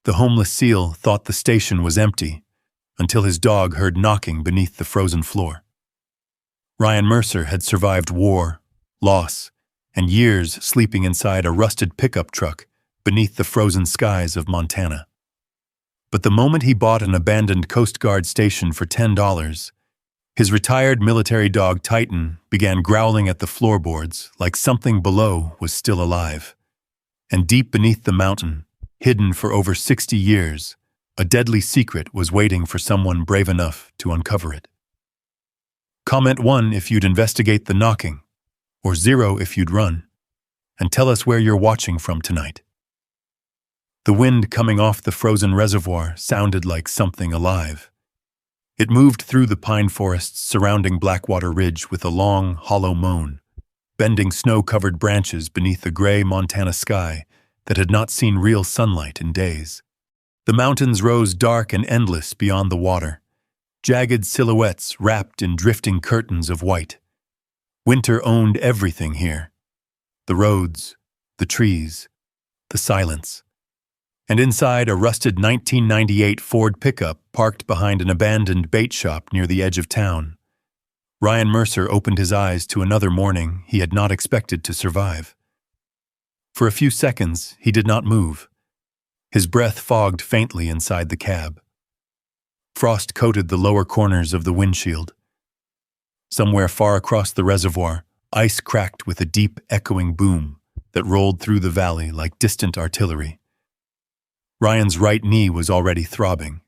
The homeless SEAL thought the station was empty until his dog heard knocking beneath the frozen floor. Ryan Mercer had survived war, loss, and years sleeping inside a rusted pickup truck beneath the frozen skies of Montana. But the moment he bought an abandoned Coast Guard station for $10, his retired military dog Titan began growling at the floorboards like something below was still alive. And deep beneath the mountain, hidden for over 60 years, a deadly secret was waiting for someone brave enough to uncover it. Comment 1 if you'd investigate the knocking, or 0 if you'd run, and tell us where you're watching from tonight. The wind coming off the frozen reservoir sounded like something alive. It moved through the pine forests surrounding Blackwater Ridge with a long, hollow moan, bending snow-covered branches beneath a gray Montana sky that had not seen real sunlight in days. The mountains rose dark and endless beyond the water, jagged silhouettes wrapped in drifting curtains of white. Winter owned everything here. The roads, the trees, the silence. And inside a rusted 1998 Ford pickup parked behind an abandoned bait shop near the edge of town, Ryan Mercer opened his eyes to another morning he had not expected to survive. For a few seconds, he did not move. His breath fogged faintly inside the cab. Frost coated the lower corners of the windshield. Somewhere far across the reservoir, ice cracked with a deep, echoing boom that rolled through the valley like distant artillery. Ryan's right knee was already throbbing.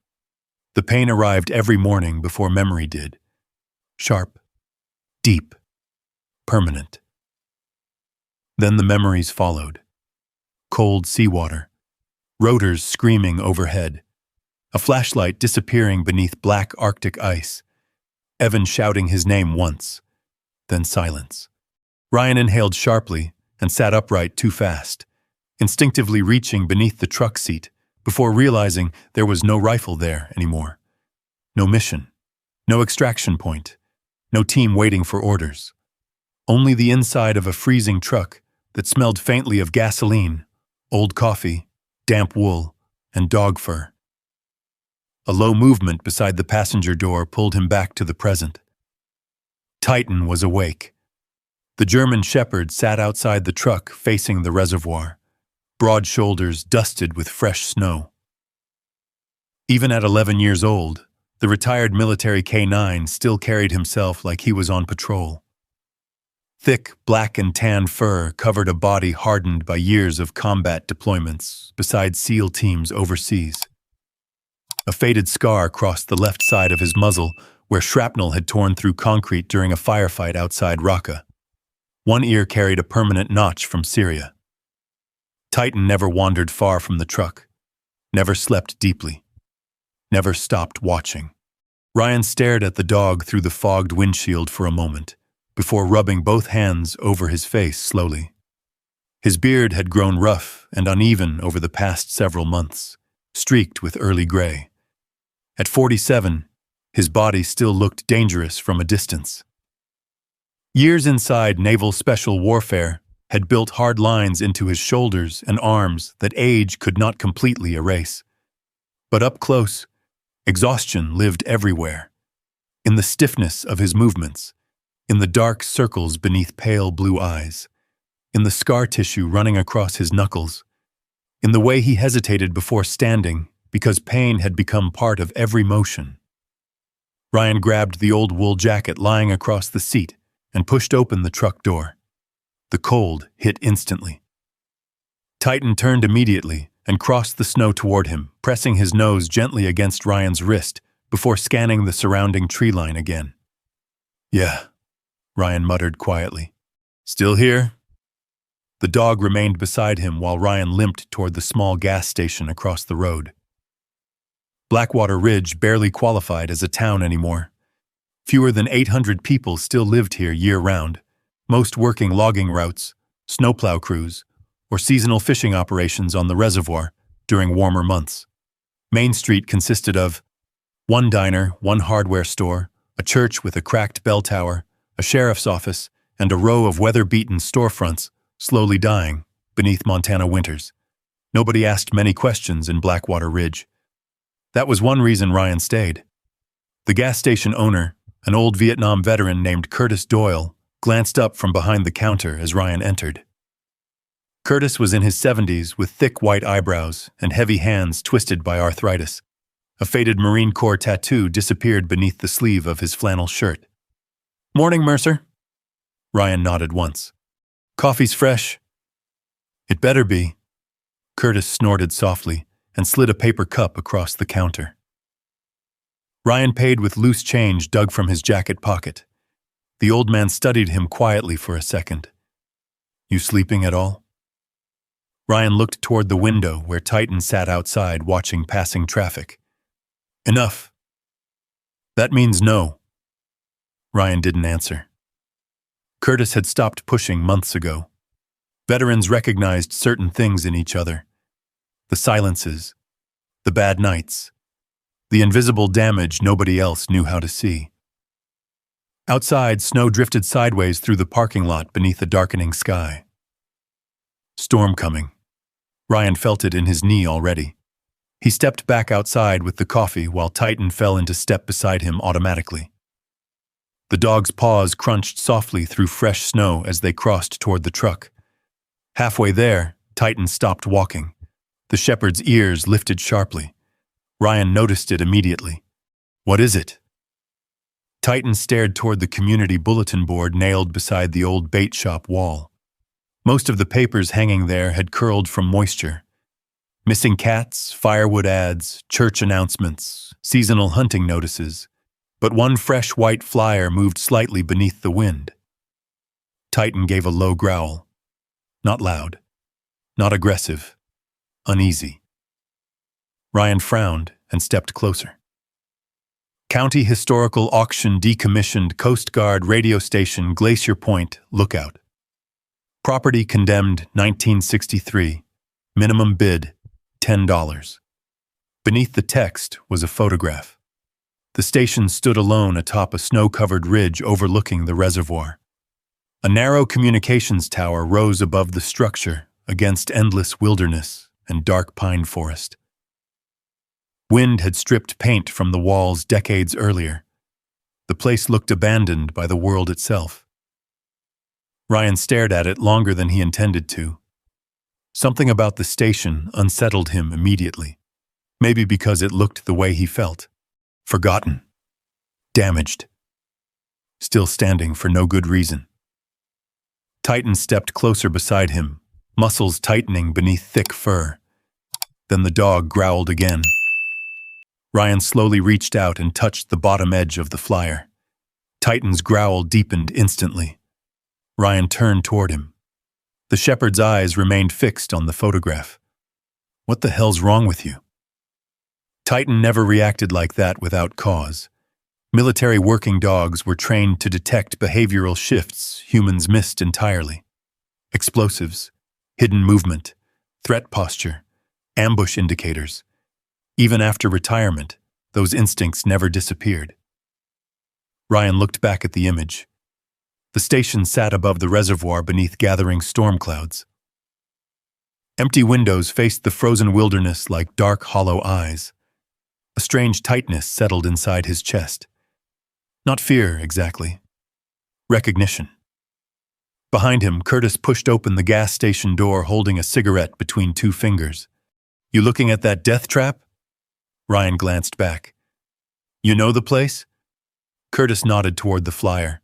The pain arrived every morning before memory did. Sharp, deep, permanent. Then the memories followed. Cold seawater, rotors screaming overhead, a flashlight disappearing beneath black Arctic ice, Evan shouting his name once, then silence. Ryan inhaled sharply and sat upright too fast, instinctively reaching beneath the truck seat before realizing there was no rifle there anymore. No mission, no extraction point, no team waiting for orders. Only the inside of a freezing truck that smelled faintly of gasoline, old coffee, damp wool, and dog fur. A low movement beside the passenger door pulled him back to the present. Titan was awake. The German shepherd sat outside the truck facing the reservoir, broad shoulders dusted with fresh snow. Even at 11 years old, the retired military K9 still carried himself like he was on patrol. Thick black and tan fur covered a body hardened by years of combat deployments beside SEAL teams overseas. A faded scar crossed the left side of his muzzle where shrapnel had torn through concrete during a firefight outside Raqqa. One ear carried a permanent notch from Syria. Titan never wandered far from the truck, never slept deeply, never stopped watching. Ryan stared at the dog through the fogged windshield for a moment, before rubbing both hands over his face slowly. His beard had grown rough and uneven over the past several months, streaked with early gray. At 47, his body still looked dangerous from a distance. Years inside naval special warfare had built hard lines into his shoulders and arms that age could not completely erase. But up close, exhaustion lived everywhere. In the stiffness of his movements, in the dark circles beneath pale blue eyes, in the scar tissue running across his knuckles, in the way he hesitated before standing because pain had become part of every motion. Ryan grabbed the old wool jacket lying across the seat and pushed open the truck door. The cold hit instantly. Titan turned immediately and crossed the snow toward him, pressing his nose gently against Ryan's wrist before scanning the surrounding tree line again. "Yeah," Ryan muttered quietly. "Still here?" The dog remained beside him while Ryan limped toward the small gas station across the road. Blackwater Ridge barely qualified as a town anymore. Fewer than 800 people still lived here year-round, most working logging routes, snowplow crews, or seasonal fishing operations on the reservoir during warmer months. Main Street consisted of one diner, one hardware store, a church with a cracked bell tower, a sheriff's office, and a row of weather-beaten storefronts slowly dying beneath Montana winters. Nobody asked many questions in Blackwater Ridge. That was one reason Ryan stayed. The gas station owner, an old Vietnam veteran named Curtis Doyle, glanced up from behind the counter as Ryan entered. Curtis was in his 70s with thick white eyebrows and heavy hands twisted by arthritis. A faded Marine Corps tattoo disappeared beneath the sleeve of his flannel shirt. "Morning, Mercer." Ryan nodded once. "Coffee's fresh." "It better be." Curtis snorted softly and slid a paper cup across the counter. Ryan paid with loose change dug from his jacket pocket. The old man studied him quietly for a second. "You sleeping at all?" Ryan looked toward the window where Titan sat outside watching passing traffic. "Enough." "That means no." Ryan didn't answer. Curtis had stopped pushing months ago. Veterans recognized certain things in each other. The silences, the bad nights, the invisible damage nobody else knew how to see. Outside, snow drifted sideways through the parking lot beneath a darkening sky. Storm coming. Ryan felt it in his knee already. He stepped back outside with the coffee while Titan fell into step beside him automatically. The dog's paws crunched softly through fresh snow as they crossed toward the truck. Halfway there, Titan stopped walking. The shepherd's ears lifted sharply. Ryan noticed it immediately. "What is it?" Titan stared toward the community bulletin board nailed beside the old bait shop wall. Most of the papers hanging there had curled from moisture. Missing cats, firewood ads, church announcements, seasonal hunting notices. But one fresh white flyer moved slightly beneath the wind. Titan gave a low growl. Not loud. Not aggressive. Uneasy. Ryan frowned and stepped closer. County Historical Auction Decommissioned Coast Guard Radio Station Glacier Point Lookout. Property condemned 1963. Minimum bid $10. Beneath the text was a photograph. The station stood alone atop a snow-covered ridge overlooking the reservoir. A narrow communications tower rose above the structure against endless wilderness and dark pine forest. Wind had stripped paint from the walls decades earlier. The place looked abandoned by the world itself. Ryan stared at it longer than he intended to. Something about the station unsettled him immediately, maybe because it looked the way he felt. Forgotten. Damaged. Still standing for no good reason. Titan stepped closer beside him, muscles tightening beneath thick fur. Then the dog growled again. Ryan slowly reached out and touched the bottom edge of the flyer. Titan's growl deepened instantly. Ryan turned toward him. The shepherd's eyes remained fixed on the photograph. "What the hell's wrong with you?" Titan never reacted like that without cause. Military working dogs were trained to detect behavioral shifts humans missed entirely. Explosives, hidden movement, threat posture, ambush indicators. Even after retirement, those instincts never disappeared. Ryan looked back at the image. The station sat above the reservoir beneath gathering storm clouds. Empty windows faced the frozen wilderness like dark, hollow eyes. A strange tightness settled inside his chest. Not fear, exactly. Recognition. Behind him, Curtis pushed open the gas station door holding a cigarette between two fingers. "You looking at that death trap?" Ryan glanced back. "You know the place?" Curtis nodded toward the flyer.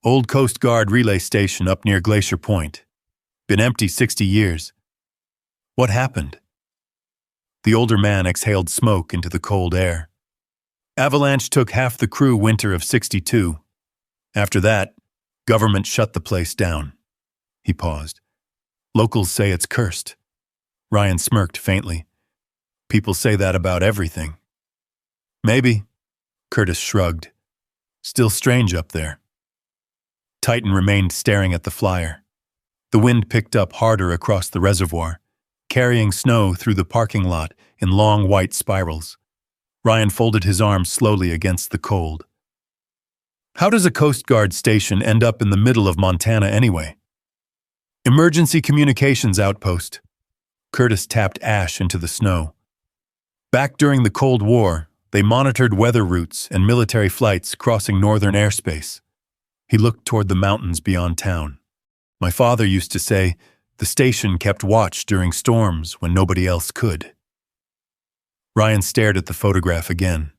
"Old Coast Guard relay station up near Glacier Point. Been empty 60 years. What happened?" The older man exhaled smoke into the cold air. "Avalanche took half the crew winter of '62. After that, government shut the place down." He paused. "Locals say it's cursed." Ryan smirked faintly. "People say that about everything." "Maybe." Curtis shrugged. "Still strange up there." Titan remained staring at the flyer. The wind picked up harder across the reservoir, carrying snow through the parking lot in long white spirals. Ryan folded his arms slowly against the cold. "How does a Coast Guard station end up in the middle of Montana anyway?" "Emergency communications outpost." Curtis tapped ash into the snow. Back during the Cold War, they monitored weather routes and military flights crossing northern airspace. He looked toward the mountains beyond town. My father used to say, the station kept watch during storms when nobody else could. Ryan stared at the photograph again.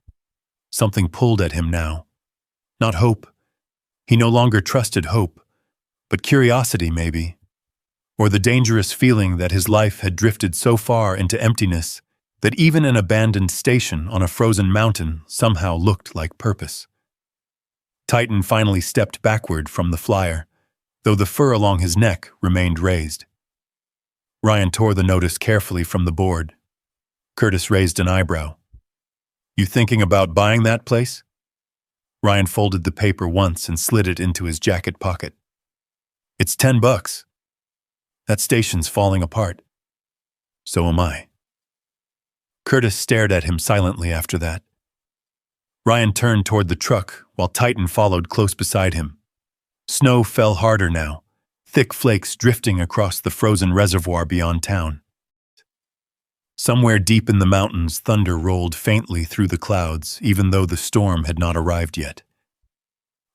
Something pulled at him now. Not hope. He no longer trusted hope, but curiosity maybe. Or the dangerous feeling that his life had drifted so far into emptiness that even an abandoned station on a frozen mountain somehow looked like purpose. Titan finally stepped backward from the flyer, though the fur along his neck remained raised. Ryan tore the notice carefully from the board. Curtis raised an eyebrow. You thinking about buying that place? Ryan folded the paper once and slid it into his jacket pocket. It's $10. That station's falling apart. So am I. Curtis stared at him silently after that. Ryan turned toward the truck while Titan followed close beside him. Snow fell harder now, thick flakes drifting across the frozen reservoir beyond town. Somewhere deep in the mountains, thunder rolled faintly through the clouds, even though the storm had not arrived yet.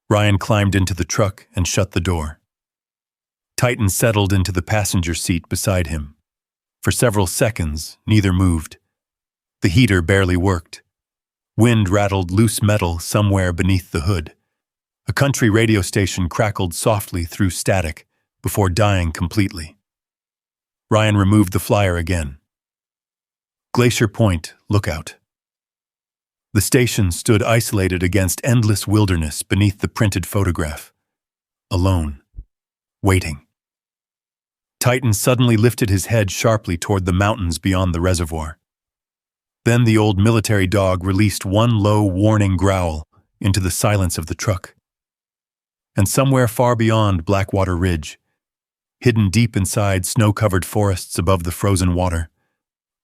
Ryan climbed into the truck and shut the door. Titan settled into the passenger seat beside him. For several seconds, neither moved. The heater barely worked. Wind rattled loose metal somewhere beneath the hood. A country radio station crackled softly through static before dying completely. Ryan removed the flyer again. Glacier Point, lookout. The station stood isolated against endless wilderness beneath the printed photograph. Alone. Waiting. Titan suddenly lifted his head sharply toward the mountains beyond the reservoir. Then the old military dog released one low, warning growl into the silence of the truck. And somewhere far beyond Blackwater Ridge, hidden deep inside snow-covered forests above the frozen water,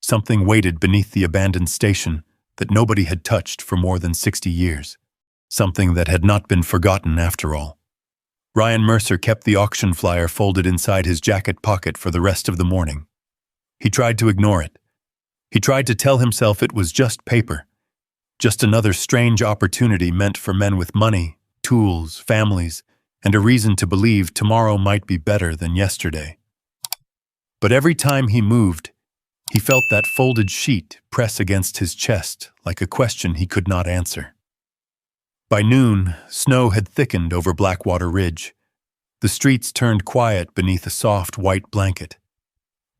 something waited beneath the abandoned station that nobody had touched for more than 60 years. Something that had not been forgotten after all. Ryan Mercer kept the auction flyer folded inside his jacket pocket for the rest of the morning. He tried to ignore it. He tried to tell himself it was just paper, just another strange opportunity meant for men with money, tools, families, and a reason to believe tomorrow might be better than yesterday. But every time he moved, he felt that folded sheet press against his chest like a question he could not answer. By noon, snow had thickened over Blackwater Ridge. The streets turned quiet beneath a soft white blanket.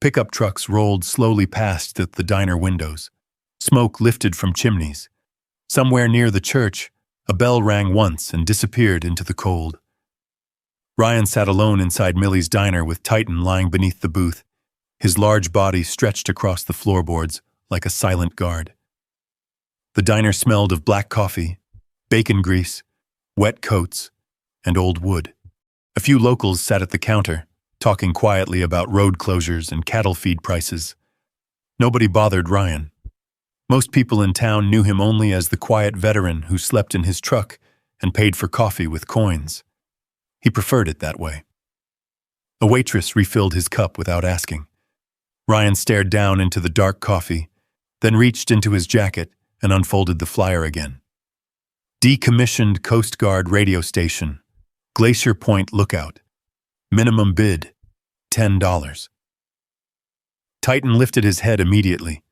Pickup trucks rolled slowly past at the diner windows. Smoke lifted from chimneys. Somewhere near the church, a bell rang once and disappeared into the cold. Ryan sat alone inside Millie's diner with Titan lying beneath the booth, his large body stretched across the floorboards like a silent guard. The diner smelled of black coffee, bacon grease, wet coats, and old wood. A few locals sat at the counter, talking quietly about road closures and cattle feed prices. Nobody bothered Ryan. Most people in town knew him only as the quiet veteran who slept in his truck and paid for coffee with coins. He preferred it that way. A waitress refilled his cup without asking. Ryan stared down into the dark coffee, then reached into his jacket and unfolded the flyer again. Decommissioned Coast Guard radio station, Glacier Point lookout. Minimum bid, $10. Titan lifted his head immediately.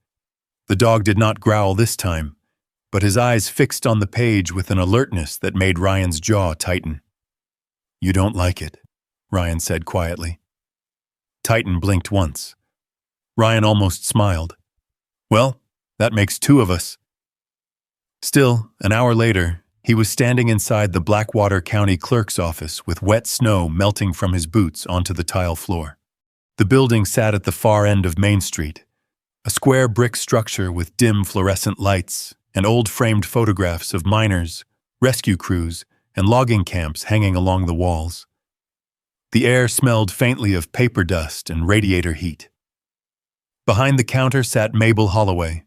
The dog did not growl this time, but his eyes fixed on the page with an alertness that made Ryan's jaw tighten. You don't like it, Ryan said quietly. Titan blinked once. Ryan almost smiled. Well, that makes two of us. Still, an hour later, he was standing inside the Blackwater County Clerk's office with wet snow melting from his boots onto the tile floor. The building sat at the far end of Main Street, a square brick structure with dim fluorescent lights and old framed photographs of miners, rescue crews, and logging camps hanging along the walls. The air smelled faintly of paper dust and radiator heat. Behind the counter sat Mabel Holloway.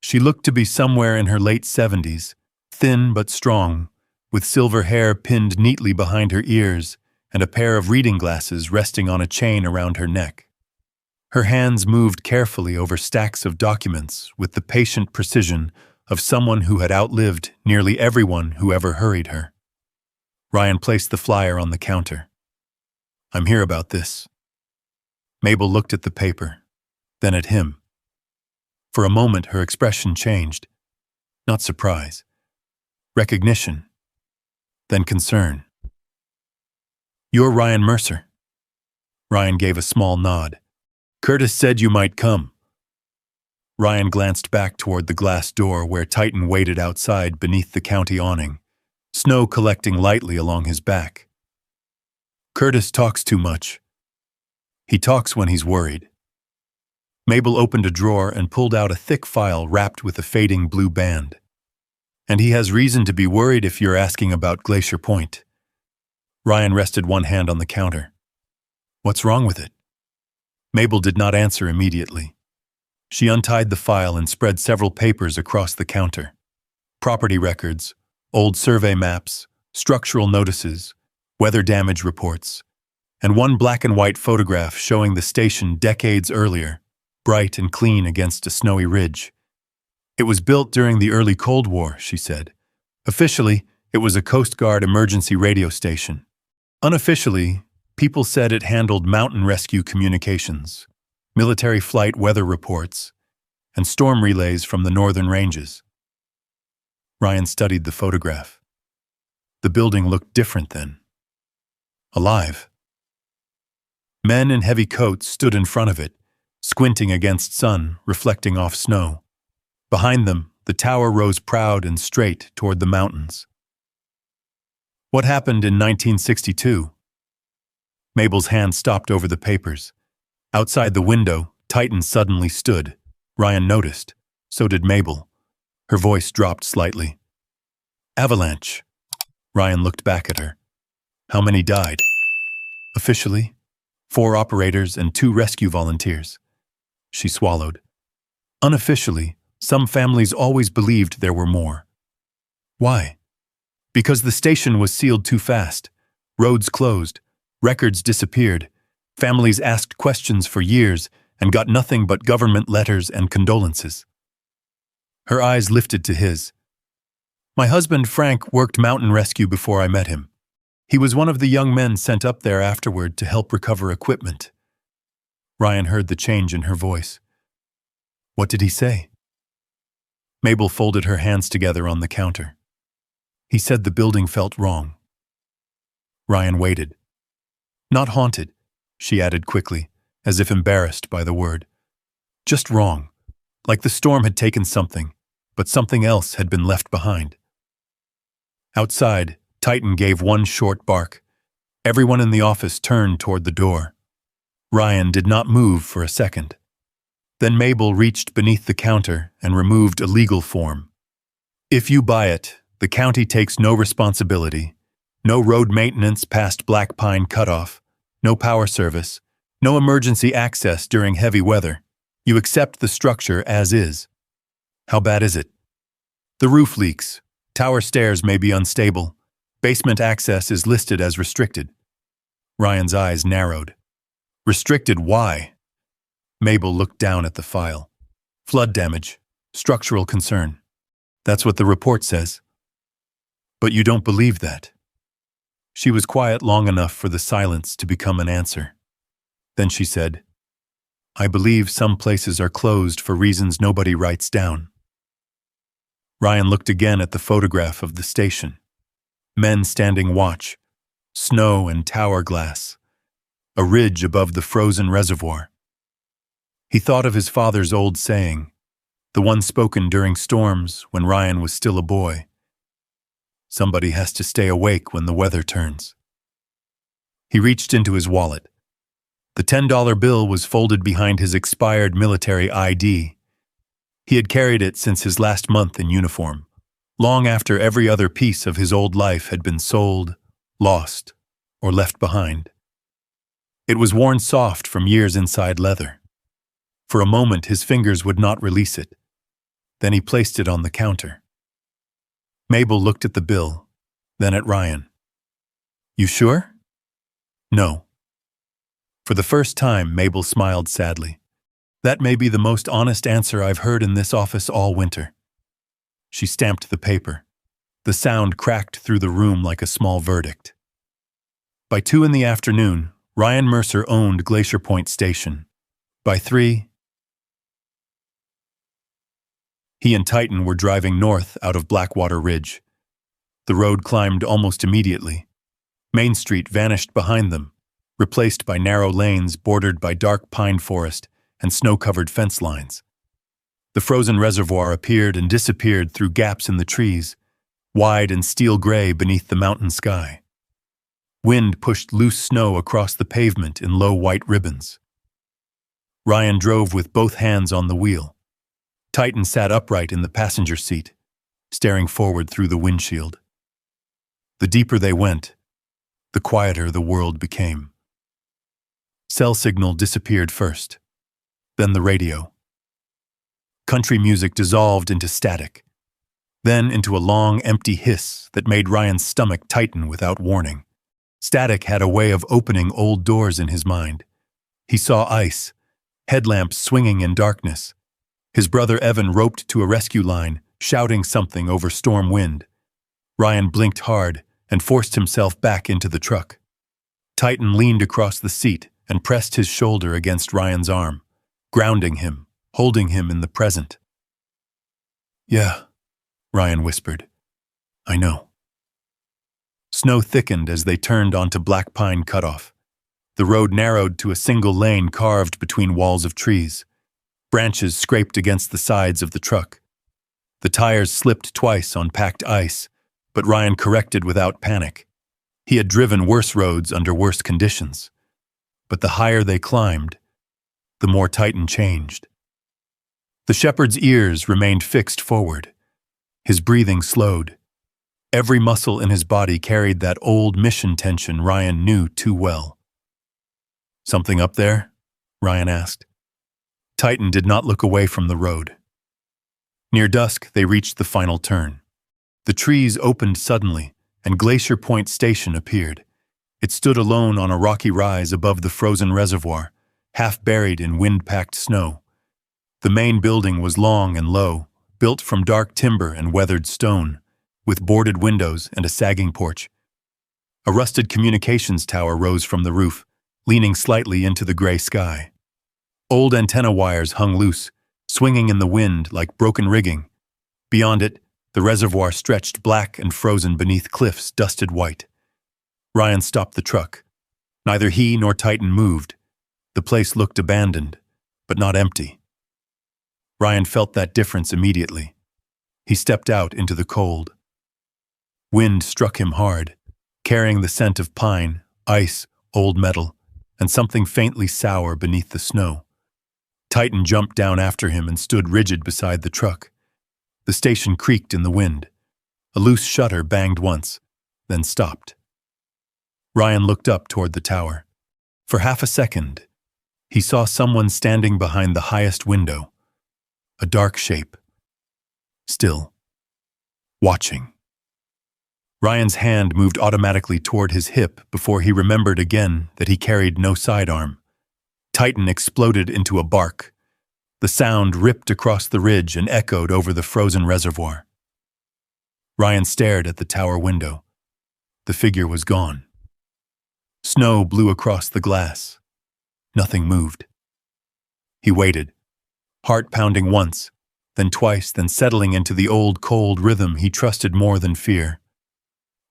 She looked to be somewhere in her late 70s, thin but strong, with silver hair pinned neatly behind her ears and a pair of reading glasses resting on a chain around her neck. Her hands moved carefully over stacks of documents with the patient precision of someone who had outlived nearly everyone who ever hurried her. Ryan placed the flyer on the counter. "I'm here about this." Mabel looked at the paper, then at him. For a moment, her expression changed. Not surprise, recognition, then concern. "You're Ryan Mercer." Ryan gave a small nod. "Curtis said you might come." Ryan glanced back toward the glass door where Titan waited outside beneath the county awning, snow collecting lightly along his back. "Curtis talks too much. He talks when he's worried." Mabel opened a drawer and pulled out a thick file wrapped with a fading blue band. "And he has reason to be worried if you're asking about Glacier Point." Ryan rested one hand on the counter. "What's wrong with it?" Mabel did not answer immediately. She untied the file and spread several papers across the counter. Property records, old survey maps, structural notices, weather damage reports, and one black and white photograph showing the station decades earlier, bright and clean against a snowy ridge. "It was built during the early Cold War," she said. "Officially, it was a Coast Guard emergency radio station. Unofficially, people said it handled mountain rescue communications, military flight weather reports, and storm relays from the northern ranges." Ryan studied the photograph. The building looked different then. Alive. Men in heavy coats stood in front of it, squinting against sun, reflecting off snow. Behind them, the tower rose proud and straight toward the mountains. "What happened in 1962? Mabel's hand stopped over the papers. Outside the window, Titan suddenly stood. Ryan noticed. So did Mabel. Her voice dropped slightly. "Avalanche." Ryan looked back at her. "How many died?" "Officially, 4 operators and 2 rescue volunteers." She swallowed. "Unofficially, some families always believed there were more." "Why?" "Because the station was sealed too fast. Roads closed. Records disappeared. Families asked questions for years and got nothing but government letters and condolences." Her eyes lifted to his. "My husband, Frank, worked mountain rescue before I met him. He was one of the young men sent up there afterward to help recover equipment." Ryan heard the change in her voice. "What did he say?" Mabel folded her hands together on the counter. "He said the building felt wrong." Ryan waited. "Not haunted," she added quickly, as if embarrassed by the word. "Just wrong, like the storm had taken something, but something else had been left behind." Outside, Titan gave one short bark. Everyone in the office turned toward the door. Ryan did not move for a second. Then Mabel reached beneath the counter and removed a legal form. "If you buy it, the county takes no responsibility. No road maintenance past Black Pine Cutoff, no power service, no emergency access during heavy weather. You accept the structure as is." "How bad is it?" "The roof leaks. Tower stairs may be unstable. Basement access is listed as restricted." Ryan's eyes narrowed. "Restricted why?" Mabel looked down at the file. "Flood damage. Structural concern. That's what the report says." "But you don't believe that." She was quiet long enough for the silence to become an answer. Then she said, "I believe some places are closed for reasons nobody writes down." Ryan looked again at the photograph of the station. Men standing watch, snow and tower glass, a ridge above the frozen reservoir. He thought of his father's old saying, the one spoken during storms when Ryan was still a boy. "Somebody has to stay awake when the weather turns." He reached into his wallet. The $10 bill was folded behind his expired military ID. He had carried it since his last month in uniform, long after every other piece of his old life had been sold, lost, or left behind. It was worn soft from years inside leather. For a moment, his fingers would not release it. Then he placed it on the counter. Mabel looked at the bill, then at Ryan. "You sure?" "No." For the first time, Mabel smiled sadly. That may be the most honest answer I've heard in this office all winter. She stamped the paper. The sound cracked through the room like a small verdict. By 2 in the afternoon, Ryan Mercer owned Glacier Point Station. By 3, he and Titan were driving north out of Blackwater Ridge. The road climbed almost immediately. Main Street vanished behind them, replaced by narrow lanes bordered by dark pine forest and snow-covered fence lines. The frozen reservoir appeared and disappeared through gaps in the trees, wide and steel gray beneath the mountain sky. Wind pushed loose snow across the pavement in low white ribbons. Ryan drove with both hands on the wheel. Titan sat upright in the passenger seat, staring forward through the windshield. The deeper they went, the quieter the world became. Cell signal disappeared first, then the radio. Country music dissolved into static, then into a long, empty hiss that made Ryan's stomach tighten without warning. Static had a way of opening old doors in his mind. He saw ice, headlamps swinging in darkness. His brother Evan roped to a rescue line, shouting something over storm wind. Ryan blinked hard and forced himself back into the truck. Titan leaned across the seat and pressed his shoulder against Ryan's arm, grounding him, holding him in the present. "Yeah," Ryan whispered. "I know." Snow thickened as they turned onto Black Pine Cutoff. The road narrowed to a single lane carved between walls of trees. Branches scraped against the sides of the truck. The tires slipped twice on packed ice, but Ryan corrected without panic. He had driven worse roads under worse conditions. But the higher they climbed, the more Titan changed. The shepherd's ears remained fixed forward. His breathing slowed. Every muscle in his body carried that old mission tension Ryan knew too well. "Something up there?" Ryan asked. Titan did not look away from the road. Near dusk, they reached the final turn. The trees opened suddenly, and Glacier Point Station appeared. It stood alone on a rocky rise above the frozen reservoir, half buried in wind-packed snow. The main building was long and low, built from dark timber and weathered stone, with boarded windows and a sagging porch. A rusted communications tower rose from the roof, leaning slightly into the gray sky. Old antenna wires hung loose, swinging in the wind like broken rigging. Beyond it, the reservoir stretched black and frozen beneath cliffs dusted white. Ryan stopped the truck. Neither he nor Titan moved. The place looked abandoned, but not empty. Ryan felt that difference immediately. He stepped out into the cold. Wind struck him hard, carrying the scent of pine, ice, old metal, and something faintly sour beneath the snow. Titan jumped down after him and stood rigid beside the truck. The station creaked in the wind. A loose shutter banged once, then stopped. Ryan looked up toward the tower. For half a second, he saw someone standing behind the highest window. A dark shape. Still. Watching. Ryan's hand moved automatically toward his hip before he remembered again that he carried no sidearm. Titan exploded into a bark. The sound ripped across the ridge and echoed over the frozen reservoir. Ryan stared at the tower window. The figure was gone. Snow blew across the glass. Nothing moved. He waited, heart pounding once, then twice, then settling into the old cold rhythm he trusted more than fear.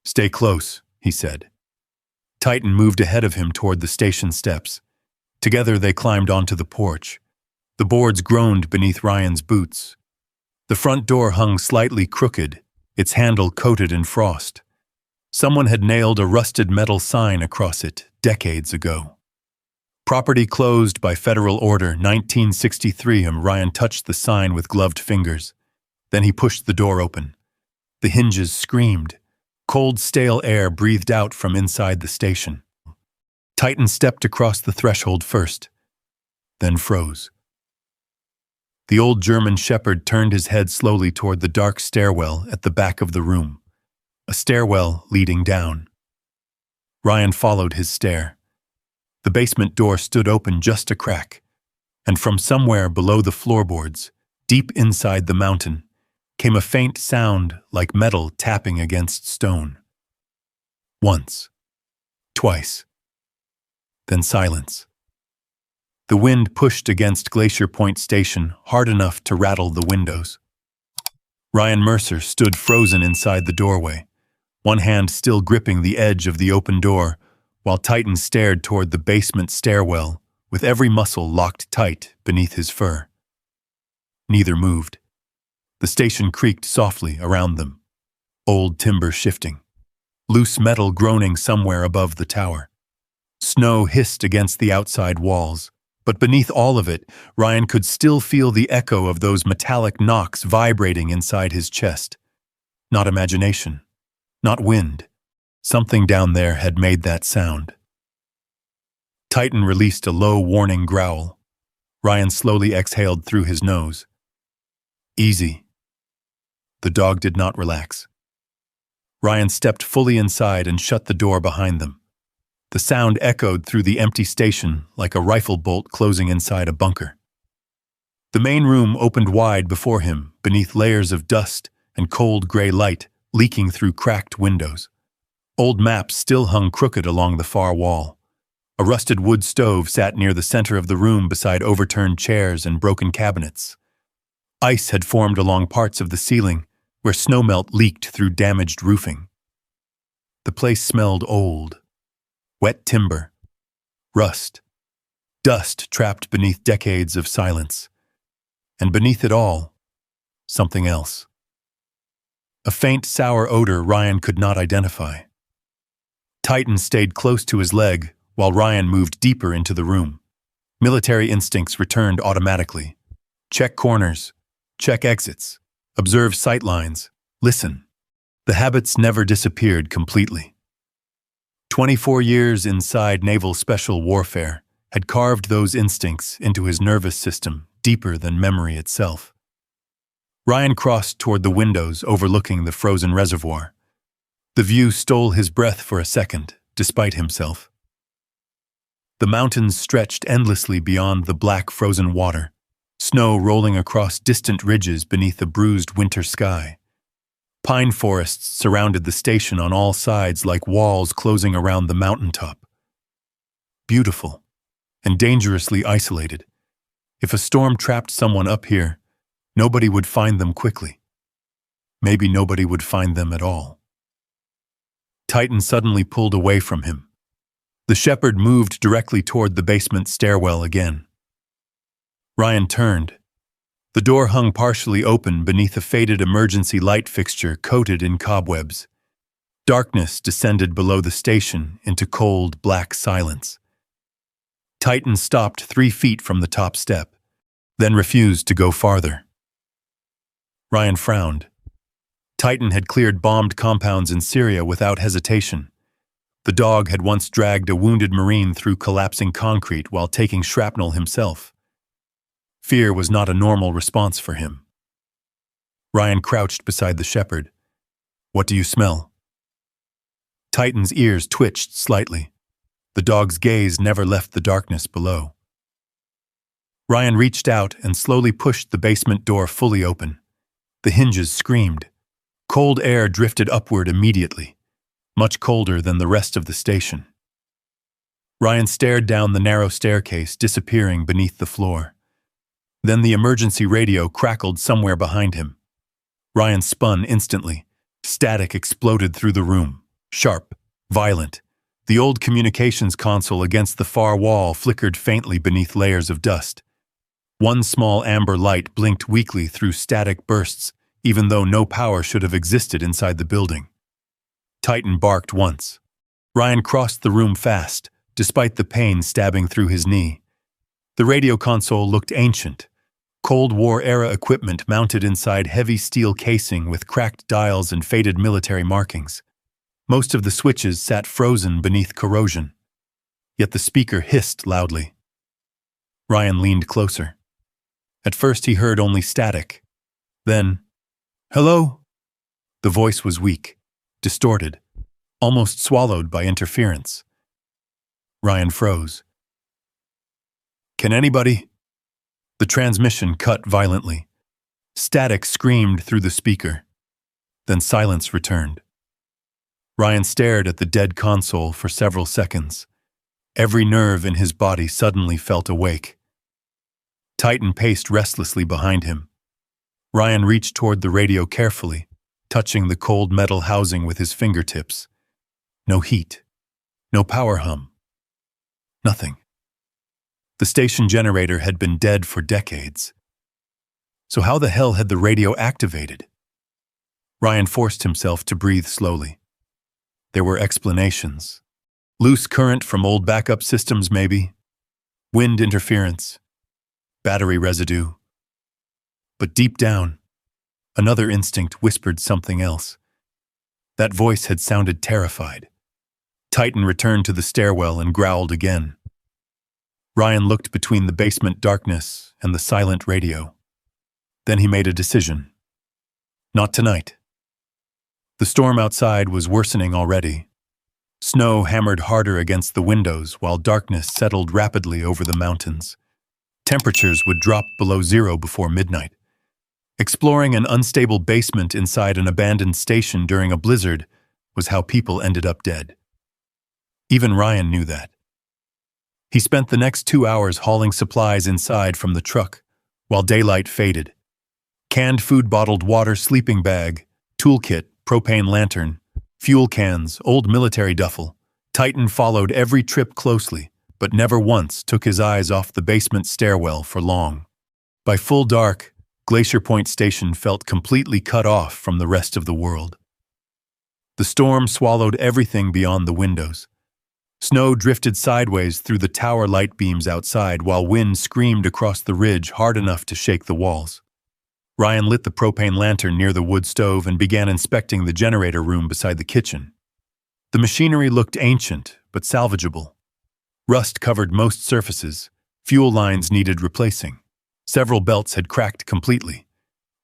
"Stay close," he said. Titan moved ahead of him toward the station steps. Together they climbed onto the porch. The boards groaned beneath Ryan's boots. The front door hung slightly crooked, its handle coated in frost. Someone had nailed a rusted metal sign across it decades ago. "Property closed by Federal Order 1963." Ryan touched the sign with gloved fingers. Then he pushed the door open. The hinges screamed. Cold, stale air breathed out from inside the station. Titan stepped across the threshold first, then froze. The old German shepherd turned his head slowly toward the dark stairwell at the back of the room, a stairwell leading down. Ryan followed his stare. The basement door stood open just a crack, and from somewhere below the floorboards, deep inside the mountain, came a faint sound like metal tapping against stone. Once, twice, then silence. The wind pushed against Glacier Point Station hard enough to rattle the windows. Ryan Mercer stood frozen inside the doorway, one hand still gripping the edge of the open door, while Titan stared toward the basement stairwell, with every muscle locked tight beneath his fur. Neither moved. The station creaked softly around them, old timber shifting, loose metal groaning somewhere above the tower. Snow hissed against the outside walls, but beneath all of it, Ryan could still feel the echo of those metallic knocks vibrating inside his chest. Not imagination, not wind. Something down there had made that sound. Titan released a low, warning growl. Ryan slowly exhaled through his nose. Easy. The dog did not relax. Ryan stepped fully inside and shut the door behind them. The sound echoed through the empty station like a rifle bolt closing inside a bunker. The main room opened wide before him, beneath layers of dust and cold gray light leaking through cracked windows. Old maps still hung crooked along the far wall. A rusted wood stove sat near the center of the room beside overturned chairs and broken cabinets. Ice had formed along parts of the ceiling, where snowmelt leaked through damaged roofing. The place smelled old. Wet timber, rust, dust trapped beneath decades of silence. And beneath it all, something else. A faint sour odor Ryan could not identify. Titan stayed close to his leg while Ryan moved deeper into the room. Military instincts returned automatically. Check corners, check exits, observe sight lines, listen. The habits never disappeared completely. 24 years inside naval special warfare had carved those instincts into his nervous system deeper than memory itself. Ryan crossed toward the windows overlooking the frozen reservoir. The view stole his breath for a second, despite himself. The mountains stretched endlessly beyond the black frozen water, snow rolling across distant ridges beneath a bruised winter sky. Pine forests surrounded the station on all sides like walls closing around the mountaintop. Beautiful and dangerously isolated. If a storm trapped someone up here, nobody would find them quickly. Maybe nobody would find them at all. Titan suddenly pulled away from him. The shepherd moved directly toward the basement stairwell again. Ryan turned. The door hung partially open beneath a faded emergency light fixture coated in cobwebs. Darkness descended below the station into cold, black silence. Titan stopped 3 feet from the top step, then refused to go farther. Ryan frowned. Titan had cleared bombed compounds in Syria without hesitation. The dog had once dragged a wounded Marine through collapsing concrete while taking shrapnel himself. Fear was not a normal response for him. Ryan crouched beside the shepherd. "What do you smell?" Titan's ears twitched slightly. The dog's gaze never left the darkness below. Ryan reached out and slowly pushed the basement door fully open. The hinges screamed. Cold air drifted upward immediately, much colder than the rest of the station. Ryan stared down the narrow staircase, disappearing beneath the floor. Then the emergency radio crackled somewhere behind him. Ryan spun instantly. Static exploded through the room, sharp, violent. The old communications console against the far wall flickered faintly beneath layers of dust. One small amber light blinked weakly through static bursts, even though no power should have existed inside the building. Titan barked once. Ryan crossed the room fast, despite the pain stabbing through his knee. The radio console looked ancient. Cold War-era equipment mounted inside heavy steel casing with cracked dials and faded military markings. Most of the switches sat frozen beneath corrosion. Yet the speaker hissed loudly. Ryan leaned closer. At first he heard only static. Then, "Hello?" The voice was weak, distorted, almost swallowed by interference. Ryan froze. Can anybody? The transmission cut violently. Static screamed through the speaker. Then silence returned. Ryan stared at the dead console for several seconds. Every nerve in his body suddenly felt awake. Titan paced restlessly behind him. Ryan reached toward the radio carefully, touching the cold metal housing with his fingertips. No heat. No power hum. Nothing. The station generator had been dead for decades. So how the hell had the radio activated? Ryan forced himself to breathe slowly. There were explanations. Loose current from old backup systems, maybe. Wind interference. Battery residue. But deep down, another instinct whispered something else. That voice had sounded terrified. Titan returned to the stairwell and growled again. Ryan looked between the basement darkness and the silent radio. Then he made a decision. Not tonight. The storm outside was worsening already. Snow hammered harder against the windows while darkness settled rapidly over the mountains. Temperatures would drop below zero before midnight. Exploring an unstable basement inside an abandoned station during a blizzard was how people ended up dead. Even Ryan knew that. He spent the next 2 hours hauling supplies inside from the truck, while daylight faded. Canned food, bottled water, sleeping bag, toolkit, propane lantern, fuel cans, old military duffel. Titan followed every trip closely, but never once took his eyes off the basement stairwell for long. By full dark, Glacier Point Station felt completely cut off from the rest of the world. The storm swallowed everything beyond the windows. Snow drifted sideways through the tower light beams outside while wind screamed across the ridge hard enough to shake the walls. Ryan lit the propane lantern near the wood stove and began inspecting the generator room beside the kitchen. The machinery looked ancient, but salvageable. Rust covered most surfaces. Fuel lines needed replacing. Several belts had cracked completely.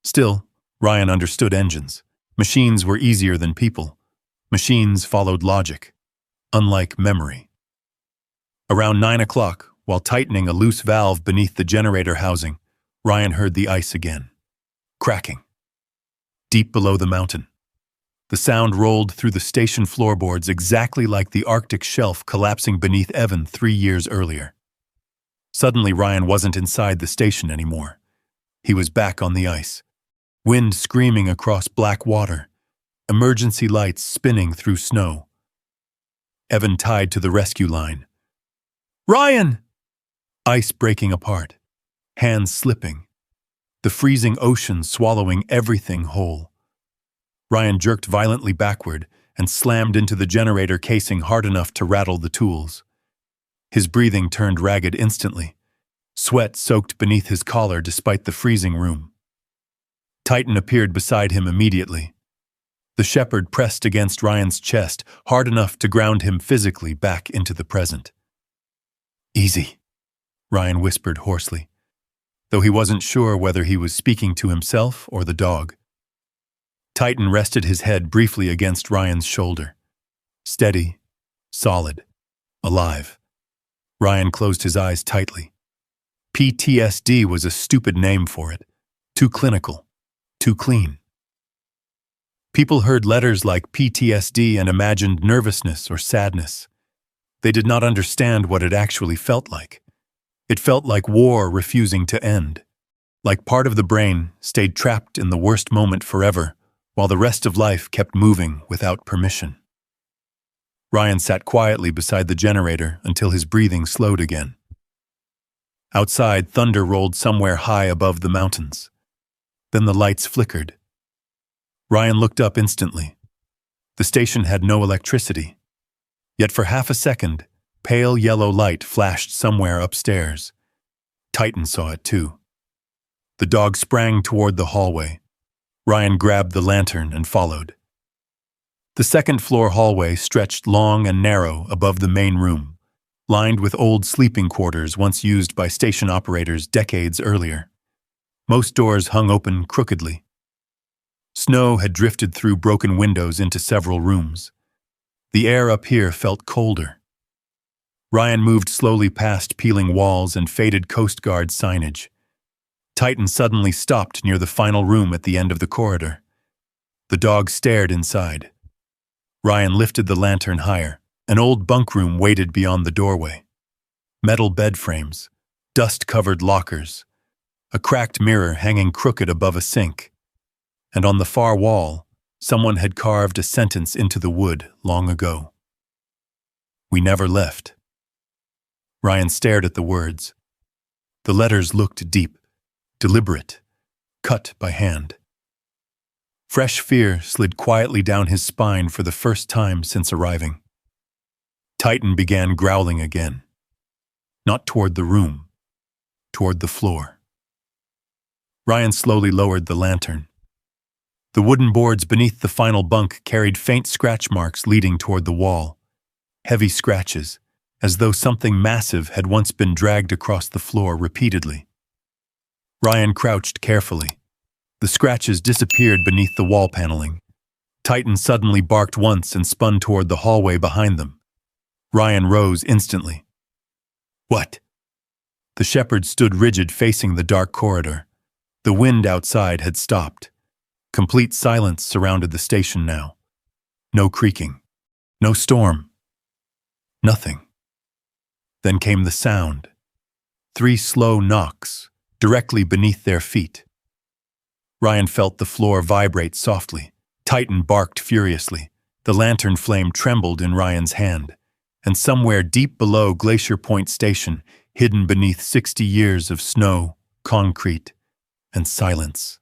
Still, Ryan understood engines. Machines were easier than people. Machines followed logic, unlike memory. Around 9 o'clock, while tightening a loose valve beneath the generator housing, Ryan heard the ice again. Cracking. Deep below the mountain. The sound rolled through the station floorboards exactly like the Arctic shelf collapsing beneath Evan 3 years earlier. Suddenly, Ryan wasn't inside the station anymore. He was back on the ice. Wind screaming across black water. Emergency lights spinning through snow. Evan tied to the rescue line. "Ryan!" Ice breaking apart. Hands slipping. The freezing ocean swallowing everything whole. Ryan jerked violently backward and slammed into the generator casing hard enough to rattle the tools. His breathing turned ragged instantly. Sweat soaked beneath his collar despite the freezing room. Titan appeared beside him immediately. The shepherd pressed against Ryan's chest hard enough to ground him physically back into the present. "Easy," Ryan whispered hoarsely, though he wasn't sure whether he was speaking to himself or the dog. Titan rested his head briefly against Ryan's shoulder. Steady, solid, alive. Ryan closed his eyes tightly. PTSD was a stupid name for it. Too clinical. Too clean. People heard letters like PTSD and imagined nervousness or sadness. They did not understand what it actually felt like. It felt like war refusing to end. Like part of the brain stayed trapped in the worst moment forever, while the rest of life kept moving without permission. Ryan sat quietly beside the generator until his breathing slowed again. Outside, thunder rolled somewhere high above the mountains. Then the lights flickered. Ryan looked up instantly. The station had no electricity. Yet for half a second, pale yellow light flashed somewhere upstairs. Titan saw it too. The dog sprang toward the hallway. Ryan grabbed the lantern and followed. The second-floor hallway stretched long and narrow above the main room, lined with old sleeping quarters once used by station operators decades earlier. Most doors hung open crookedly. Snow had drifted through broken windows into several rooms. The air up here felt colder. Ryan moved slowly past peeling walls and faded Coast Guard signage. Titan suddenly stopped near the final room at the end of the corridor. The dog stared inside. Ryan lifted the lantern higher. An old bunk room waited beyond the doorway. Metal bed frames, dust-covered lockers, a cracked mirror hanging crooked above a sink. And on the far wall, someone had carved a sentence into the wood long ago. "We never left." Ryan stared at the words. The letters looked deep, deliberate, cut by hand. Fresh fear slid quietly down his spine for the first time since arriving. Titan began growling again. Not toward the room, toward the floor. Ryan slowly lowered the lantern. The wooden boards beneath the final bunk carried faint scratch marks leading toward the wall. Heavy scratches, as though something massive had once been dragged across the floor repeatedly. Ryan crouched carefully. The scratches disappeared beneath the wall paneling. Titan suddenly barked once and spun toward the hallway behind them. Ryan rose instantly. "What?" The shepherd stood rigid facing the dark corridor. The wind outside had stopped. Complete silence surrounded the station now. No creaking. No storm. Nothing. Then came the sound. 3 slow knocks, directly beneath their feet. Ryan felt the floor vibrate softly. Titan barked furiously. The lantern flame trembled in Ryan's hand. And somewhere deep below Glacier Point Station, hidden beneath 60 years of snow, concrete, and silence,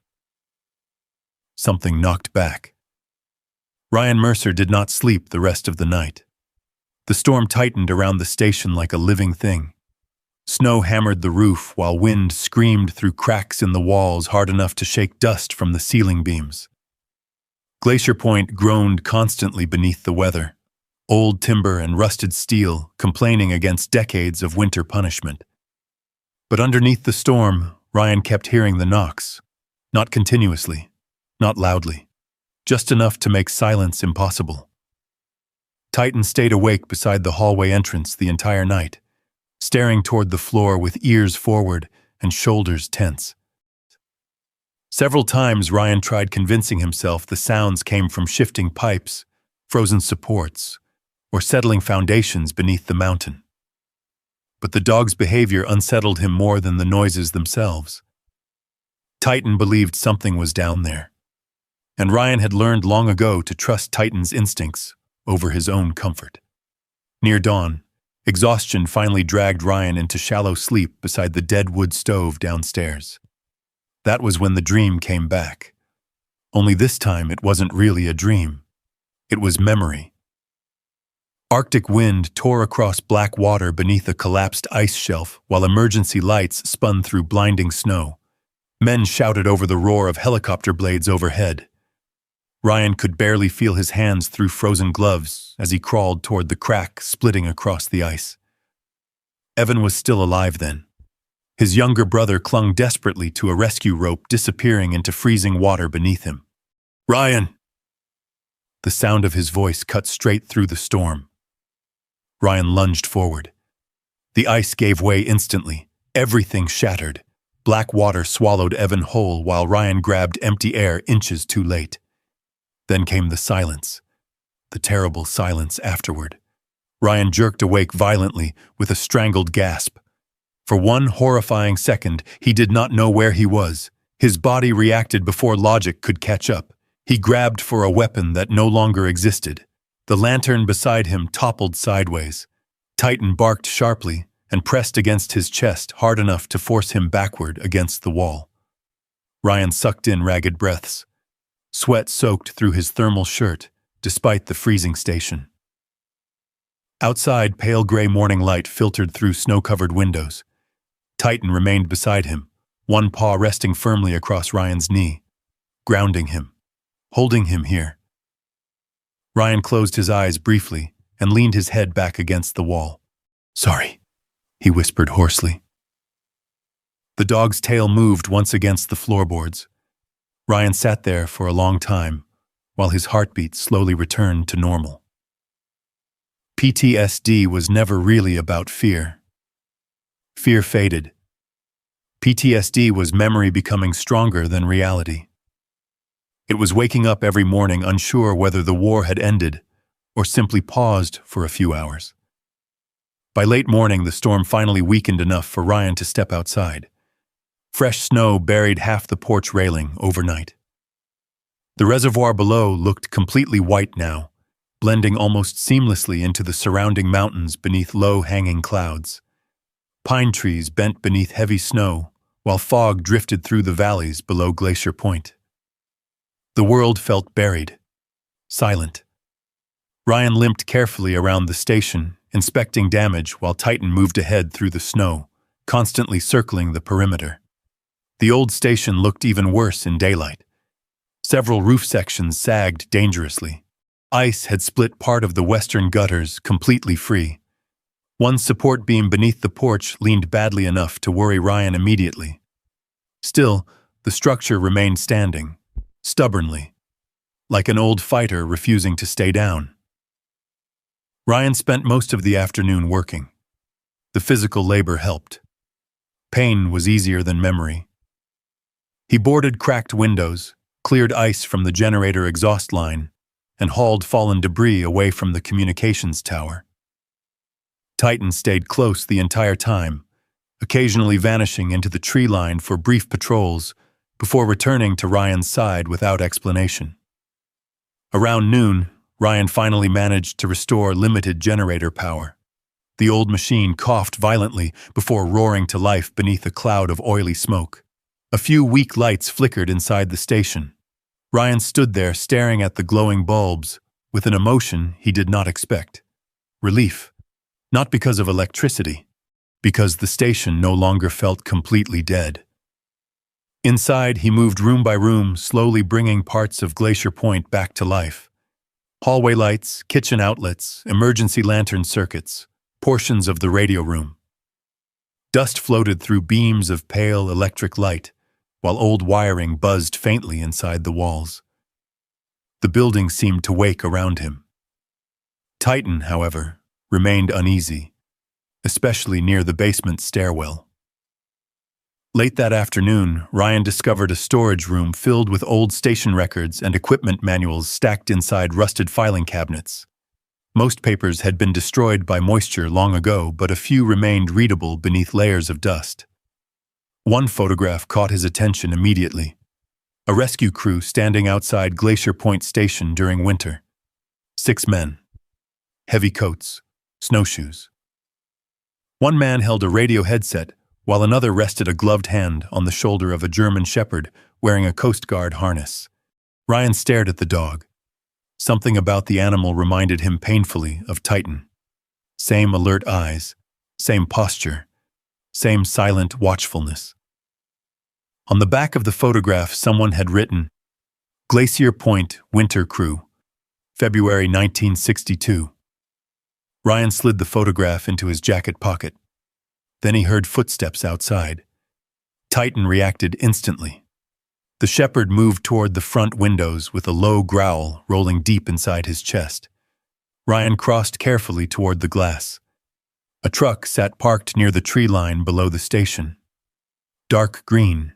something knocked back. Ryan Mercer did not sleep the rest of the night. The storm tightened around the station like a living thing. Snow hammered the roof while wind screamed through cracks in the walls hard enough to shake dust from the ceiling beams. Glacier Point groaned constantly beneath the weather, old timber and rusted steel complaining against decades of winter punishment. But underneath the storm, Ryan kept hearing the knocks, not continuously, not loudly, just enough to make silence impossible. Titan stayed awake beside the hallway entrance the entire night, staring toward the floor with ears forward and shoulders tense. Several times Ryan tried convincing himself the sounds came from shifting pipes, frozen supports, or settling foundations beneath the mountain. But the dog's behavior unsettled him more than the noises themselves. Titan believed something was down there, and Ryan had learned long ago to trust Titan's instincts over his own comfort. Near dawn, exhaustion finally dragged Ryan into shallow sleep beside the dead wood stove downstairs. That was when the dream came back. Only this time it wasn't really a dream. It was memory. Arctic wind tore across black water beneath a collapsed ice shelf while emergency lights spun through blinding snow. Men shouted over the roar of helicopter blades overhead. Ryan could barely feel his hands through frozen gloves as he crawled toward the crack splitting across the ice. Evan was still alive then. His younger brother clung desperately to a rescue rope disappearing into freezing water beneath him. "Ryan!" The sound of his voice cut straight through the storm. Ryan lunged forward. The ice gave way instantly. Everything shattered. Black water swallowed Evan whole while Ryan grabbed empty air inches too late. Then came the silence. The terrible silence afterward. Ryan jerked awake violently with a strangled gasp. For one horrifying second, he did not know where he was. His body reacted before logic could catch up. He grabbed for a weapon that no longer existed. The lantern beside him toppled sideways. Titan barked sharply and pressed against his chest hard enough to force him backward against the wall. Ryan sucked in ragged breaths. Sweat soaked through his thermal shirt, despite the freezing station. Outside, pale gray morning light filtered through snow-covered windows. Titan remained beside him, one paw resting firmly across Ryan's knee, grounding him, holding him here. Ryan closed his eyes briefly and leaned his head back against the wall. "Sorry," he whispered hoarsely. The dog's tail moved once against the floorboards. Ryan sat there for a long time, while his heartbeat slowly returned to normal. PTSD was never really about fear. Fear faded. PTSD was memory becoming stronger than reality. It was waking up every morning unsure whether the war had ended or simply paused for a few hours. By late morning, the storm finally weakened enough for Ryan to step outside. Fresh snow buried half the porch railing overnight. The reservoir below looked completely white now, blending almost seamlessly into the surrounding mountains beneath low-hanging clouds. Pine trees bent beneath heavy snow, while fog drifted through the valleys below Glacier Point. The world felt buried, silent. Ryan limped carefully around the station, inspecting damage while Titan moved ahead through the snow, constantly circling the perimeter. The old station looked even worse in daylight. Several roof sections sagged dangerously. Ice had split part of the western gutters completely free. One support beam beneath the porch leaned badly enough to worry Ryan immediately. Still, the structure remained standing, stubbornly, like an old fighter refusing to stay down. Ryan spent most of the afternoon working. The physical labor helped. Pain was easier than memory. He boarded cracked windows, cleared ice from the generator exhaust line, and hauled fallen debris away from the communications tower. Titan stayed close the entire time, occasionally vanishing into the tree line for brief patrols before returning to Ryan's side without explanation. Around noon, Ryan finally managed to restore limited generator power. The old machine coughed violently before roaring to life beneath a cloud of oily smoke. A few weak lights flickered inside the station. Ryan stood there staring at the glowing bulbs with an emotion he did not expect. Relief. Not because of electricity, because the station no longer felt completely dead. Inside, he moved room by room, slowly bringing parts of Glacier Point back to life. Hallway lights, kitchen outlets, emergency lantern circuits, portions of the radio room. Dust floated through beams of pale electric light, while old wiring buzzed faintly inside the walls. The building seemed to wake around him. Titan, however, remained uneasy, especially near the basement stairwell. Late that afternoon, Ryan discovered a storage room filled with old station records and equipment manuals stacked inside rusted filing cabinets. Most papers had been destroyed by moisture long ago, but a few remained readable beneath layers of dust. One photograph caught his attention immediately. A rescue crew standing outside Glacier Point Station during winter. 6 men. Heavy coats, snowshoes. One man held a radio headset, while another rested a gloved hand on the shoulder of a German shepherd wearing a Coast Guard harness. Ryan stared at the dog. Something about the animal reminded him painfully of Titan. Same alert eyes, same posture, same silent watchfulness. On the back of the photograph, someone had written, Glacier Point Winter Crew, February 1962. Ryan slid the photograph into his jacket pocket. Then he heard footsteps outside. Titan reacted instantly. The shepherd moved toward the front windows with a low growl rolling deep inside his chest. Ryan crossed carefully toward the glass. A truck sat parked near the tree line below the station. Dark green.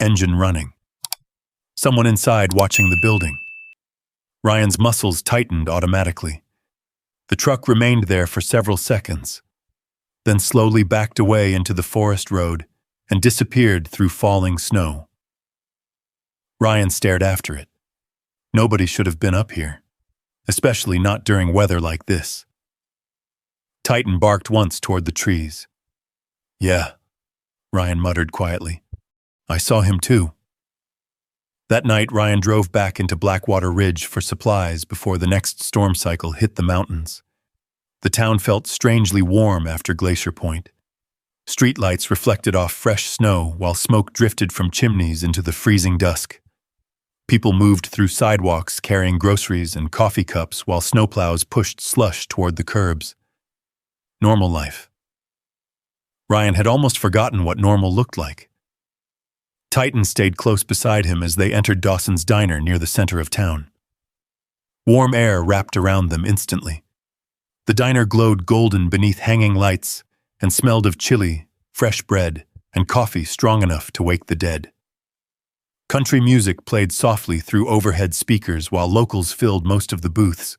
Engine running. Someone inside watching the building. Ryan's muscles tightened automatically. The truck remained there for several seconds, then slowly backed away into the forest road and disappeared through falling snow. Ryan stared after it. Nobody should have been up here, especially not during weather like this. Titan barked once toward the trees. Yeah, Ryan muttered quietly. I saw him too. That night, Ryan drove back into Blackwater Ridge for supplies before the next storm cycle hit the mountains. The town felt strangely warm after Glacier Point. Streetlights reflected off fresh snow while smoke drifted from chimneys into the freezing dusk. People moved through sidewalks carrying groceries and coffee cups while snowplows pushed slush toward the curbs. Normal life. Ryan had almost forgotten what normal looked like. Titan stayed close beside him as they entered Dawson's Diner near the center of town. Warm air wrapped around them instantly. The diner glowed golden beneath hanging lights and smelled of chili, fresh bread, and coffee strong enough to wake the dead. Country music played softly through overhead speakers while locals filled most of the booths.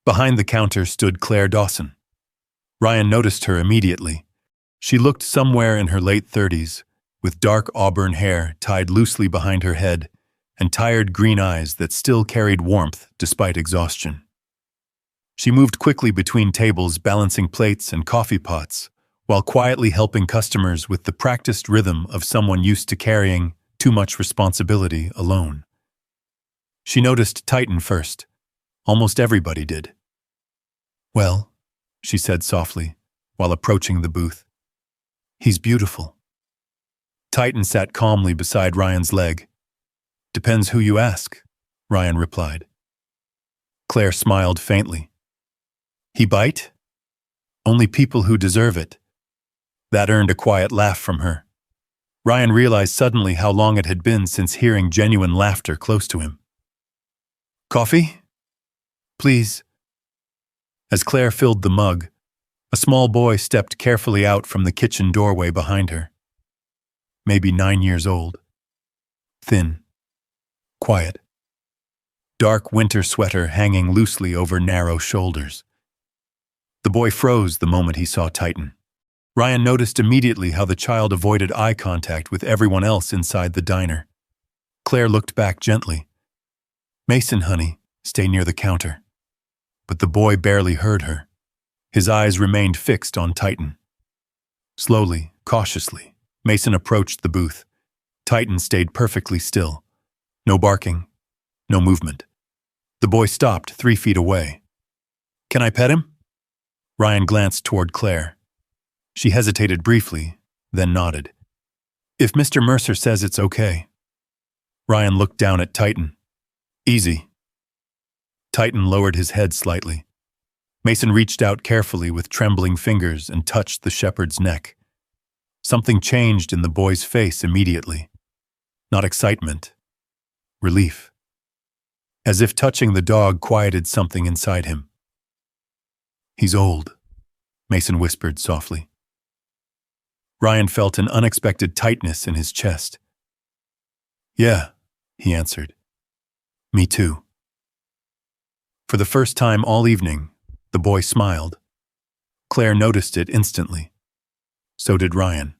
Behind the counter stood Claire Dawson. Ryan noticed her immediately. She looked somewhere in her late 30s, with dark auburn hair tied loosely behind her head and tired green eyes that still carried warmth despite exhaustion. She moved quickly between tables, balancing plates and coffee pots, while quietly helping customers with the practiced rhythm of someone used to carrying too much responsibility alone. She noticed Titan first. Almost everybody did. "Well," she said softly, while approaching the booth. "He's beautiful." Titan sat calmly beside Ryan's leg. "Depends who you ask," Ryan replied. Claire smiled faintly. "He bite? Only people who deserve it." That earned a quiet laugh from her. Ryan realized suddenly how long it had been since hearing genuine laughter close to him. "Coffee? Please." As Claire filled the mug, a small boy stepped carefully out from the kitchen doorway behind her. Maybe 9 years old. Thin. Quiet. Dark winter sweater hanging loosely over narrow shoulders. The boy froze the moment he saw Titan. Ryan noticed immediately how the child avoided eye contact with everyone else inside the diner. Claire looked back gently. "Mason, honey, stay near the counter." But the boy barely heard her. His eyes remained fixed on Titan. Slowly, cautiously, Mason approached the booth. Titan stayed perfectly still. No barking, no movement. The boy stopped 3 feet away. "Can I pet him?" Ryan glanced toward Claire. She hesitated briefly, then nodded. "If Mr. Mercer says it's okay." Ryan looked down at Titan. "Easy." Titan lowered his head slightly. Mason reached out carefully with trembling fingers and touched the shepherd's neck. Something changed in the boy's face immediately. Not excitement. Relief. As if touching the dog quieted something inside him. "He's old," Mason whispered softly. Ryan felt an unexpected tightness in his chest. "Yeah," he answered. "Me too." For the first time all evening, the boy smiled. Claire noticed it instantly. So did Ryan.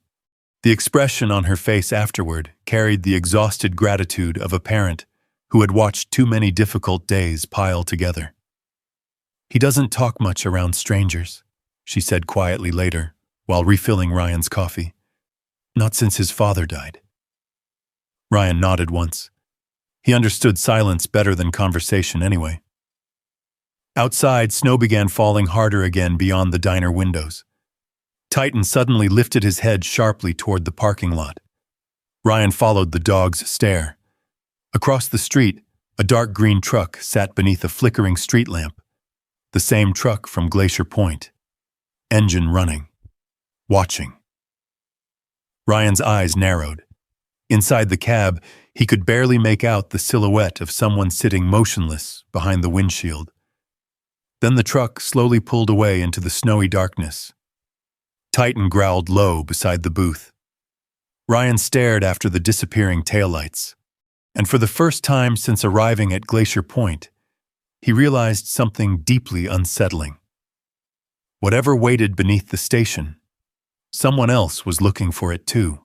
The expression on her face afterward carried the exhausted gratitude of a parent who had watched too many difficult days pile together. "He doesn't talk much around strangers," she said quietly later, while refilling Ryan's coffee. "Not since his father died." Ryan nodded once. He understood silence better than conversation anyway. Outside, snow began falling harder again beyond the diner windows. Titan suddenly lifted his head sharply toward the parking lot. Ryan followed the dog's stare. Across the street, a dark green truck sat beneath a flickering street lamp. The same truck from Glacier Point. Engine running. Watching. Ryan's eyes narrowed. Inside the cab, he could barely make out the silhouette of someone sitting motionless behind the windshield. Then the truck slowly pulled away into the snowy darkness. Titan growled low beside the booth. Ryan stared after the disappearing taillights. And for the first time since arriving at Glacier Point, he realized something deeply unsettling. Whatever waited beneath the station, someone else was looking for it too.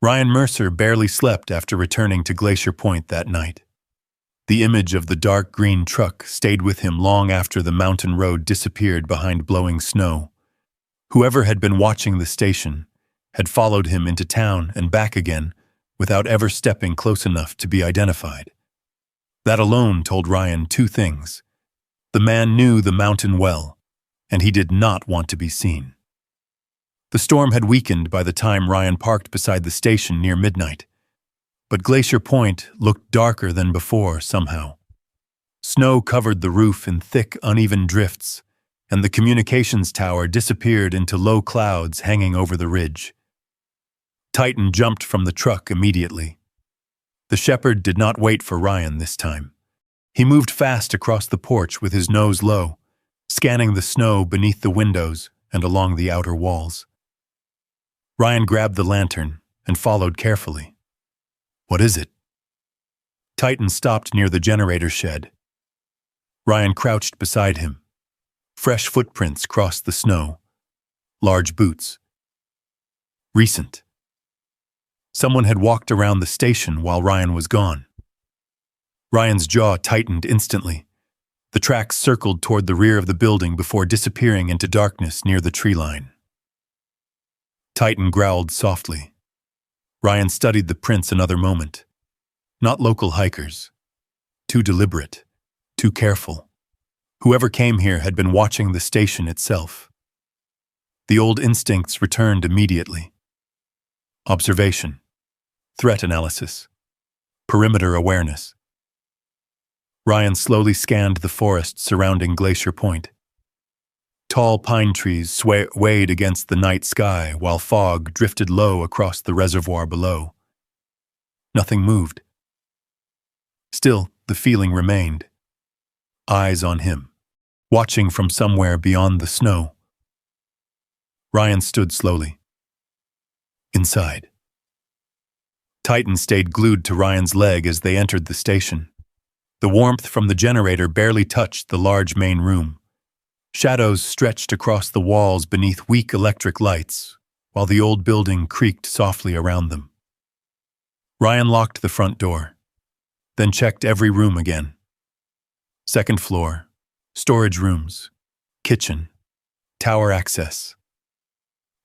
Ryan Mercer barely slept after returning to Glacier Point that night. The image of the dark green truck stayed with him long after the mountain road disappeared behind blowing snow. Whoever had been watching the station had followed him into town and back again without ever stepping close enough to be identified. That alone told Ryan 2 things. The man knew the mountain well, and he did not want to be seen. The storm had weakened by the time Ryan parked beside the station near midnight. But Glacier Point looked darker than before somehow. Snow covered the roof in thick, uneven drifts, and the communications tower disappeared into low clouds hanging over the ridge. Titan jumped from the truck immediately. The shepherd did not wait for Ryan this time. He moved fast across the porch with his nose low, scanning the snow beneath the windows and along the outer walls. Ryan grabbed the lantern and followed carefully. "What is it?" Titan stopped near the generator shed. Ryan crouched beside him. Fresh footprints crossed the snow. Large boots. Recent. Someone had walked around the station while Ryan was gone. Ryan's jaw tightened instantly. The tracks circled toward the rear of the building before disappearing into darkness near the tree line. Titan growled softly. Ryan studied the prints another moment. Not local hikers. Too deliberate. Too careful. Whoever came here had been watching the station itself. The old instincts returned immediately. Observation. Threat analysis. Perimeter awareness. Ryan slowly scanned the forest surrounding Glacier Point. Tall pine trees swayed against the night sky while fog drifted low across the reservoir below. Nothing moved. Still, the feeling remained. Eyes on him, watching from somewhere beyond the snow. Ryan stood slowly. Inside. Titan stayed glued to Ryan's leg as they entered the station. The warmth from the generator barely touched the large main room. Shadows stretched across the walls beneath weak electric lights, while the old building creaked softly around them. Ryan locked the front door, then checked every room again. Second floor, storage rooms, kitchen, tower access.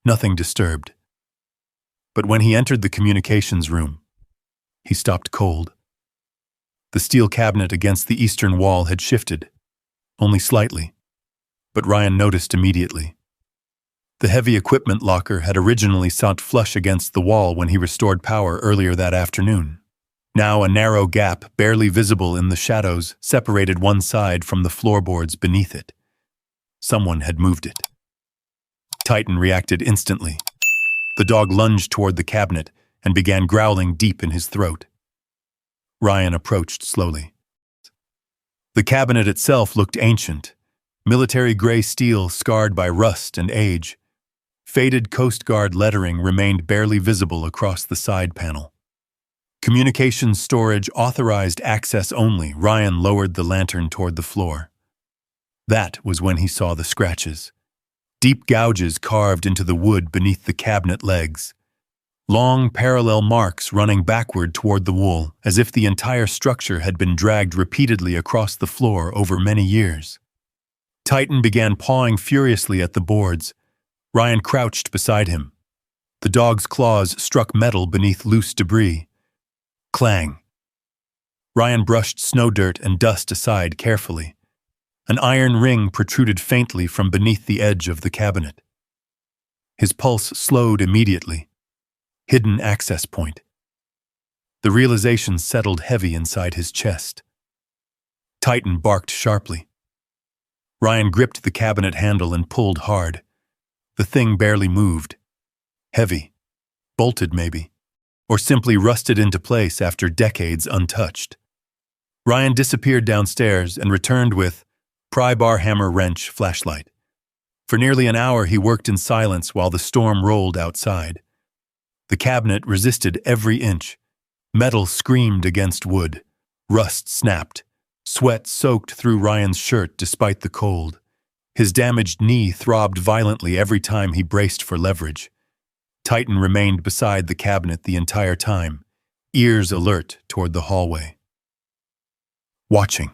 Nothing disturbed. But when he entered the communications room, he stopped cold. The steel cabinet against the eastern wall had shifted, only slightly, but Ryan noticed immediately. The heavy equipment locker had originally sat flush against the wall when he restored power earlier that afternoon. Now a narrow gap, barely visible in the shadows, separated one side from the floorboards beneath it. Someone had moved it. Titan reacted instantly. The dog lunged toward the cabinet and began growling deep in his throat. Ryan approached slowly. The cabinet itself looked ancient, military gray steel scarred by rust and age. Faded Coast Guard lettering remained barely visible across the side panel. Communications storage authorized access only. Ryan lowered the lantern toward the floor. That was when he saw the scratches. Deep gouges carved into the wood beneath the cabinet legs. Long parallel marks running backward toward the wool, as if the entire structure had been dragged repeatedly across the floor over many years. Titan began pawing furiously at the boards. Ryan crouched beside him. The dog's claws struck metal beneath loose debris. Clang. Ryan brushed snow dirt and dust aside carefully. An iron ring protruded faintly from beneath the edge of the cabinet. His pulse slowed immediately. Hidden access point. The realization settled heavy inside his chest. Titan barked sharply. Ryan gripped the cabinet handle and pulled hard. The thing barely moved. Heavy. Bolted maybe. Or simply rusted into place after decades untouched. Ryan disappeared downstairs and returned with pry bar hammer wrench flashlight. For nearly an hour he worked in silence while the storm rolled outside. The cabinet resisted every inch. Metal screamed against wood. Rust snapped. Sweat soaked through Ryan's shirt despite the cold. His damaged knee throbbed violently every time he braced for leverage. Titan remained beside the cabinet the entire time, ears alert toward the hallway. Watching.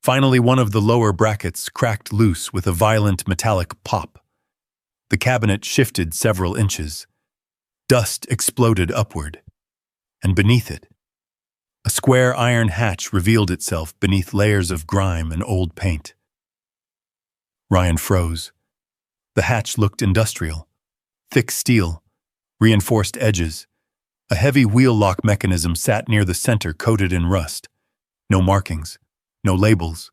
Finally, one of the lower brackets cracked loose with a violent metallic pop. The cabinet shifted several inches. Dust exploded upward, and beneath it, a square iron hatch revealed itself beneath layers of grime and old paint. Ryan froze. The hatch looked industrial. Thick steel, reinforced edges. A heavy wheel lock mechanism sat near the center coated in rust. No markings, no labels,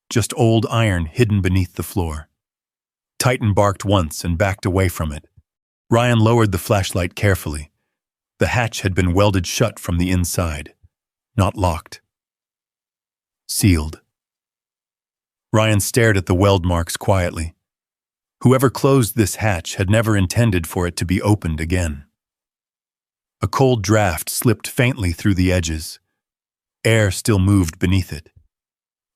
just old iron hidden beneath the floor. Titan barked once and backed away from it. Ryan lowered the flashlight carefully. The hatch had been welded shut from the inside, not locked. Sealed. Ryan stared at the weld marks quietly. Whoever closed this hatch had never intended for it to be opened again. A cold draft slipped faintly through the edges. Air still moved beneath it,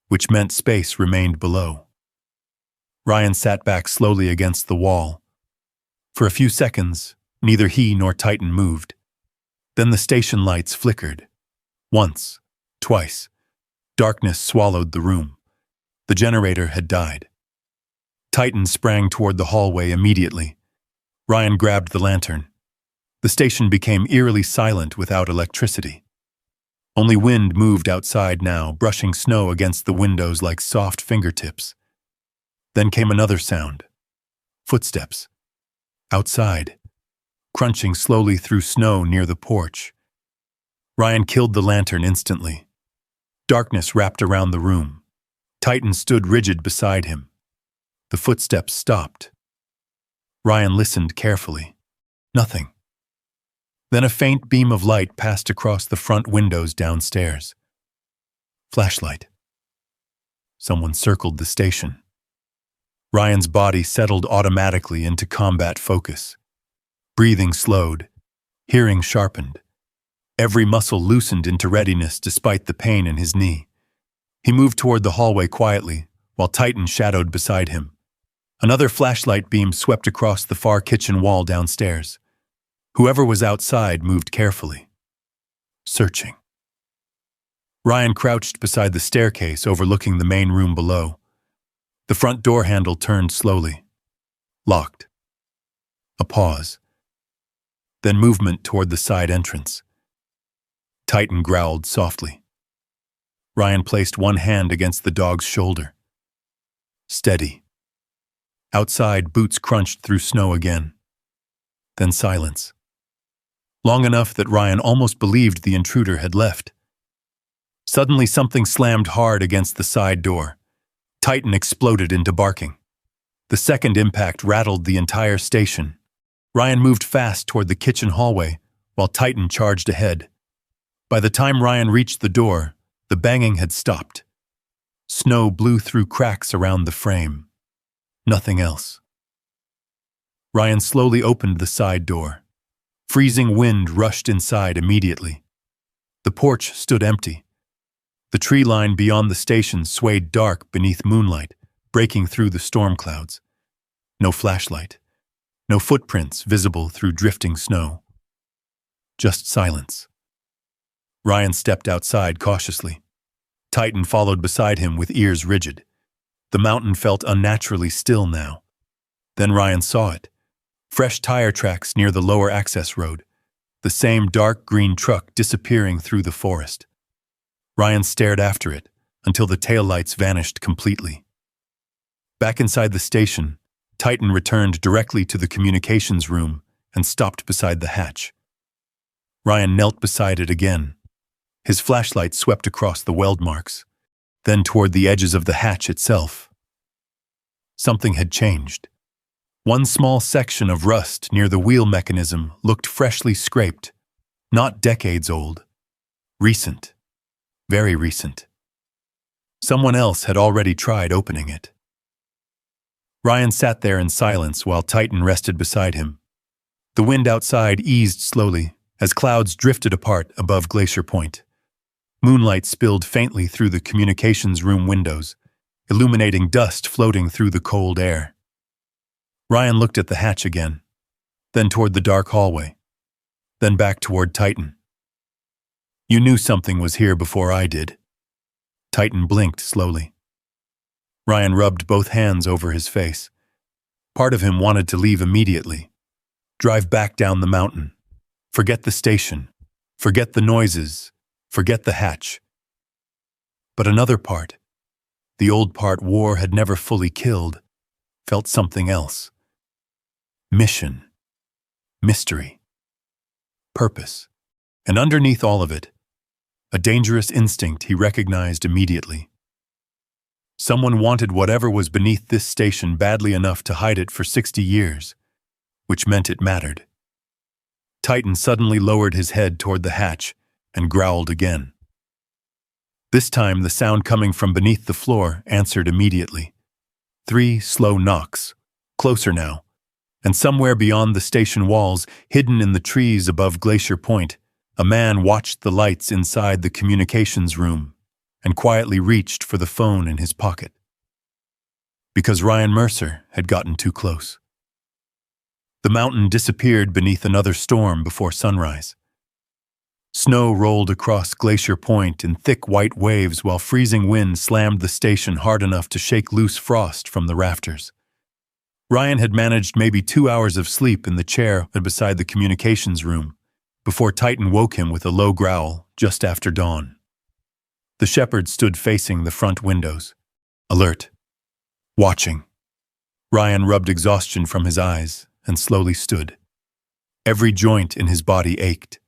which meant space remained below. Ryan sat back slowly against the wall. For a few seconds, neither he nor Titan moved. Then the station lights flickered. Once, twice. Darkness swallowed the room. The generator had died. Titan sprang toward the hallway immediately. Ryan grabbed the lantern. The station became eerily silent without electricity. Only wind moved outside now, brushing snow against the windows like soft fingertips. Then came another sound. Footsteps. Outside, crunching slowly through snow near the porch. Ryan killed the lantern instantly. Darkness wrapped around the room. Titan stood rigid beside him. The footsteps stopped. Ryan listened carefully. Nothing. Then a faint beam of light passed across the front windows downstairs. Flashlight. Someone circled the station. Ryan's body settled automatically into combat focus. Breathing slowed. Hearing sharpened. Every muscle loosened into readiness despite the pain in his knee. He moved toward the hallway quietly, while Titan shadowed beside him. Another flashlight beam swept across the far kitchen wall downstairs. Whoever was outside moved carefully. Searching. Ryan crouched beside the staircase overlooking the main room below. The front door handle turned slowly. Locked. A pause. Then movement toward the side entrance. Titan growled softly. Ryan placed one hand against the dog's shoulder. Steady. Outside, boots crunched through snow again. Then silence. Long enough that Ryan almost believed the intruder had left. Suddenly something slammed hard against the side door. Titan exploded into barking. The second impact rattled the entire station. Ryan moved fast toward the kitchen hallway, while Titan charged ahead. By the time Ryan reached the door, the banging had stopped. Snow blew through cracks around the frame. Nothing else. Ryan slowly opened the side door. Freezing wind rushed inside immediately. The porch stood empty. The tree line beyond the station swayed dark beneath moonlight, breaking through the storm clouds. No flashlight. No footprints visible through drifting snow. Just silence. Ryan stepped outside cautiously. Titan followed beside him with ears rigid. The mountain felt unnaturally still now. Then Ryan saw it. Fresh tire tracks near the lower access road. The same dark green truck disappearing through the forest. Ryan stared after it until the taillights vanished completely. Back inside the station, Titan returned directly to the communications room and stopped beside the hatch. Ryan knelt beside it again. His flashlight swept across the weld marks, then toward the edges of the hatch itself. Something had changed. One small section of rust near the wheel mechanism looked freshly scraped, not decades old. Recent. Very recent. Someone else had already tried opening it. Ryan sat there in silence while Titan rested beside him. The wind outside eased slowly as clouds drifted apart above Glacier Point. Moonlight spilled faintly through the communications room windows, illuminating dust floating through the cold air. Ryan looked at the hatch again, then toward the dark hallway, then back toward Titan. You knew something was here before I did. Titan blinked slowly. Ryan rubbed both hands over his face. Part of him wanted to leave immediately. Drive back down the mountain. Forget the station. Forget the noises. Forget the hatch. But another part, the old part war had never fully killed, felt something else. Mission. Mystery. Purpose. And underneath all of it, a dangerous instinct he recognized immediately. Someone wanted whatever was beneath this station badly enough to hide it for 60 years, which meant it mattered. Titan suddenly lowered his head toward the hatch and growled again. This time, the sound coming from beneath the floor answered immediately. 3 slow knocks, closer now, and somewhere beyond the station walls, hidden in the trees above Glacier Point, a man watched the lights inside the communications room and quietly reached for the phone in his pocket. Because Ryan Mercer had gotten too close. The mountain disappeared beneath another storm before sunrise. Snow rolled across Glacier Point in thick white waves while freezing wind slammed the station hard enough to shake loose frost from the rafters. Ryan had managed maybe 2 hours of sleep in the chair beside the communications room before Titan woke him with a low growl just after dawn. The shepherd stood facing the front windows, alert, watching. Ryan rubbed exhaustion from his eyes and slowly stood. Every joint in his body ached.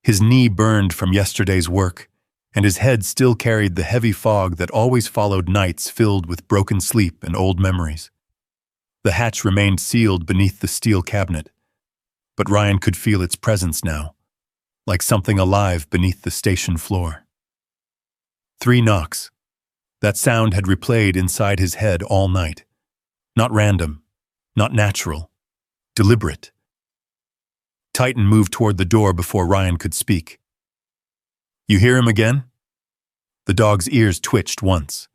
His knee burned from yesterday's work, and his head still carried the heavy fog that always followed nights filled with broken sleep and old memories. The hatch remained sealed beneath the steel cabinet, but Ryan could feel its presence now, like something alive beneath the station floor. 3 knocks. That sound had replayed inside his head all night. Not random, not natural, deliberate. Titan moved toward the door before Ryan could speak. "You hear him again?" The dog's ears twitched once.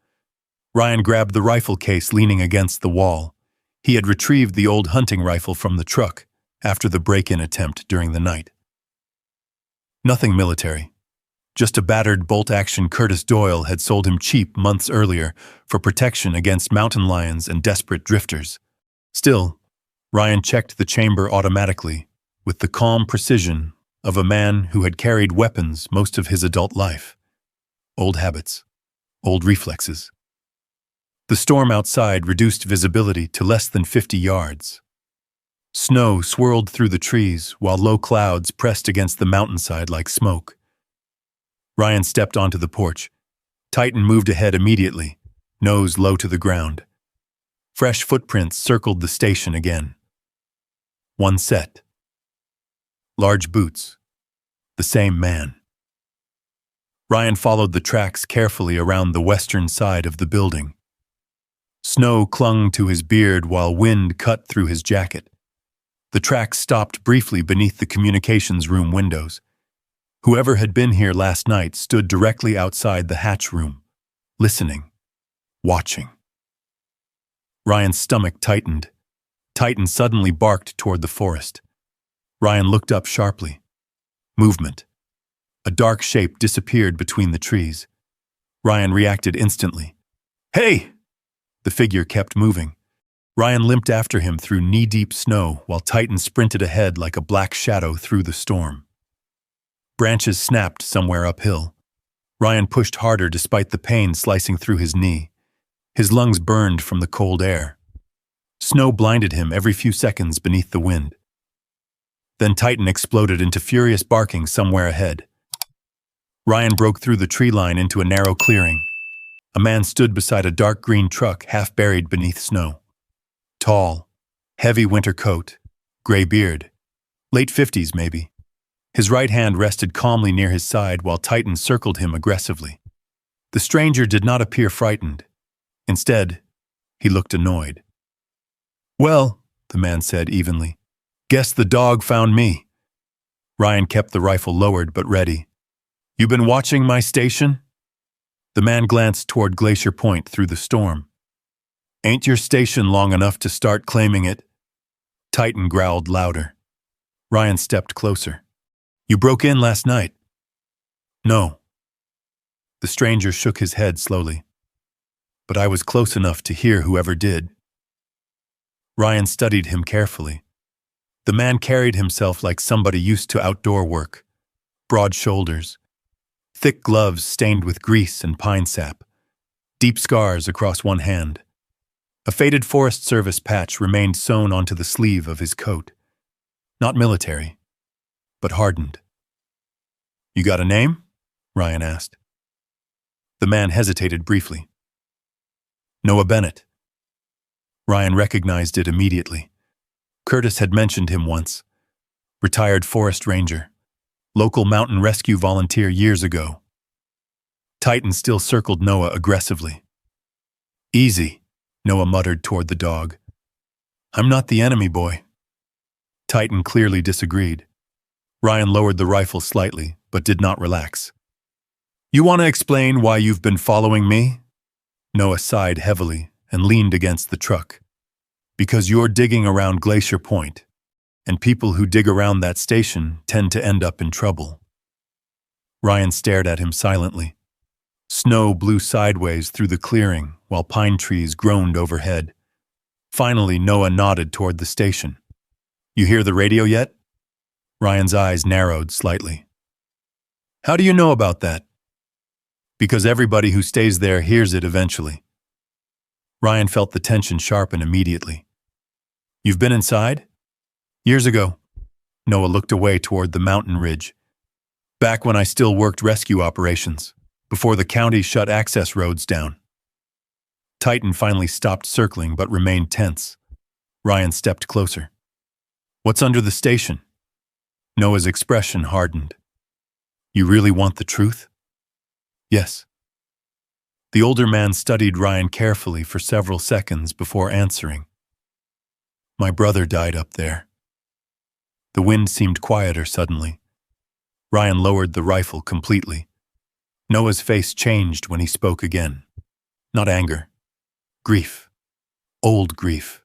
Ryan grabbed the rifle case leaning against the wall. He had retrieved the old hunting rifle from the truck after the break-in attempt during the night. Nothing military. Just a battered bolt-action Curtis Doyle had sold him cheap months earlier for protection against mountain lions and desperate drifters. Still, Ryan checked the chamber automatically, with the calm precision of a man who had carried weapons most of his adult life. Old habits, old reflexes. The storm outside reduced visibility to less than 50 yards. Snow swirled through the trees while low clouds pressed against the mountainside like smoke. Ryan stepped onto the porch. Titan moved ahead immediately, nose low to the ground. Fresh footprints circled the station again. One set. Large boots. The same man. Ryan followed the tracks carefully around the western side of the building. Snow clung to his beard while wind cut through his jacket. The tracks stopped briefly beneath the communications room windows. Whoever had been here last night stood directly outside the hatch room, listening, watching. Ryan's stomach tightened. Titan suddenly barked toward the forest. Ryan looked up sharply. Movement. A dark shape disappeared between the trees. Ryan reacted instantly. "Hey!" The figure kept moving. Ryan limped after him through knee-deep snow while Titan sprinted ahead like a black shadow through the storm. Branches snapped somewhere uphill. Ryan pushed harder despite the pain slicing through his knee. His lungs burned from the cold air. Snow blinded him every few seconds beneath the wind. Then Titan exploded into furious barking somewhere ahead. Ryan broke through the tree line into a narrow clearing. A man stood beside a dark green truck half buried beneath snow. Tall, heavy winter coat, gray beard, late 50s maybe. His right hand rested calmly near his side while Titan circled him aggressively. The stranger did not appear frightened. Instead, he looked annoyed. "Well," the man said evenly, "guess the dog found me." Ryan kept the rifle lowered but ready. "You been watching my station?" The man glanced toward Glacier Point through the storm. "Ain't your station long enough to start claiming it?" Titan growled louder. Ryan stepped closer. "You broke in last night?" "No." The stranger shook his head slowly. "But I was close enough to hear whoever did." Ryan studied him carefully. The man carried himself like somebody used to outdoor work. Broad shoulders, thick gloves stained with grease and pine sap, deep scars across one hand. A faded Forest Service patch remained sewn onto the sleeve of his coat. Not military, but hardened. "You got a name?" Ryan asked. The man hesitated briefly. "Noah Bennett." Ryan recognized it immediately. Curtis had mentioned him once. Retired forest ranger. Local mountain rescue volunteer years ago. Titan still circled Noah aggressively. Easy, Noah muttered toward the dog. I'm not the enemy, boy. Titan clearly disagreed. Ryan lowered the rifle slightly, but did not relax. You want to explain why you've been following me? Noah sighed heavily and leaned against the truck. Because you're digging around Glacier Point, and people who dig around that station tend to end up in trouble. Ryan stared at him silently. Snow blew sideways through the clearing while pine trees groaned overhead. Finally, Noah nodded toward the station. You hear the radio yet? Ryan's eyes narrowed slightly. How do you know about that? Because everybody who stays there hears it eventually. Ryan felt the tension sharpen immediately. You've been inside? Years ago. Noah looked away toward the mountain ridge. Back when I still worked rescue operations, before the county shut access roads down. Titan finally stopped circling but remained tense. Ryan stepped closer. What's under the station? Noah's expression hardened. You really want the truth? Yes. The older man studied Ryan carefully for several seconds before answering. My brother died up there. The wind seemed quieter suddenly. Ryan lowered the rifle completely. Noah's face changed when he spoke again. Not anger. Grief. Old grief.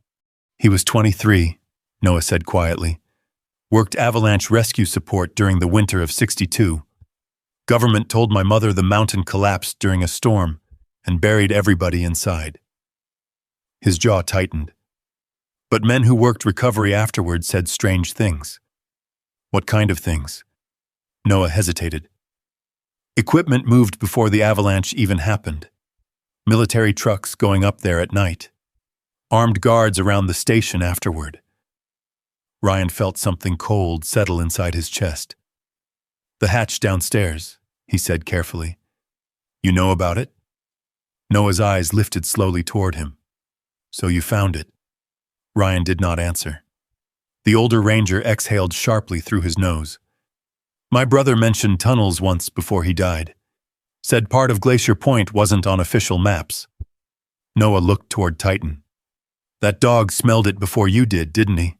He was 23, Noah said quietly. Worked avalanche rescue support during the winter of '62. Government told my mother the mountain collapsed during a storm and buried everybody inside. His jaw tightened. But men who worked recovery afterward said strange things. What kind of things? Noah hesitated. Equipment moved before the avalanche even happened. Military trucks going up there at night. Armed guards around the station afterward. Ryan felt something cold settle inside his chest. The hatch downstairs, he said carefully. You know about it? Noah's eyes lifted slowly toward him. So you found it. Ryan did not answer. The older ranger exhaled sharply through his nose. My brother mentioned tunnels once before he died. Said part of Glacier Point wasn't on official maps. Noah looked toward Titan. That dog smelled it before you did, didn't he?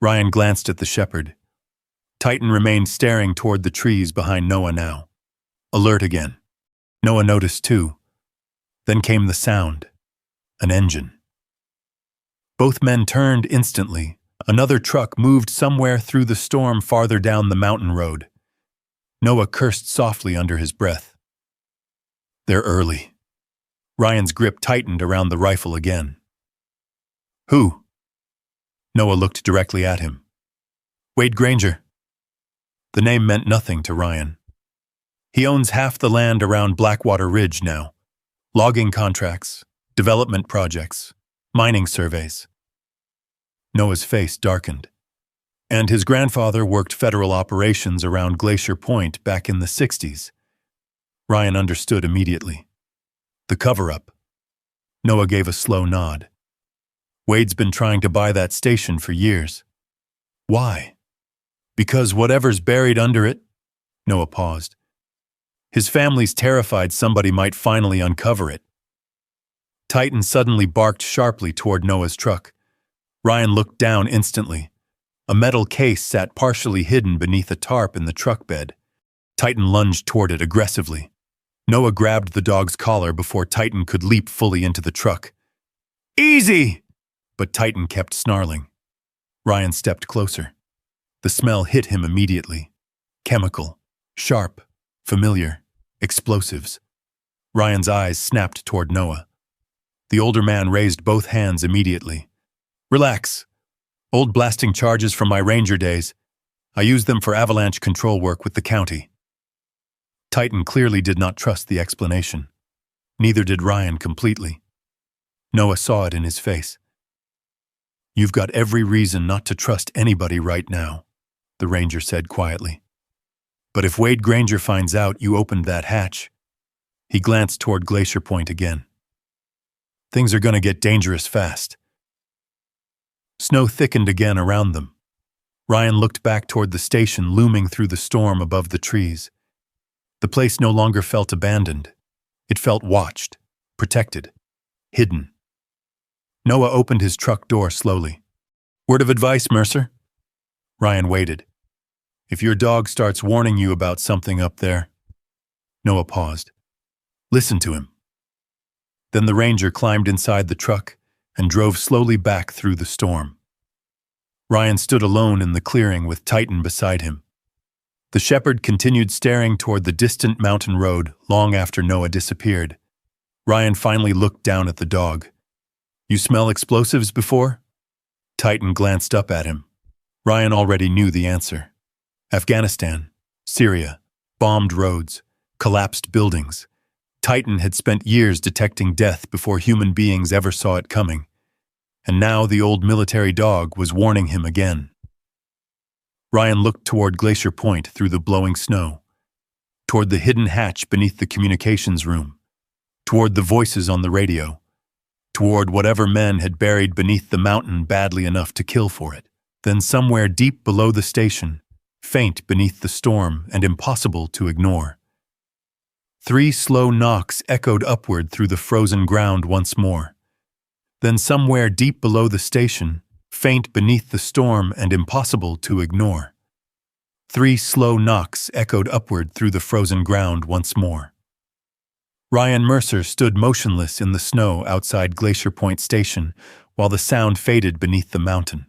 Ryan glanced at the shepherd. Titan remained staring toward the trees behind Noah now. Alert again. Noah noticed too. Then came the sound. An engine. Both men turned instantly. Another truck moved somewhere through the storm farther down the mountain road. Noah cursed softly under his breath. They're early. Ryan's grip tightened around the rifle again. Who? Noah looked directly at him. Wade Granger. The name meant nothing to Ryan. He owns half the land around Blackwater Ridge now. Logging contracts, development projects, mining surveys. Noah's face darkened. And his grandfather worked federal operations around Glacier Point back in the '60s. Ryan understood immediately. The cover-up. Noah gave a slow nod. Wade's been trying to buy that station for years. Why? Because whatever's buried under it? Noah paused. His family's terrified somebody might finally uncover it. Titan suddenly barked sharply toward Noah's truck. Ryan looked down instantly. A metal case sat partially hidden beneath a tarp in the truck bed. Titan lunged toward it aggressively. Noah grabbed the dog's collar before Titan could leap fully into the truck. Easy! But Titan kept snarling. Ryan stepped closer. The smell hit him immediately. Chemical, sharp, familiar, explosives. Ryan's eyes snapped toward Noah. The older man raised both hands immediately. Relax. Old blasting charges from my ranger days. I used them for avalanche control work with the county. Titan clearly did not trust the explanation. Neither did Ryan completely. Noah saw it in his face. You've got every reason not to trust anybody right now, the ranger said quietly. But if Wade Granger finds out you opened that hatch, he glanced toward Glacier Point again. Things are going to get dangerous fast. Snow thickened again around them. Ryan looked back toward the station looming through the storm above the trees. The place no longer felt abandoned. It felt watched, protected, hidden. Noah opened his truck door slowly. "Word of advice, Mercer?" Ryan waited. "If your dog starts warning you about something up there..." Noah paused. "Listen to him." Then the ranger climbed inside the truck and drove slowly back through the storm. Ryan stood alone in the clearing with Titan beside him. The shepherd continued staring toward the distant mountain road long after Noah disappeared. Ryan finally looked down at the dog. "You smell explosives before?" Titan glanced up at him. Ryan already knew the answer. Afghanistan, Syria, bombed roads, collapsed buildings. Titan had spent years detecting death before human beings ever saw it coming. And now the old military dog was warning him again. Ryan looked toward Glacier Point through the blowing snow, toward the hidden hatch beneath the communications room, toward the voices on the radio, toward whatever men had buried beneath the mountain badly enough to kill for it. Then somewhere deep below the station, faint beneath the storm and impossible to ignore, 3 slow knocks echoed upward through the frozen ground once more. Then somewhere deep below the station, faint beneath the storm and impossible to ignore, 3 slow knocks echoed upward through the frozen ground once more. Ryan Mercer stood motionless in the snow outside Glacier Point Station while the sound faded beneath the mountain.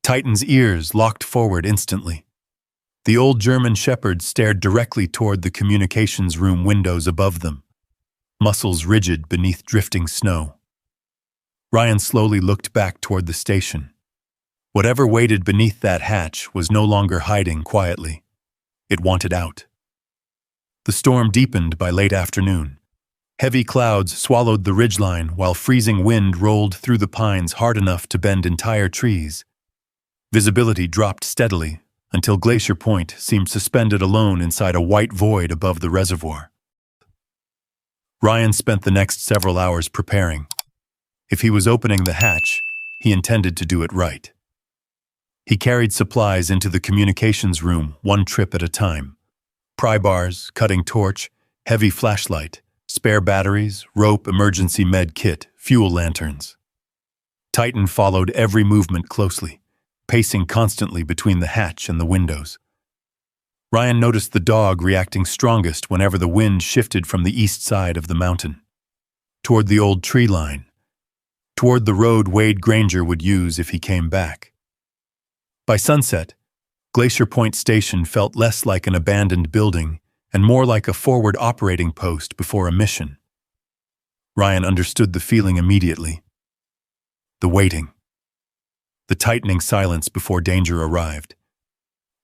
Titan's ears locked forward instantly. The old German shepherd stared directly toward the communications room windows above them, muscles rigid beneath drifting snow. Ryan slowly looked back toward the station. Whatever waited beneath that hatch was no longer hiding quietly. It wanted out. The storm deepened by late afternoon. Heavy clouds swallowed the ridgeline while freezing wind rolled through the pines hard enough to bend entire trees. Visibility dropped steadily until Glacier Point seemed suspended alone inside a white void above the reservoir. Ryan spent the next several hours preparing. If he was opening the hatch, he intended to do it right. He carried supplies into the communications room one trip at a time. Pry bars, cutting torch, heavy flashlight, spare batteries, rope, emergency med kit, fuel lanterns. Titan followed every movement closely, pacing constantly between the hatch and the windows. Ryan noticed the dog reacting strongest whenever the wind shifted from the east side of the mountain, toward the old tree line, toward the road Wade Granger would use if he came back. By sunset, Glacier Point Station felt less like an abandoned building and more like a forward operating post before a mission. Ryan understood the feeling immediately. The waiting. The tightening silence before danger arrived.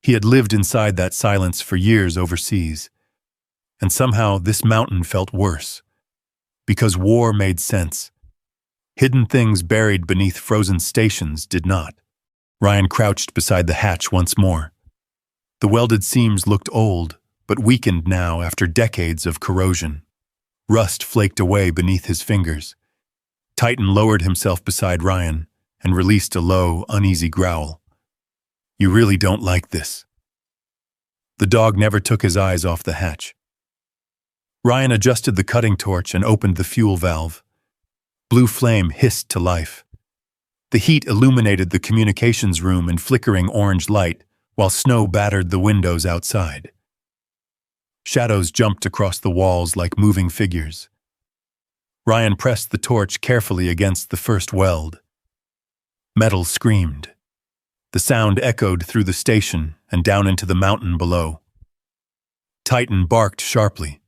He had lived inside that silence for years overseas, and somehow this mountain felt worse, because war made sense. Hidden things buried beneath frozen stations did not. Ryan crouched beside the hatch once more. The welded seams looked old, but weakened now after decades of corrosion. Rust flaked away beneath his fingers. Titan lowered himself beside Ryan and released a low, uneasy growl. "You really don't like this." The dog never took his eyes off the hatch. Ryan adjusted the cutting torch and opened the fuel valve. Blue flame hissed to life. The heat illuminated the communications room in flickering orange light while snow battered the windows outside. Shadows jumped across the walls like moving figures. Ryan pressed the torch carefully against the first weld. Metal screamed. The sound echoed through the station and down into the mountain below. Titan barked sharply.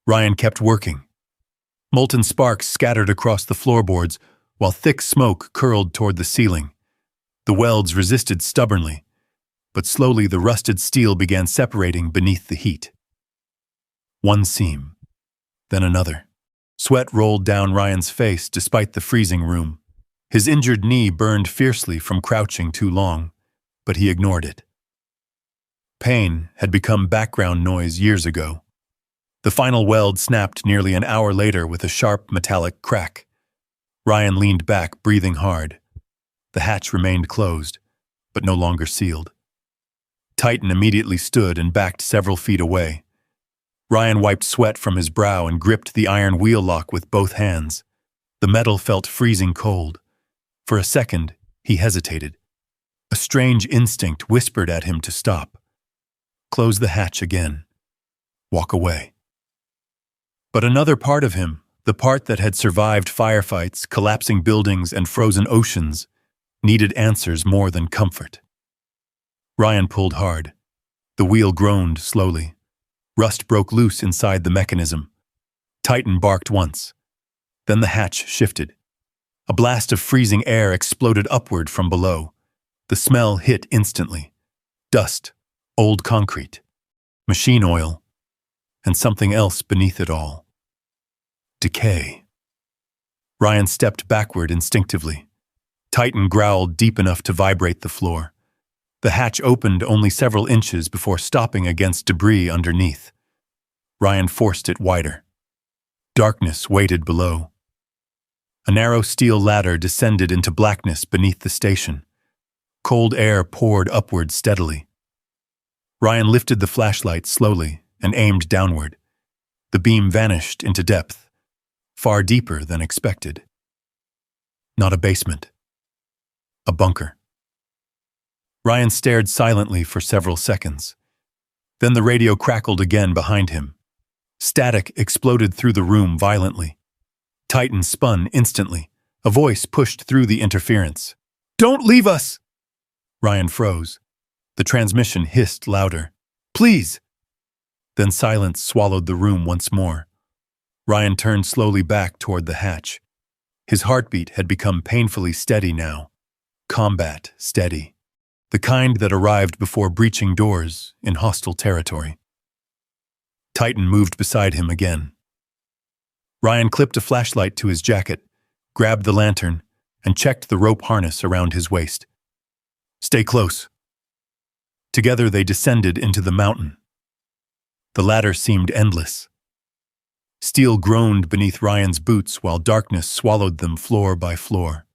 Ryan kept working. Molten sparks scattered across the floorboards while thick smoke curled toward the ceiling. The welds resisted stubbornly, but slowly the rusted steel began separating beneath the heat. One seam, then another. Sweat rolled down Ryan's face despite the freezing room. His injured knee burned fiercely from crouching too long, but he ignored it. Pain had become background noise years ago. The final weld snapped nearly an hour later with a sharp metallic crack. Ryan leaned back, breathing hard. The hatch remained closed, but no longer sealed. Titan immediately stood and backed several feet away, Ryan wiped sweat from his brow and gripped the iron wheel lock with both hands. The metal felt freezing cold. For a second, he hesitated. A strange instinct whispered at him to stop. Close the hatch again. Walk away. But another part of him, the part that had survived firefights, collapsing buildings, and frozen oceans, needed answers more than comfort. Ryan pulled hard. The wheel groaned slowly. Rust broke loose inside the mechanism. Titan barked once. Then the hatch shifted. A blast of freezing air exploded upward from below. The smell hit instantly. Dust, old concrete, machine oil, and something else beneath it all. Decay. Ryan stepped backward instinctively. Titan growled deep enough to vibrate the floor. The hatch opened only several inches before stopping against debris underneath. Ryan forced it wider. Darkness waited below. A narrow steel ladder descended into blackness beneath the station. Cold air poured upward steadily. Ryan lifted the flashlight slowly and aimed downward. The beam vanished into depth, far deeper than expected. Not a basement. A bunker. Ryan stared silently for several seconds. Then the radio crackled again behind him. Static exploded through the room violently. Titan spun instantly. A voice pushed through the interference. "Don't leave us!" Ryan froze. The transmission hissed louder. "Please!" Then silence swallowed the room once more. Ryan turned slowly back toward the hatch. His heartbeat had become painfully steady now. Combat steady. The kind that arrived before breaching doors in hostile territory. Titan moved beside him again. Ryan clipped a flashlight to his jacket, grabbed the lantern, and checked the rope harness around his waist. "Stay close." Together they descended into the mountain. The ladder seemed endless. Steel groaned beneath Ryan's boots while darkness swallowed them floor by floor.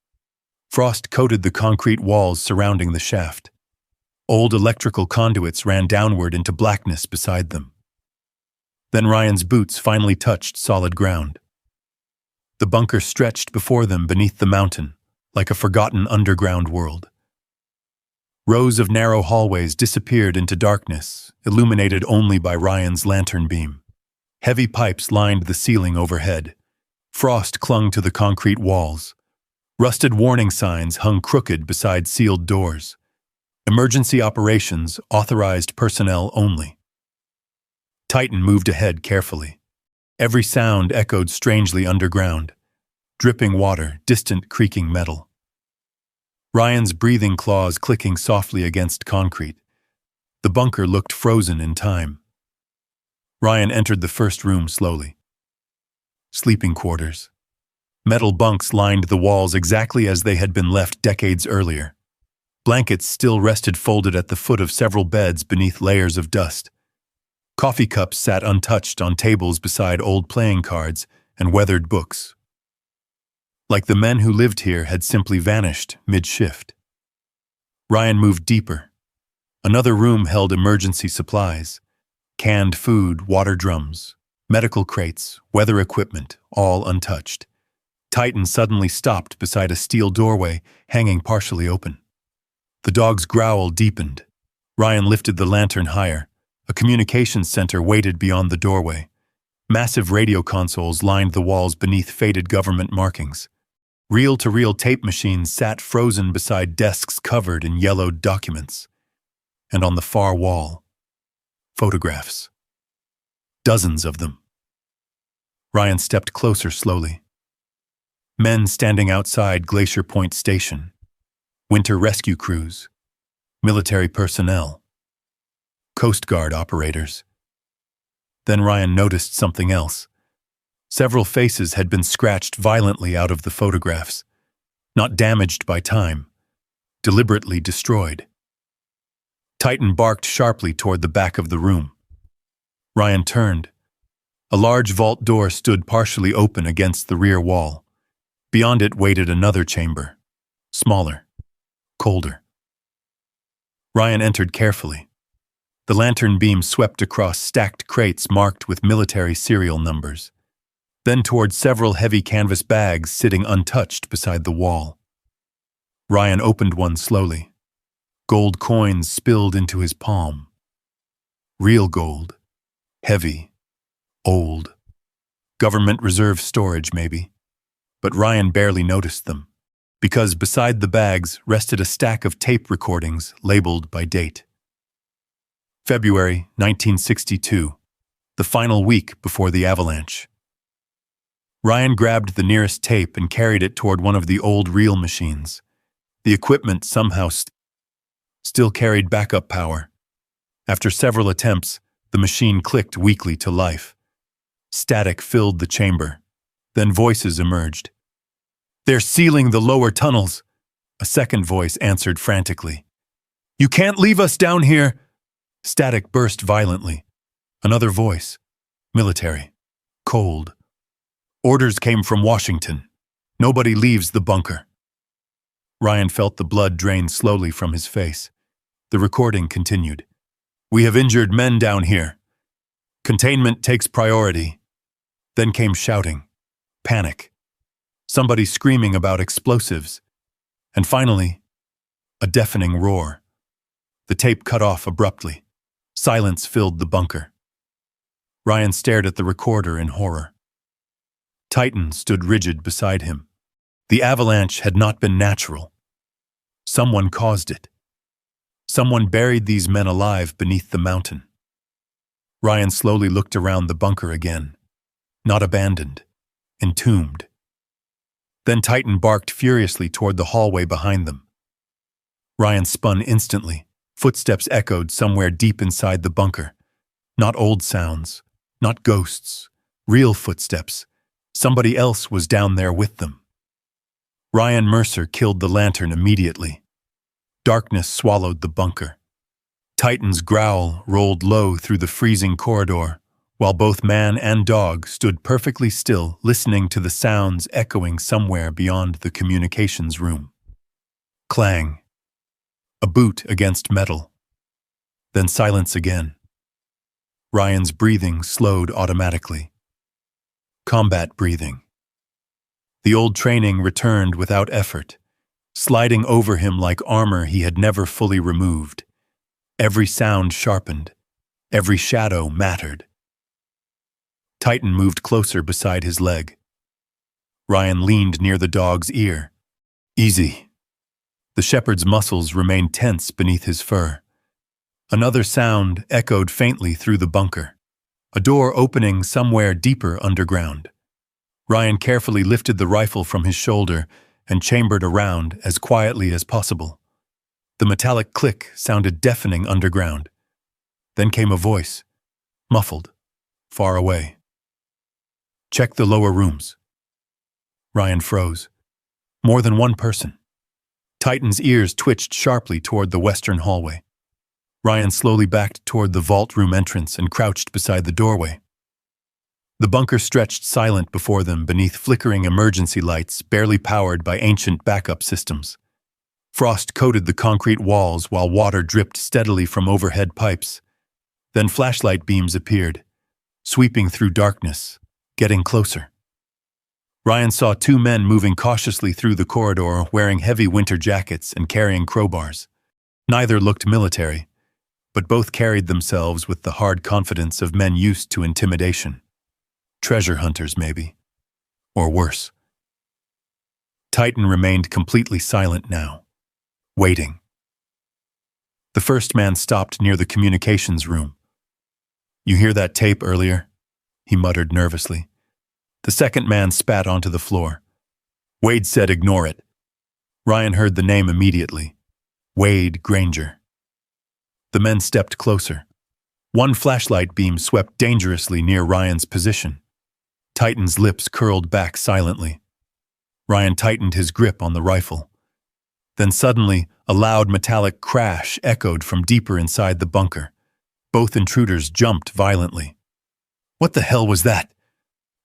Frost coated the concrete walls surrounding the shaft. Old electrical conduits ran downward into blackness beside them. Then Ryan's boots finally touched solid ground. The bunker stretched before them beneath the mountain, like a forgotten underground world. Rows of narrow hallways disappeared into darkness, illuminated only by Ryan's lantern beam. Heavy pipes lined the ceiling overhead. Frost clung to the concrete walls. Rusted warning signs hung crooked beside sealed doors. Emergency operations, authorized personnel only. Titan moved ahead carefully. Every sound echoed strangely underground. Dripping water, distant creaking metal. Ryan's breathing claws clicking softly against concrete. The bunker looked frozen in time. Ryan entered the first room slowly. Sleeping quarters. Metal bunks lined the walls exactly as they had been left decades earlier. Blankets still rested folded at the foot of several beds beneath layers of dust. Coffee cups sat untouched on tables beside old playing cards and weathered books. Like the men who lived here had simply vanished mid-shift. Ryan moved deeper. Another room held emergency supplies. Canned food, water drums, medical crates, weather equipment, all untouched. Titan suddenly stopped beside a steel doorway, hanging partially open. The dog's growl deepened. Ryan lifted the lantern higher. A communications center waited beyond the doorway. Massive radio consoles lined the walls beneath faded government markings. Reel-to-reel tape machines sat frozen beside desks covered in yellowed documents. And on the far wall, photographs. Dozens of them. Ryan stepped closer slowly. Men standing outside Glacier Point Station. Winter rescue crews. Military personnel. Coast Guard operators. Then Ryan noticed something else. Several faces had been scratched violently out of the photographs. Not damaged by time. Deliberately destroyed. Titan barked sharply toward the back of the room. Ryan turned. A large vault door stood partially open against the rear wall. Beyond it waited another chamber. Smaller. Colder. Ryan entered carefully. The lantern beam swept across stacked crates marked with military serial numbers, then toward several heavy canvas bags sitting untouched beside the wall. Ryan opened one slowly. Gold coins spilled into his palm. Real gold. Heavy. Old. Government reserve storage, maybe. But Ryan barely noticed them, because beside the bags rested a stack of tape recordings labeled by date. February 1962, the final week before the avalanche. Ryan grabbed the nearest tape and carried it toward one of the old reel machines. The equipment somehow still carried backup power. After several attempts, the machine clicked weakly to life. Static filled the chamber. Then voices emerged. "They're sealing the lower tunnels," a second voice answered frantically. "You can't leave us down here." Static burst violently. Another voice. Military. Cold. "Orders came from Washington. Nobody leaves the bunker." Ryan felt the blood drain slowly from his face. The recording continued. "We have injured men down here. Containment takes priority." Then came shouting. Panic. Somebody screaming about explosives. And finally, a deafening roar. The tape cut off abruptly. Silence filled the bunker. Ryan stared at the recorder in horror. Titan stood rigid beside him. The avalanche had not been natural. Someone caused it. Someone buried these men alive beneath the mountain. Ryan slowly looked around the bunker again. Not abandoned. Entombed. Then Titan barked furiously toward the hallway behind them. Ryan spun instantly. Footsteps echoed somewhere deep inside the bunker. Not old sounds. Not ghosts. Real footsteps. Somebody else was down there with them. Ryan Mercer killed the lantern immediately. Darkness swallowed the bunker. Titan's growl rolled low through the freezing corridor, while both man and dog stood perfectly still, listening to the sounds echoing somewhere beyond the communications room. Clang. A boot against metal. Then silence again. Ryan's breathing slowed automatically. Combat breathing. The old training returned without effort, sliding over him like armor he had never fully removed. Every sound sharpened. Every shadow mattered. Titan moved closer beside his leg. Ryan leaned near the dog's ear. Easy. The shepherd's muscles remained tense beneath his fur. Another sound echoed faintly through the bunker. A door opening somewhere deeper underground. Ryan carefully lifted the rifle from his shoulder and chambered around as quietly as possible. The metallic click sounded deafening underground. Then came a voice, muffled, far away. "Check the lower rooms." Ryan froze. More than one person. Titan's ears twitched sharply toward the western hallway. Ryan slowly backed toward the vault room entrance and crouched beside the doorway. The bunker stretched silent before them beneath flickering emergency lights barely powered by ancient backup systems. Frost coated the concrete walls while water dripped steadily from overhead pipes. Then flashlight beams appeared, sweeping through darkness, getting closer. Ryan saw two men moving cautiously through the corridor wearing heavy winter jackets and carrying crowbars. Neither looked military, but both carried themselves with the hard confidence of men used to intimidation. Treasure hunters, maybe. Or worse. Titan remained completely silent now, waiting. The first man stopped near the communications room. "You hear that tape earlier?" he muttered nervously. The second man spat onto the floor. "Wade said ignore it." Ryan heard the name immediately. Wade Granger. The men stepped closer. One flashlight beam swept dangerously near Ryan's position. Titan's lips curled back silently. Ryan tightened his grip on the rifle. Then suddenly, a loud metallic crash echoed from deeper inside the bunker. Both intruders jumped violently. What the hell was that?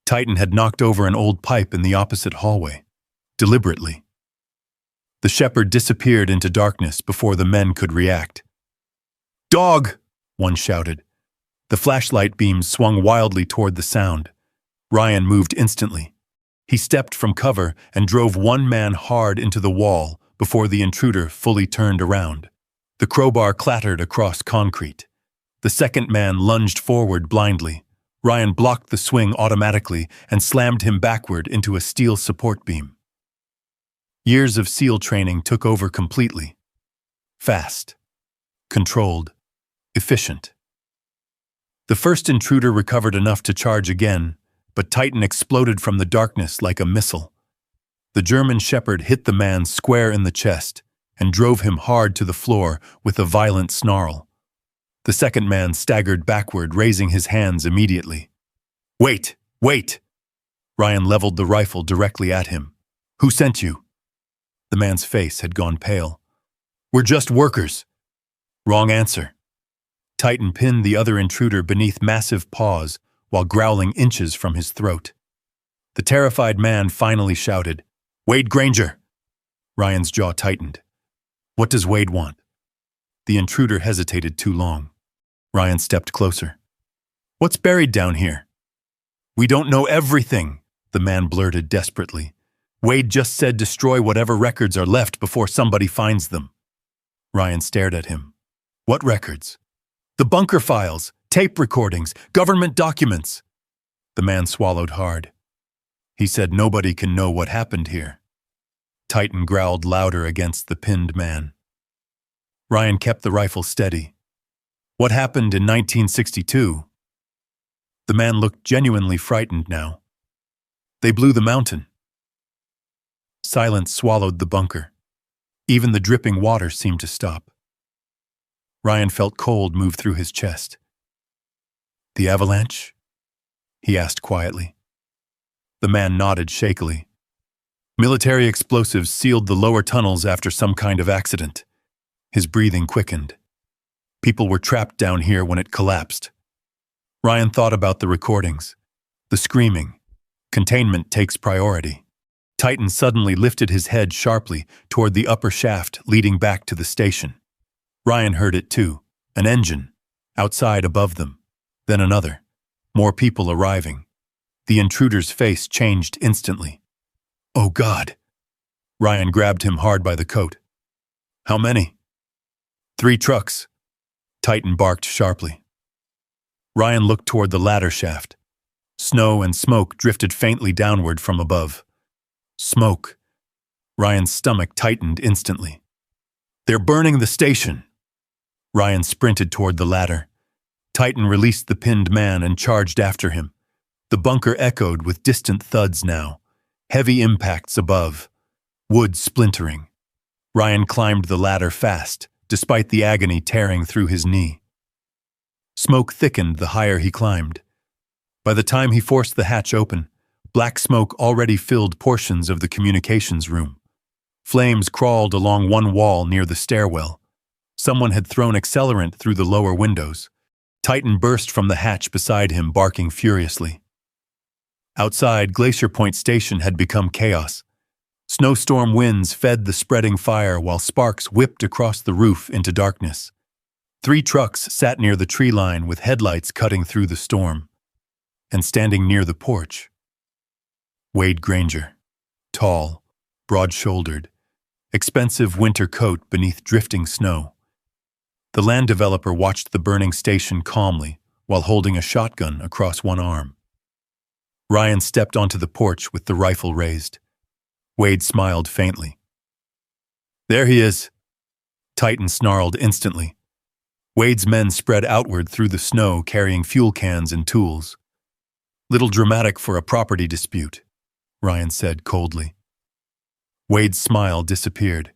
Titan had knocked over an old pipe in the opposite hallway. Deliberately. The shepherd disappeared into darkness before the men could react. "Dog!" one shouted. The flashlight beam swung wildly toward the sound. Ryan moved instantly. He stepped from cover and drove one man hard into the wall before the intruder fully turned around. The crowbar clattered across concrete. The second man lunged forward blindly. Ryan blocked the swing automatically and slammed him backward into a steel support beam. Years of SEAL training took over completely. Fast, controlled, efficient. The first intruder recovered enough to charge again, but Titan exploded from the darkness like a missile. The German Shepherd hit the man square in the chest and drove him hard to the floor with a violent snarl. The second man staggered backward, raising his hands immediately. "Wait! Wait!" Ryan leveled the rifle directly at him. "Who sent you?" The man's face had gone pale. "We're just workers." "Wrong answer." Titan pinned the other intruder beneath massive paws while growling inches from his throat. The terrified man finally shouted, "Wade Granger!" Ryan's jaw tightened. "What does Wade want?" The intruder hesitated too long. Ryan stepped closer. "What's buried down here?" "We don't know everything," the man blurted desperately. "Wade just said destroy whatever records are left before somebody finds them." Ryan stared at him. "What records?" "The bunker files, tape recordings, government documents." The man swallowed hard. He said nobody can know what happened here. Titan growled louder against the pinned man. Ryan kept the rifle steady. "What happened in 1962? The man looked genuinely frightened now. "They blew the mountain." Silence swallowed the bunker. Even the dripping water seemed to stop. Ryan felt cold move through his chest. "The avalanche?" he asked quietly. The man nodded shakily. "Military explosives sealed the lower tunnels after some kind of accident." His breathing quickened. "People were trapped down here when it collapsed." Ryan thought about the recordings. The screaming. Containment takes priority. Titan suddenly lifted his head sharply toward the upper shaft leading back to the station. Ryan heard it too. An engine. Outside above them. Then another. More people arriving. The intruder's face changed instantly. "Oh God!" Ryan grabbed him hard by the coat. "How many?" "3 trucks." Titan barked sharply. Ryan looked toward the ladder shaft. Snow and smoke drifted faintly downward from above. Smoke. Ryan's stomach tightened instantly. "They're burning the station." Ryan sprinted toward the ladder. Titan released the pinned man and charged after him. The bunker echoed with distant thuds now. Heavy impacts above. Wood splintering. Ryan climbed the ladder fast, despite the agony tearing through his knee. Smoke thickened the higher he climbed. By the time he forced the hatch open, black smoke already filled portions of the communications room. Flames crawled along one wall near the stairwell. Someone had thrown accelerant through the lower windows. Titan burst from the hatch beside him, barking furiously. Outside, Glacier Point Station had become chaos. Snowstorm winds fed the spreading fire while sparks whipped across the roof into darkness. 3 trucks sat near the tree line with headlights cutting through the storm. And standing near the porch, Wade Granger, tall, broad-shouldered, expensive winter coat beneath drifting snow. The land developer watched the burning station calmly while holding a shotgun across one arm. Ryan stepped onto the porch with the rifle raised. Wade smiled faintly. "There he is." Titan snarled instantly. Wade's men spread outward through the snow carrying fuel cans and tools. "Little dramatic for a property dispute," Ryan said coldly. Wade's smile disappeared.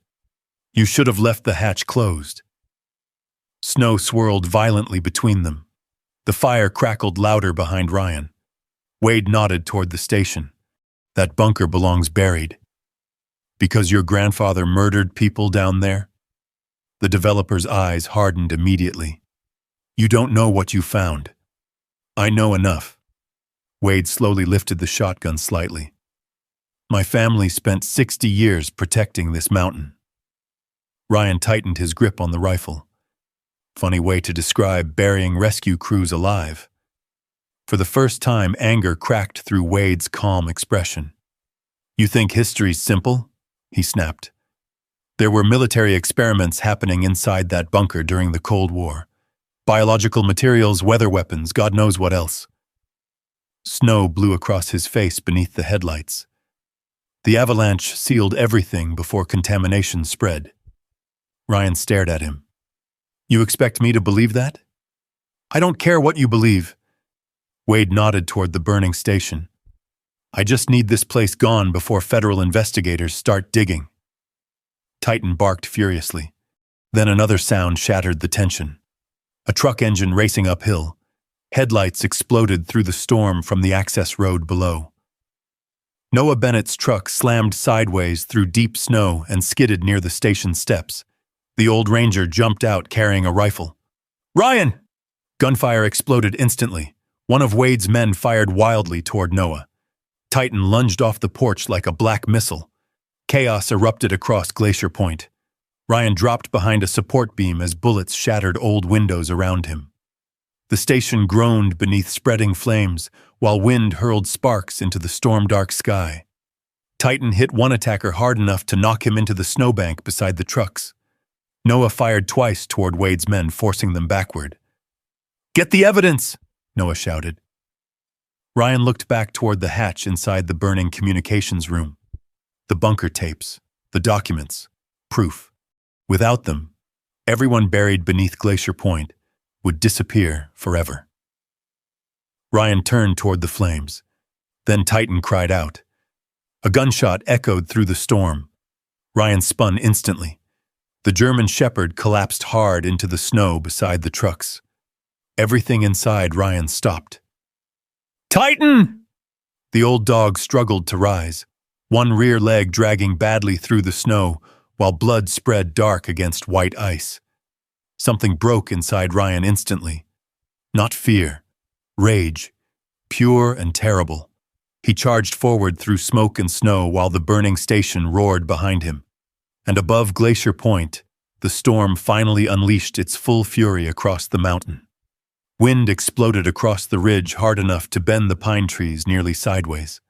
"You should have left the hatch closed." Snow swirled violently between them. The fire crackled louder behind Ryan. Wade nodded toward the station. "That bunker belongs buried." "Because your grandfather murdered people down there?" The developer's eyes hardened immediately. "You don't know what you found." "I know enough." Wade slowly lifted the shotgun slightly. "My family spent 60 years protecting this mountain." Ryan tightened his grip on the rifle. Funny way to describe burying rescue crews alive. For the first time, anger cracked through Wade's calm expression. "You think history's simple?" he snapped. "There were military experiments happening inside that bunker during the Cold War. Biological materials, weather weapons, God knows what else." Snow blew across his face beneath the headlights. The avalanche sealed everything before contamination spread. Ryan stared at him. "You expect me to believe that?" "I don't care what you believe." Wade nodded toward the burning station. "I just need this place gone before federal investigators start digging." Titan barked furiously. Then another sound shattered the tension. A truck engine racing uphill. Headlights exploded through the storm from the access road below. Noah Bennett's truck slammed sideways through deep snow and skidded near the station steps. The old ranger jumped out carrying a rifle. "Ryan!" Gunfire exploded instantly. One of Wade's men fired wildly toward Noah. Titan lunged off the porch like a black missile. Chaos erupted across Glacier Point. Ryan dropped behind a support beam as bullets shattered old windows around him. The station groaned beneath spreading flames, while wind hurled sparks into the storm-dark sky. Titan hit one attacker hard enough to knock him into the snowbank beside the trucks. Noah fired twice toward Wade's men, forcing them backward. "Get the evidence!" Noah shouted. Ryan looked back toward the hatch inside the burning communications room. The bunker tapes, the documents, proof. Without them, everyone buried beneath Glacier Point would disappear forever. Ryan turned toward the flames. Then Titan cried out. A gunshot echoed through the storm. Ryan spun instantly. The German Shepherd collapsed hard into the snow beside the trucks. Everything inside Ryan stopped. "Titan!" The old dog struggled to rise, one rear leg dragging badly through the snow, while blood spread dark against white ice. Something broke inside Ryan instantly. Not fear, rage, pure and terrible. He charged forward through smoke and snow while the burning station roared behind him. And above Glacier Point, the storm finally unleashed its full fury across the mountain. Wind exploded across the ridge hard enough to bend the pine trees nearly sideways.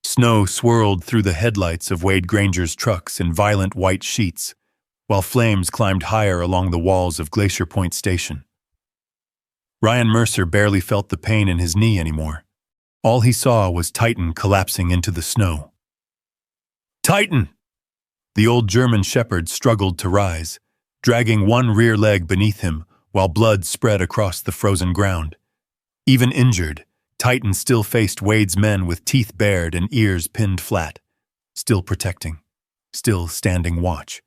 Snow swirled through the headlights of Wade Granger's trucks in violent white sheets, while flames climbed higher along the walls of Glacier Point Station. Ryan Mercer barely felt the pain in his knee anymore. All he saw was Titan collapsing into the snow. "Titan!" The old German Shepherd struggled to rise, dragging one rear leg beneath him while blood spread across the frozen ground. Even injured, Titan still faced Wade's men with teeth bared and ears pinned flat, still protecting, still standing watch.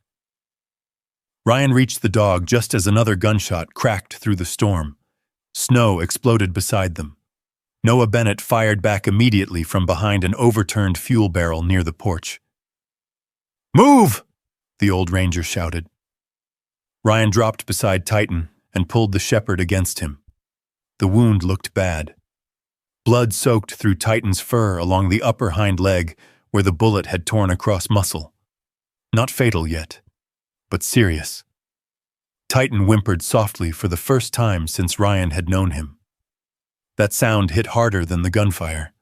Ryan reached the dog just as another gunshot cracked through the storm. Snow exploded beside them. Noah Bennett fired back immediately from behind an overturned fuel barrel near the porch. "Move!" the old ranger shouted. Ryan dropped beside Titan and pulled the Shepherd against him. The wound looked bad. Blood soaked through Titan's fur along the upper hind leg where the bullet had torn across muscle. Not fatal yet, but serious. Titan whimpered softly for the first time since Ryan had known him. That sound hit harder than the gunfire.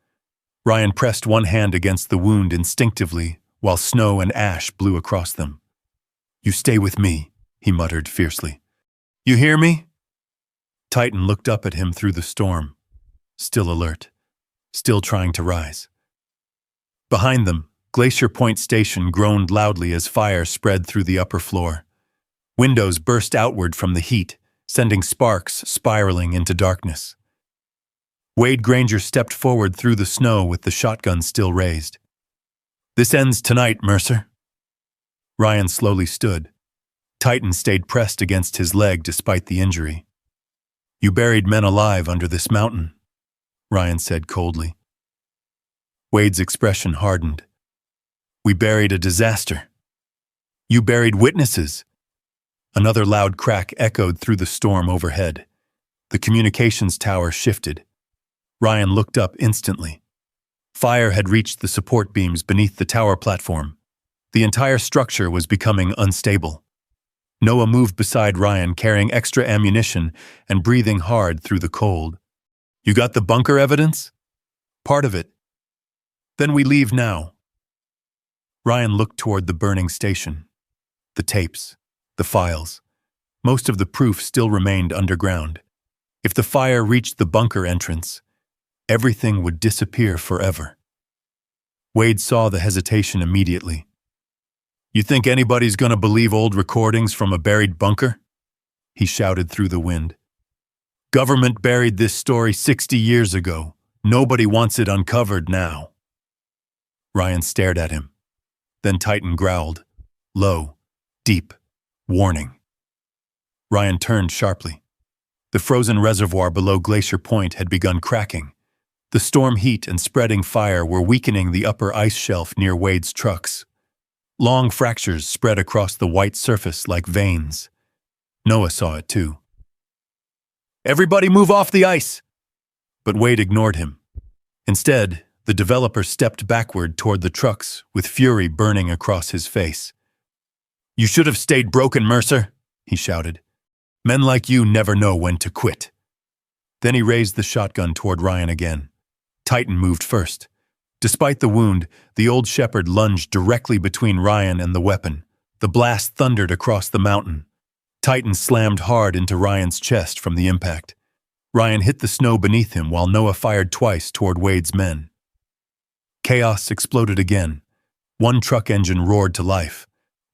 Ryan pressed one hand against the wound instinctively while snow and ash blew across them. "You stay with me," he muttered fiercely. "You hear me?" Titan looked up at him through the storm, still alert, still trying to rise. Behind them, Glacier Point Station groaned loudly as fire spread through the upper floor. Windows burst outward from the heat, sending sparks spiraling into darkness. Wade Granger stepped forward through the snow with the shotgun still raised. "This ends tonight, Mercer." Ryan slowly stood. Titan stayed pressed against his leg despite the injury. "You buried men alive under this mountain," Ryan said coldly. Wade's expression hardened. "We buried a disaster. You buried witnesses." Another loud crack echoed through the storm overhead. The communications tower shifted. Ryan looked up instantly. Fire had reached the support beams beneath the tower platform. The entire structure was becoming unstable. Noah moved beside Ryan, carrying extra ammunition and breathing hard through the cold. You got the bunker evidence? Part of it. Then we leave now. Ryan looked toward the burning station. The tapes, the files. Most of the proof still remained underground. If the fire reached the bunker entrance, everything would disappear forever. Wade saw the hesitation immediately. You think anybody's gonna believe old recordings from a buried bunker? He shouted through the wind. Government buried this story 60 years ago. Nobody wants it uncovered now. Ryan stared at him. Then Titan growled. Low, deep, warning. Ryan turned sharply. The frozen reservoir below Glacier Point had begun cracking. The storm heat and spreading fire were weakening the upper ice shelf near Wade's trucks. Long fractures spread across the white surface like veins. Noah saw it too. Everybody move off the ice! But Wade ignored him. Instead, the developer stepped backward toward the trucks with fury burning across his face. You should have stayed broken, Mercer, he shouted. Men like you never know when to quit. Then he raised the shotgun toward Ryan again. Titan moved first. Despite the wound, the old shepherd lunged directly between Ryan and the weapon. The blast thundered across the mountain. Titan slammed hard into Ryan's chest from the impact. Ryan hit the snow beneath him while Noah fired twice toward Wade's men. Chaos exploded again. One truck engine roared to life.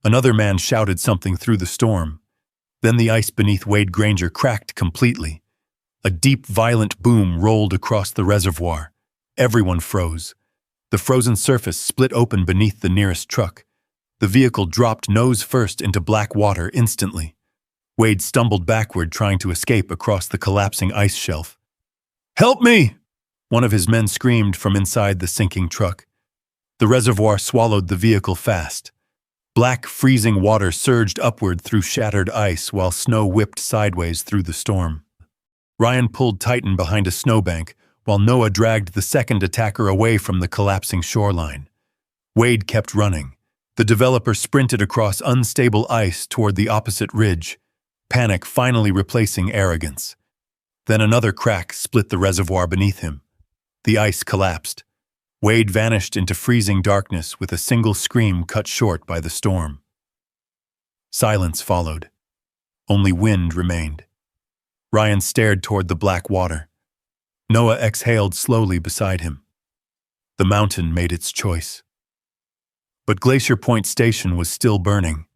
Another man shouted something through the storm. Then the ice beneath Wade Granger cracked completely. A deep, violent boom rolled across the reservoir. Everyone froze. The frozen surface split open beneath the nearest truck. The vehicle dropped nose first into black water instantly. Wade stumbled backward, trying to escape across the collapsing ice shelf. Help me! One of his men screamed from inside the sinking truck. The reservoir swallowed the vehicle fast. Black, freezing water surged upward through shattered ice while snow whipped sideways through the storm. Ryan pulled Titan behind a snowbank while Noah dragged the second attacker away from the collapsing shoreline. Wade kept running. The developer sprinted across unstable ice toward the opposite ridge, panic finally replacing arrogance. Then another crack split the reservoir beneath him. The ice collapsed. Wade vanished into freezing darkness with a single scream cut short by the storm. Silence followed. Only wind remained. Ryan stared toward the black water. Noah exhaled slowly beside him. The mountain made its choice. But Glacier Point Station was still burning.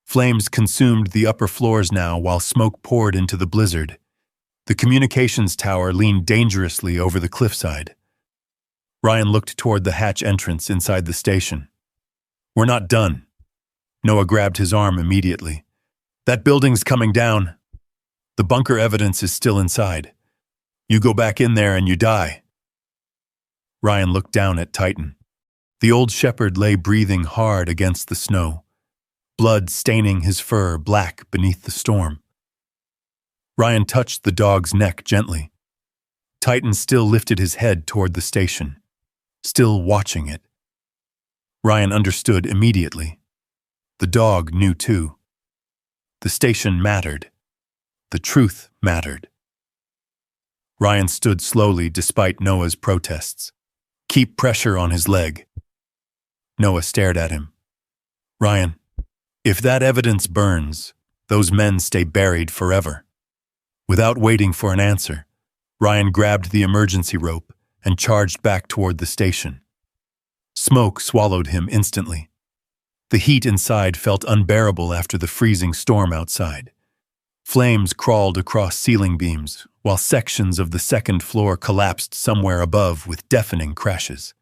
Flames consumed the upper floors now while smoke poured into the blizzard. The communications tower leaned dangerously over the cliffside. Ryan looked toward the hatch entrance inside the station. We're not done. Noah grabbed his arm immediately. That building's coming down. The bunker evidence is still inside. You go back in there and you die. Ryan looked down at Titan. The old shepherd lay breathing hard against the snow, blood staining his fur black beneath the storm. Ryan touched the dog's neck gently. Titan still lifted his head toward the station, still watching it. Ryan understood immediately. The dog knew too. The station mattered. The truth mattered. Ryan stood slowly despite Noah's protests. Keep pressure on his leg. Noah stared at him. Ryan, if that evidence burns, those men stay buried forever. Without waiting for an answer, Ryan grabbed the emergency rope and charged back toward the station. Smoke swallowed him instantly. The heat inside felt unbearable after the freezing storm outside. Flames crawled across ceiling beams, while sections of the second floor collapsed somewhere above with deafening crashes.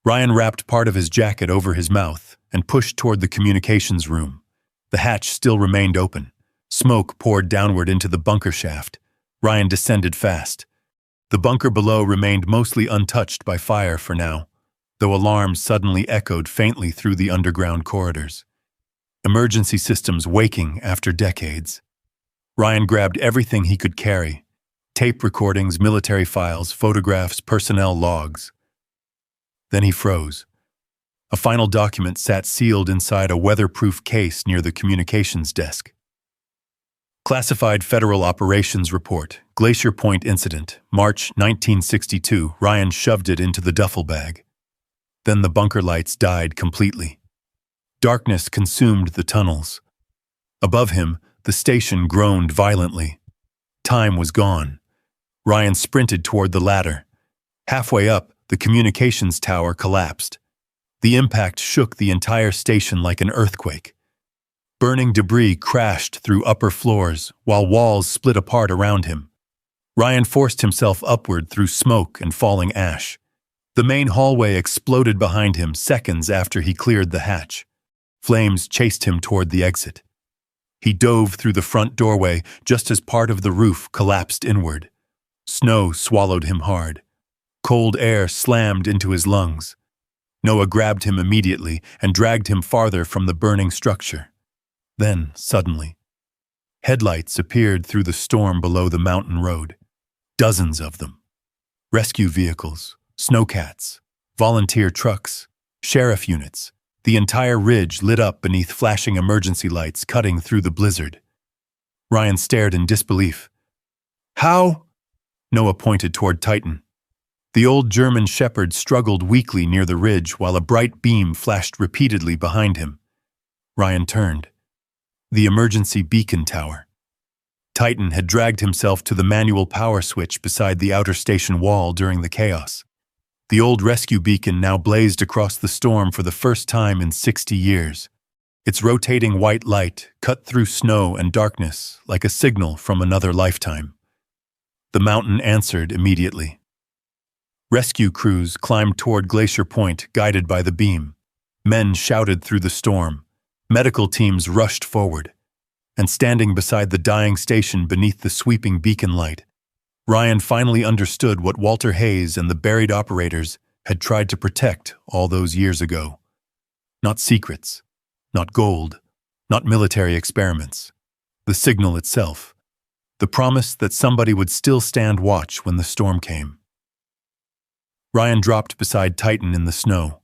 Ryan wrapped part of his jacket over his mouth and pushed toward the communications room. The hatch still remained open. Smoke poured downward into the bunker shaft. Ryan descended fast. The bunker below remained mostly untouched by fire for now, though alarms suddenly echoed faintly through the underground corridors. Emergency systems waking after decades. Ryan grabbed everything he could carry: tape recordings, military files, photographs, personnel logs. Then he froze. A final document sat sealed inside a weatherproof case near the communications desk. Classified Federal Operations Report, Glacier Point Incident, March 1962. Ryan shoved it into the duffel bag. Then the bunker lights died completely. Darkness consumed the tunnels. Above him, the station groaned violently. Time was gone. Ryan sprinted toward the ladder. Halfway up, the communications tower collapsed. The impact shook the entire station like an earthquake. Burning debris crashed through upper floors, while walls split apart around him. Ryan forced himself upward through smoke and falling ash. The main hallway exploded behind him seconds after he cleared the hatch. Flames chased him toward the exit. He dove through the front doorway just as part of the roof collapsed inward. Snow swallowed him hard. Cold air slammed into his lungs. Noah grabbed him immediately and dragged him farther from the burning structure. Then, suddenly, headlights appeared through the storm below the mountain road. Dozens of them. Rescue vehicles, snowcats, volunteer trucks, sheriff units. The entire ridge lit up beneath flashing emergency lights cutting through the blizzard. Ryan stared in disbelief. "How?" Noah pointed toward Titan. The old German shepherd struggled weakly near the ridge while a bright beam flashed repeatedly behind him. Ryan turned. The emergency beacon tower. Titan had dragged himself to the manual power switch beside the outer station wall during the chaos. The old rescue beacon now blazed across the storm for the first time in 60 years. Its rotating white light cut through snow and darkness like a signal from another lifetime. The mountain answered immediately. Rescue crews climbed toward Glacier Point, guided by the beam. Men shouted through the storm. Medical teams rushed forward. And standing beside the dying station beneath the sweeping beacon light, Ryan finally understood what Walter Hayes and the buried operators had tried to protect all those years ago. Not secrets, not gold, not military experiments. The signal itself. The promise that somebody would still stand watch when the storm came. Ryan dropped beside Titan in the snow.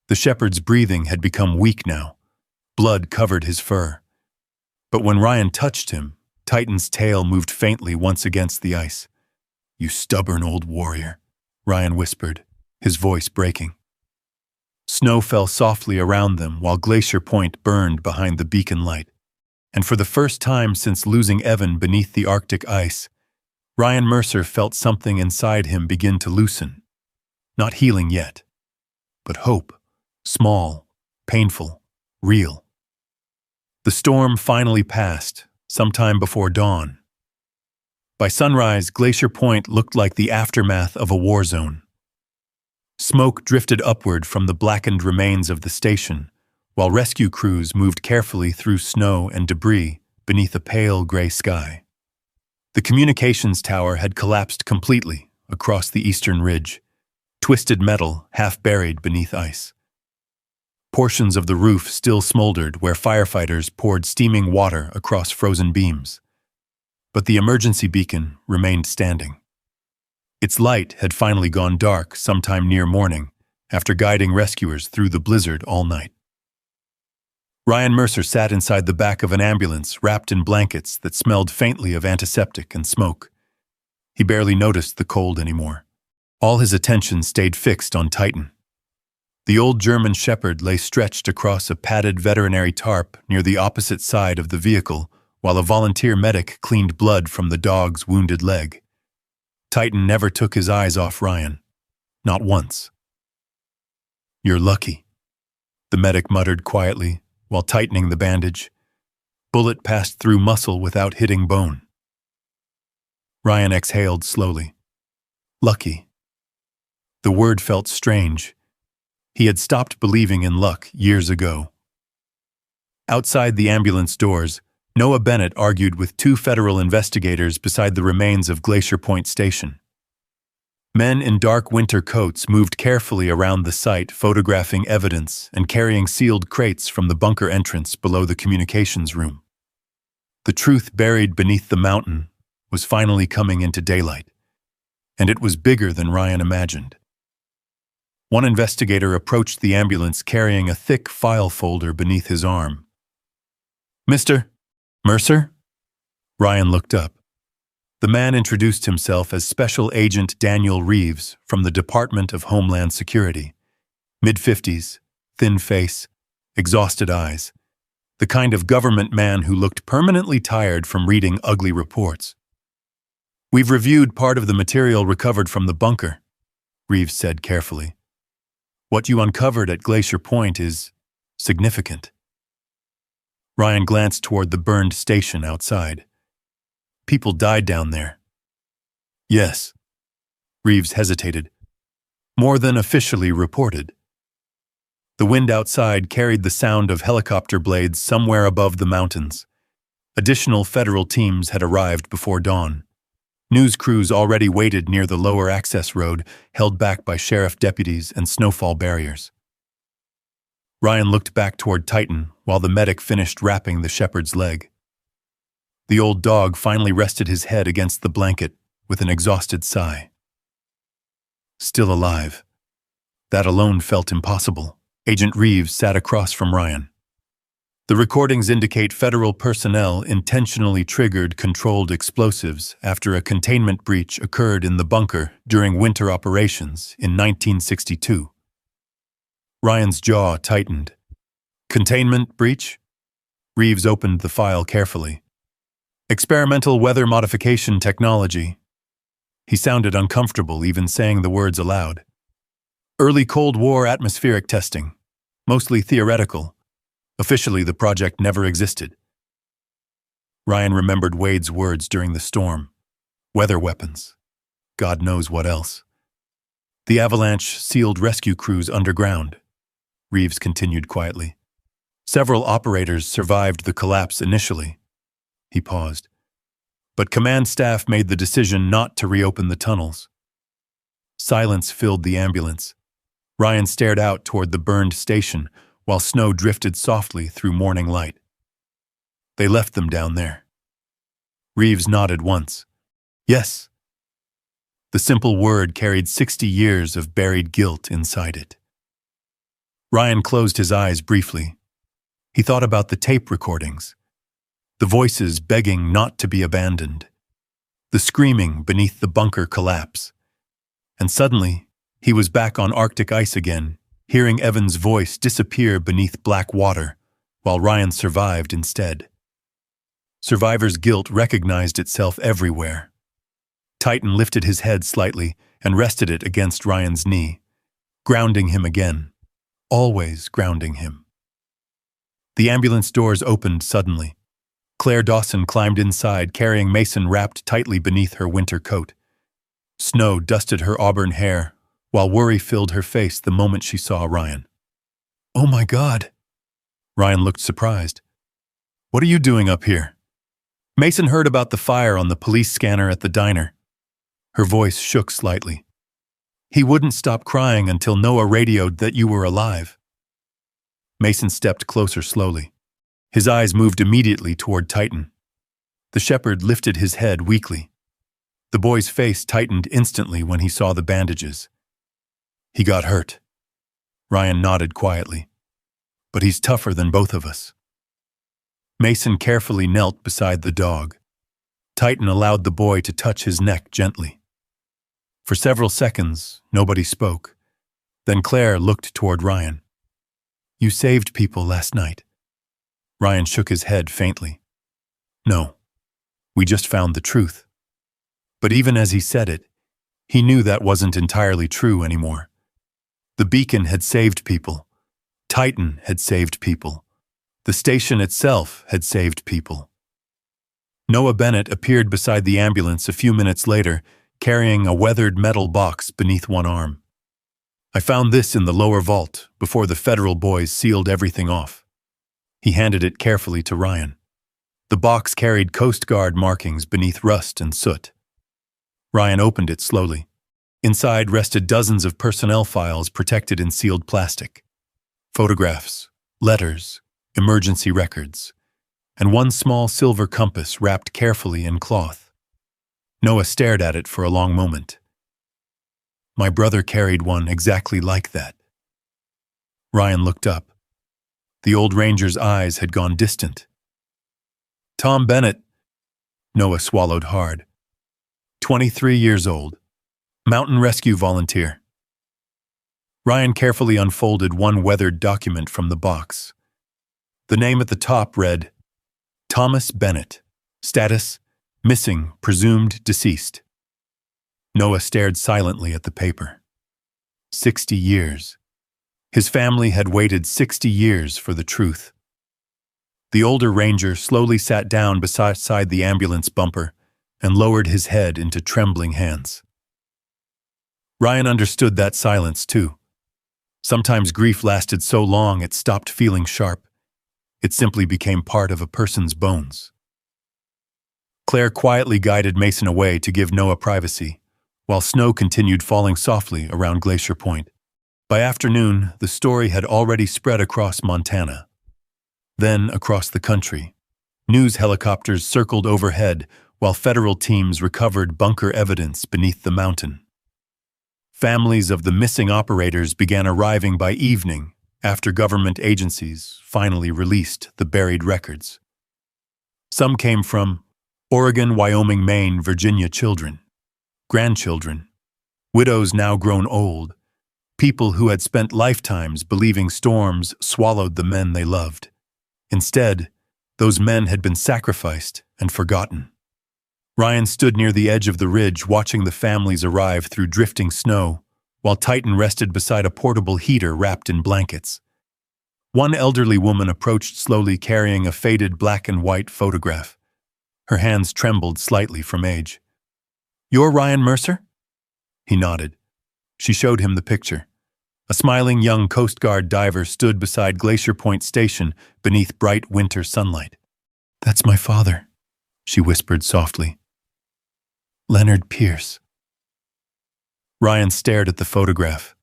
The shepherd's breathing had become weak now. Blood covered his fur. But when Ryan touched him, Titan's tail moved faintly once against the ice. "You stubborn old warrior," Ryan whispered, his voice breaking. Snow fell softly around them while Glacier Point burned behind the beacon light. And for the first time since losing Evan beneath the Arctic ice, Ryan Mercer felt something inside him begin to loosen. Not healing yet, but hope, small, painful, real. The storm finally passed, sometime before dawn. By sunrise, Glacier Point looked like the aftermath of a war zone. Smoke drifted upward from the blackened remains of the station, while rescue crews moved carefully through snow and debris beneath a pale gray sky. The communications tower had collapsed completely across the eastern ridge, twisted metal half buried beneath ice. Portions of the roof still smoldered where firefighters poured steaming water across frozen beams. But the emergency beacon remained standing. Its light had finally gone dark sometime near morning, after guiding rescuers through the blizzard all night. Ryan Mercer sat inside the back of an ambulance wrapped in blankets that smelled faintly of antiseptic and smoke. He barely noticed the cold anymore. All his attention stayed fixed on Titan. The old German shepherd lay stretched across a padded veterinary tarp near the opposite side of the vehicle, while a volunteer medic cleaned blood from the dog's wounded leg. Titan never took his eyes off Ryan. Not once. "You're lucky," the medic muttered quietly while tightening the bandage. Bullet passed through muscle without hitting bone. Ryan exhaled slowly. Lucky. The word felt strange. He had stopped believing in luck years ago. Outside the ambulance doors, Noah Bennett argued with two federal investigators beside the remains of Glacier Point Station. Men in dark winter coats moved carefully around the site, photographing evidence and carrying sealed crates from the bunker entrance below the communications room. The truth buried beneath the mountain was finally coming into daylight, and it was bigger than Ryan imagined. One investigator approached the ambulance carrying a thick file folder beneath his arm. "Mr. Mercer?" Ryan looked up. The man introduced himself as Special Agent Daniel Reeves from the Department of Homeland Security. Mid-50s, thin face, exhausted eyes. The kind of government man who looked permanently tired from reading ugly reports. "We've reviewed part of the material recovered from the bunker," Reeves said carefully. "What you uncovered at Glacier Point is significant." Ryan glanced toward the burned station outside. "People died down there." "Yes." Reeves hesitated. "More than officially reported." The wind outside carried the sound of helicopter blades somewhere above the mountains. Additional federal teams had arrived before dawn. News crews already waited near the lower access road, held back by sheriff deputies and snowfall barriers. Ryan looked back toward Titan while the medic finished wrapping the shepherd's leg. The old dog finally rested his head against the blanket with an exhausted sigh. Still alive. That alone felt impossible. Agent Reeves sat across from Ryan. "The recordings indicate federal personnel intentionally triggered controlled explosives after a containment breach occurred in the bunker during winter operations in 1962. Ryan's jaw tightened. "Containment breach?" Reeves opened the file carefully. "Experimental weather modification technology." He sounded uncomfortable even saying the words aloud. "Early Cold War atmospheric testing, mostly theoretical. Officially, the project never existed." Ryan remembered Wade's words during the storm. Weather weapons. God knows what else. "The avalanche sealed rescue crews underground," Reeves continued quietly. "Several operators survived the collapse initially." He paused. "But command staff made the decision not to reopen the tunnels." Silence filled the ambulance. Ryan stared out toward the burned station while snow drifted softly through morning light. "They left them down there." Reeves nodded once. "Yes." The simple word carried 60 years of buried guilt inside it. Ryan closed his eyes briefly. He thought about the tape recordings, the voices begging not to be abandoned, the screaming beneath the bunker collapse. And suddenly, he was back on Arctic ice again, hearing Evan's voice disappear beneath black water, while Ryan survived instead. Survivor's guilt recognized itself everywhere. Titan lifted his head slightly and rested it against Ryan's knee, grounding him again, always grounding him. The ambulance doors opened suddenly. Claire Dawson climbed inside, carrying Mason wrapped tightly beneath her winter coat. Snow dusted her auburn hair, while worry filled her face the moment she saw Ryan. "Oh my God!" Ryan looked surprised. "What are you doing up here?" "Mason heard about the fire on the police scanner at the diner." Her voice shook slightly. "He wouldn't stop crying until Noah radioed that you were alive." Mason stepped closer slowly. His eyes moved immediately toward Titan. The shepherd lifted his head weakly. The boy's face tightened instantly when he saw the bandages. "He got hurt." Ryan nodded quietly. "But he's tougher than both of us." Mason carefully knelt beside the dog. Titan allowed the boy to touch his neck gently. For several seconds, nobody spoke. Then Claire looked toward Ryan. "You saved people last night." Ryan shook his head faintly. "No, we just found the truth." But even as he said it, he knew that wasn't entirely true anymore. The beacon had saved people. Titan had saved people. The station itself had saved people. Noah Bennett appeared beside the ambulance a few minutes later, carrying a weathered metal box beneath one arm. "I found this in the lower vault before the federal boys sealed everything off." He handed it carefully to Ryan. The box carried Coast Guard markings beneath rust and soot. Ryan opened it slowly. Inside rested dozens of personnel files protected in sealed plastic. Photographs, letters, emergency records, and one small silver compass wrapped carefully in cloth. Noah stared at it for a long moment. My brother carried one exactly like that. Ryan looked up. The old ranger's eyes had gone distant. Tom Bennett, Noah swallowed hard. 23 years old. Mountain rescue volunteer. Ryan carefully unfolded one weathered document from the box. The name at the top read, Thomas Bennett. Status, missing, presumed deceased. Noah stared silently at the paper. 60 years. His family had waited 60 years for the truth. The older ranger slowly sat down beside the ambulance bumper and lowered his head into trembling hands. Ryan understood that silence, too. Sometimes grief lasted so long it stopped feeling sharp. It simply became part of a person's bones. Claire quietly guided Mason away to give Noah privacy, while snow continued falling softly around Glacier Point. By afternoon, the story had already spread across Montana. Then across the country. News helicopters circled overhead while federal teams recovered bunker evidence beneath the mountain. Families of the missing operators began arriving by evening after government agencies finally released the buried records. Some came from Oregon, Wyoming, Maine, Virginia children, grandchildren, widows now grown old, people who had spent lifetimes believing storms swallowed the men they loved. Instead, those men had been sacrificed and forgotten. Ryan stood near the edge of the ridge watching the families arrive through drifting snow, while Titan rested beside a portable heater wrapped in blankets. One elderly woman approached slowly carrying a faded black and white photograph. Her hands trembled slightly from age. "You're Ryan Mercer?" He nodded. She showed him the picture. A smiling young Coast Guard diver stood beside Glacier Point Station beneath bright winter sunlight. "That's my father," she whispered softly. "Leonard Pierce." Ryan stared at the photograph.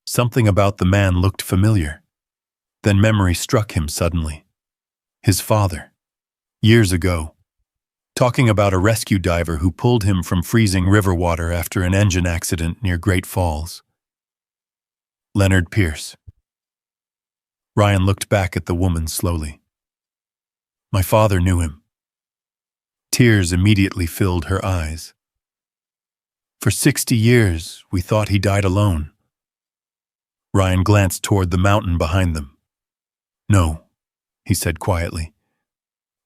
Something about the man looked familiar. Then memory struck him suddenly. His father, years ago, talking about a rescue diver who pulled him from freezing river water after an engine accident near Great Falls. Leonard Pierce. Ryan looked back at the woman slowly. "My father knew him." Tears immediately filled her eyes. "For 60 years, we thought he died alone." Ryan glanced toward the mountain behind them. "No," he said quietly.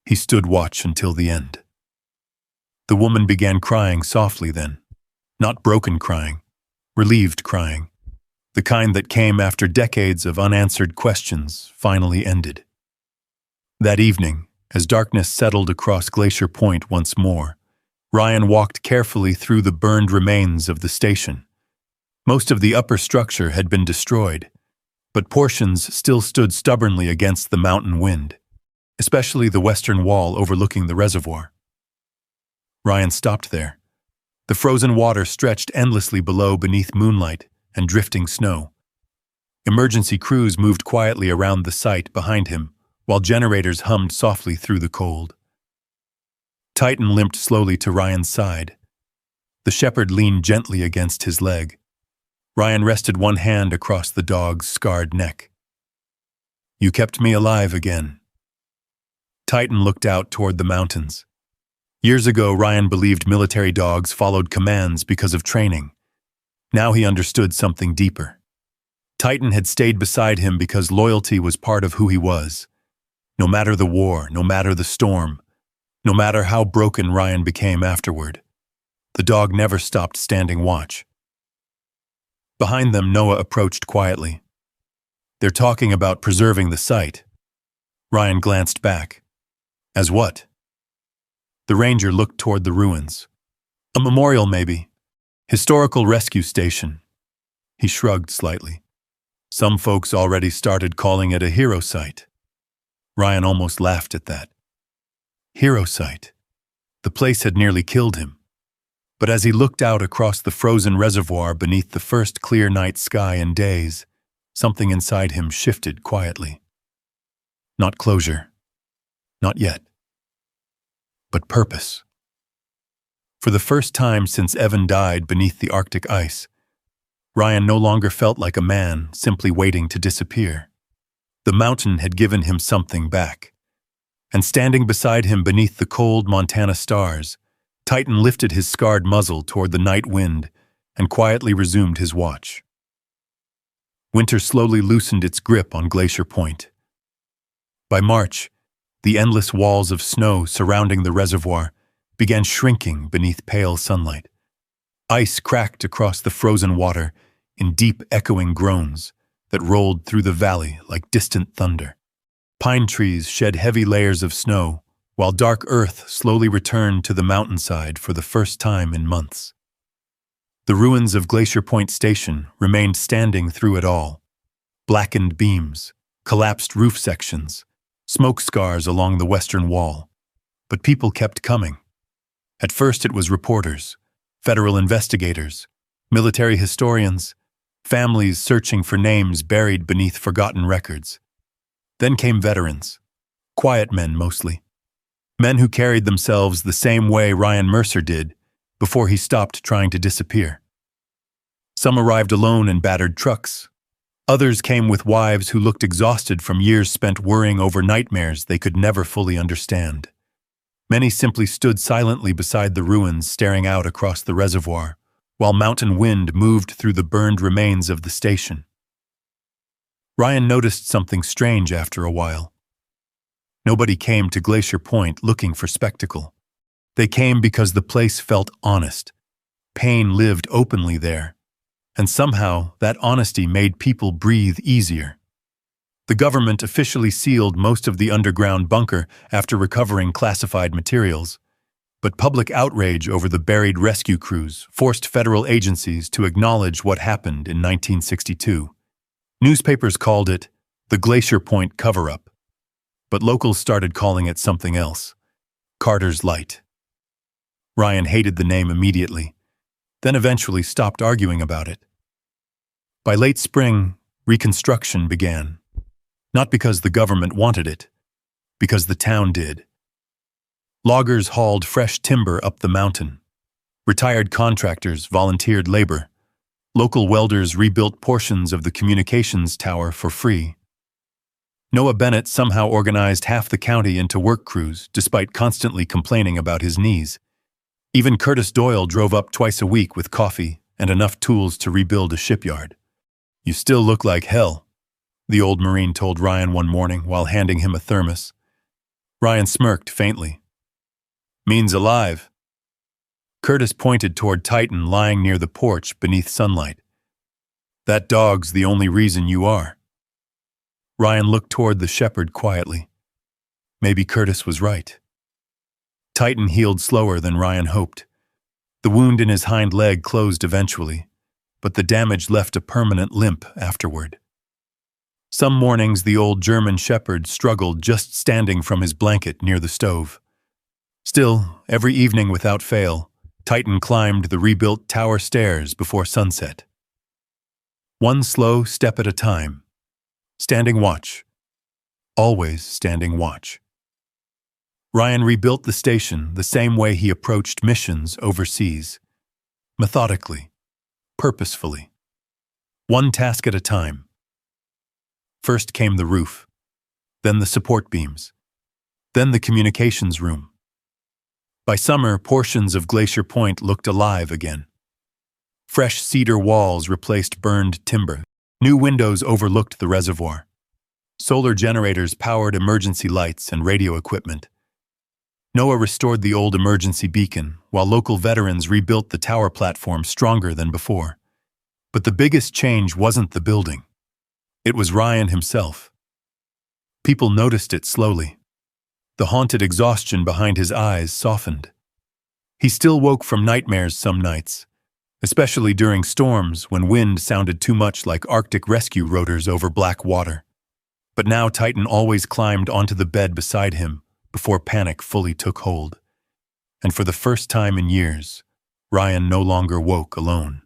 He stood watch until the end. The woman began crying softly then. Not broken crying, relieved crying. The kind that came after decades of unanswered questions finally ended. That evening, as darkness settled across Glacier Point once more, Ryan walked carefully through the burned remains of the station. Most of the upper structure had been destroyed, but portions still stood stubbornly against the mountain wind, especially the western wall overlooking the reservoir. Ryan stopped there. The frozen water stretched endlessly below beneath moonlight and drifting snow. Emergency crews moved quietly around the site behind him, while generators hummed softly through the cold. Titan limped slowly to Ryan's side. The shepherd leaned gently against his leg. Ryan rested one hand across the dog's scarred neck. "You kept me alive again." Titan looked out toward the mountains. Years ago, Ryan believed military dogs followed commands because of training. Now he understood something deeper. Titan had stayed beside him because loyalty was part of who he was. No matter the war, no matter the storm, no matter how broken Ryan became afterward, the dog never stopped standing watch. Behind them, Noah approached quietly. "They're talking about preserving the site." Ryan glanced back. "As what?" The ranger looked toward the ruins. "A memorial, maybe. Historical rescue station." He shrugged slightly. "Some folks already started calling it a hero site." Ryan almost laughed at that. Hero site. The place had nearly killed him. But as he looked out across the frozen reservoir beneath the first clear night sky in days, something inside him shifted quietly. Not closure. Not yet. But purpose. For the first time since Evan died beneath the Arctic ice, Ryan no longer felt like a man simply waiting to disappear. The mountain had given him something back. And standing beside him beneath the cold Montana stars, Titan lifted his scarred muzzle toward the night wind and quietly resumed his watch. Winter slowly loosened its grip on Glacier Point. By March, the endless walls of snow surrounding the reservoir began shrinking beneath pale sunlight. Ice cracked across the frozen water in deep echoing groans that rolled through the valley like distant thunder. Pine trees shed heavy layers of snow, while dark earth slowly returned to the mountainside for the first time in months. The ruins of Glacier Point Station remained standing through it all. Blackened beams, collapsed roof sections, smoke scars along the western wall. But people kept coming. At first it was reporters, federal investigators, military historians, families searching for names buried beneath forgotten records. Then came veterans, quiet men mostly. Men who carried themselves the same way Ryan Mercer did before he stopped trying to disappear. Some arrived alone in battered trucks. Others came with wives who looked exhausted from years spent worrying over nightmares they could never fully understand. Many simply stood silently beside the ruins, staring out across the reservoir, while mountain wind moved through the burned remains of the station. Ryan noticed something strange after a while. Nobody came to Glacier Point looking for spectacle. They came because the place felt honest. Pain lived openly there, and somehow that honesty made people breathe easier. The government officially sealed most of the underground bunker after recovering classified materials, but public outrage over the buried rescue crews forced federal agencies to acknowledge what happened in 1962. Newspapers called it the Glacier Point cover-up, but locals started calling it something else, Carter's Light. Ryan hated the name immediately, then eventually stopped arguing about it. By late spring, reconstruction began. Not because the government wanted it, because the town did. Loggers hauled fresh timber up the mountain. Retired contractors volunteered labor. Local welders rebuilt portions of the communications tower for free. Noah Bennett somehow organized half the county into work crews, despite constantly complaining about his knees. Even Curtis Doyle drove up twice a week with coffee and enough tools to rebuild a shipyard. "You still look like hell," the old Marine told Ryan one morning while handing him a thermos. Ryan smirked faintly. "Means alive." Curtis pointed toward Titan lying near the porch beneath sunlight. "That dog's the only reason you are." Ryan looked toward the shepherd quietly. Maybe Curtis was right. Titan healed slower than Ryan hoped. The wound in his hind leg closed eventually, but the damage left a permanent limp afterward. Some mornings the old German shepherd struggled just standing from his blanket near the stove. Still, every evening without fail, Titan climbed the rebuilt tower stairs before sunset. One slow step at a time. Standing watch. Always standing watch. Ryan rebuilt the station the same way he approached missions overseas. Methodically. Purposefully. One task at a time. First came the roof. Then the support beams. Then the communications room. By summer, portions of Glacier Point looked alive again. Fresh cedar walls replaced burned timber. New windows overlooked the reservoir. Solar generators powered emergency lights and radio equipment. Noah restored the old emergency beacon, while local veterans rebuilt the tower platform stronger than before. But the biggest change wasn't the building. It was Ryan himself. People noticed it slowly. The haunted exhaustion behind his eyes softened. He still woke from nightmares some nights, especially during storms when wind sounded too much like Arctic rescue rotors over black water. But now Titan always climbed onto the bed beside him before panic fully took hold. And for the first time in years, Ryan no longer woke alone.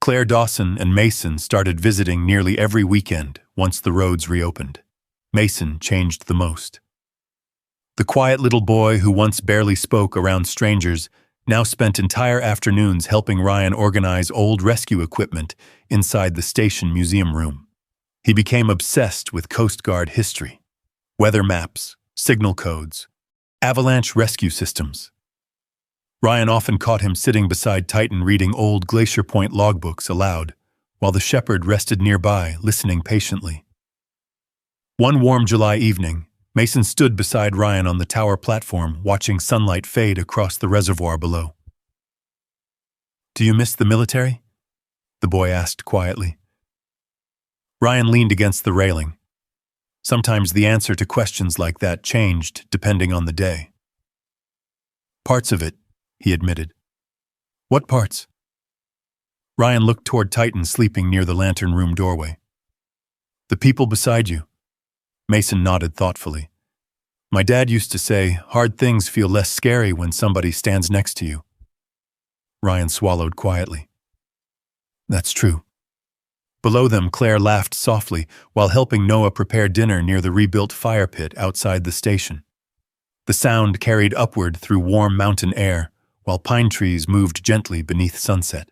Claire Dawson and Mason started visiting nearly every weekend once the roads reopened. Mason changed the most. The quiet little boy who once barely spoke around strangers now spent entire afternoons helping Ryan organize old rescue equipment inside the station museum room. He became obsessed with Coast Guard history, weather maps, signal codes, avalanche rescue systems. Ryan often caught him sitting beside Titan reading old Glacier Point logbooks aloud, while the shepherd rested nearby, listening patiently. One warm July evening, Mason stood beside Ryan on the tower platform, watching sunlight fade across the reservoir below. "Do you miss the military?" the boy asked quietly. Ryan leaned against the railing. Sometimes the answer to questions like that changed depending on the day. "Parts of it," he admitted. "What parts?" Ryan looked toward Titan sleeping near the lantern room doorway. "The people beside you." Mason nodded thoughtfully. "My dad used to say, hard things feel less scary when somebody stands next to you." Ryan swallowed quietly. "That's true." Below them, Claire laughed softly while helping Noah prepare dinner near the rebuilt fire pit outside the station. The sound carried upward through warm mountain air, while pine trees moved gently beneath sunset.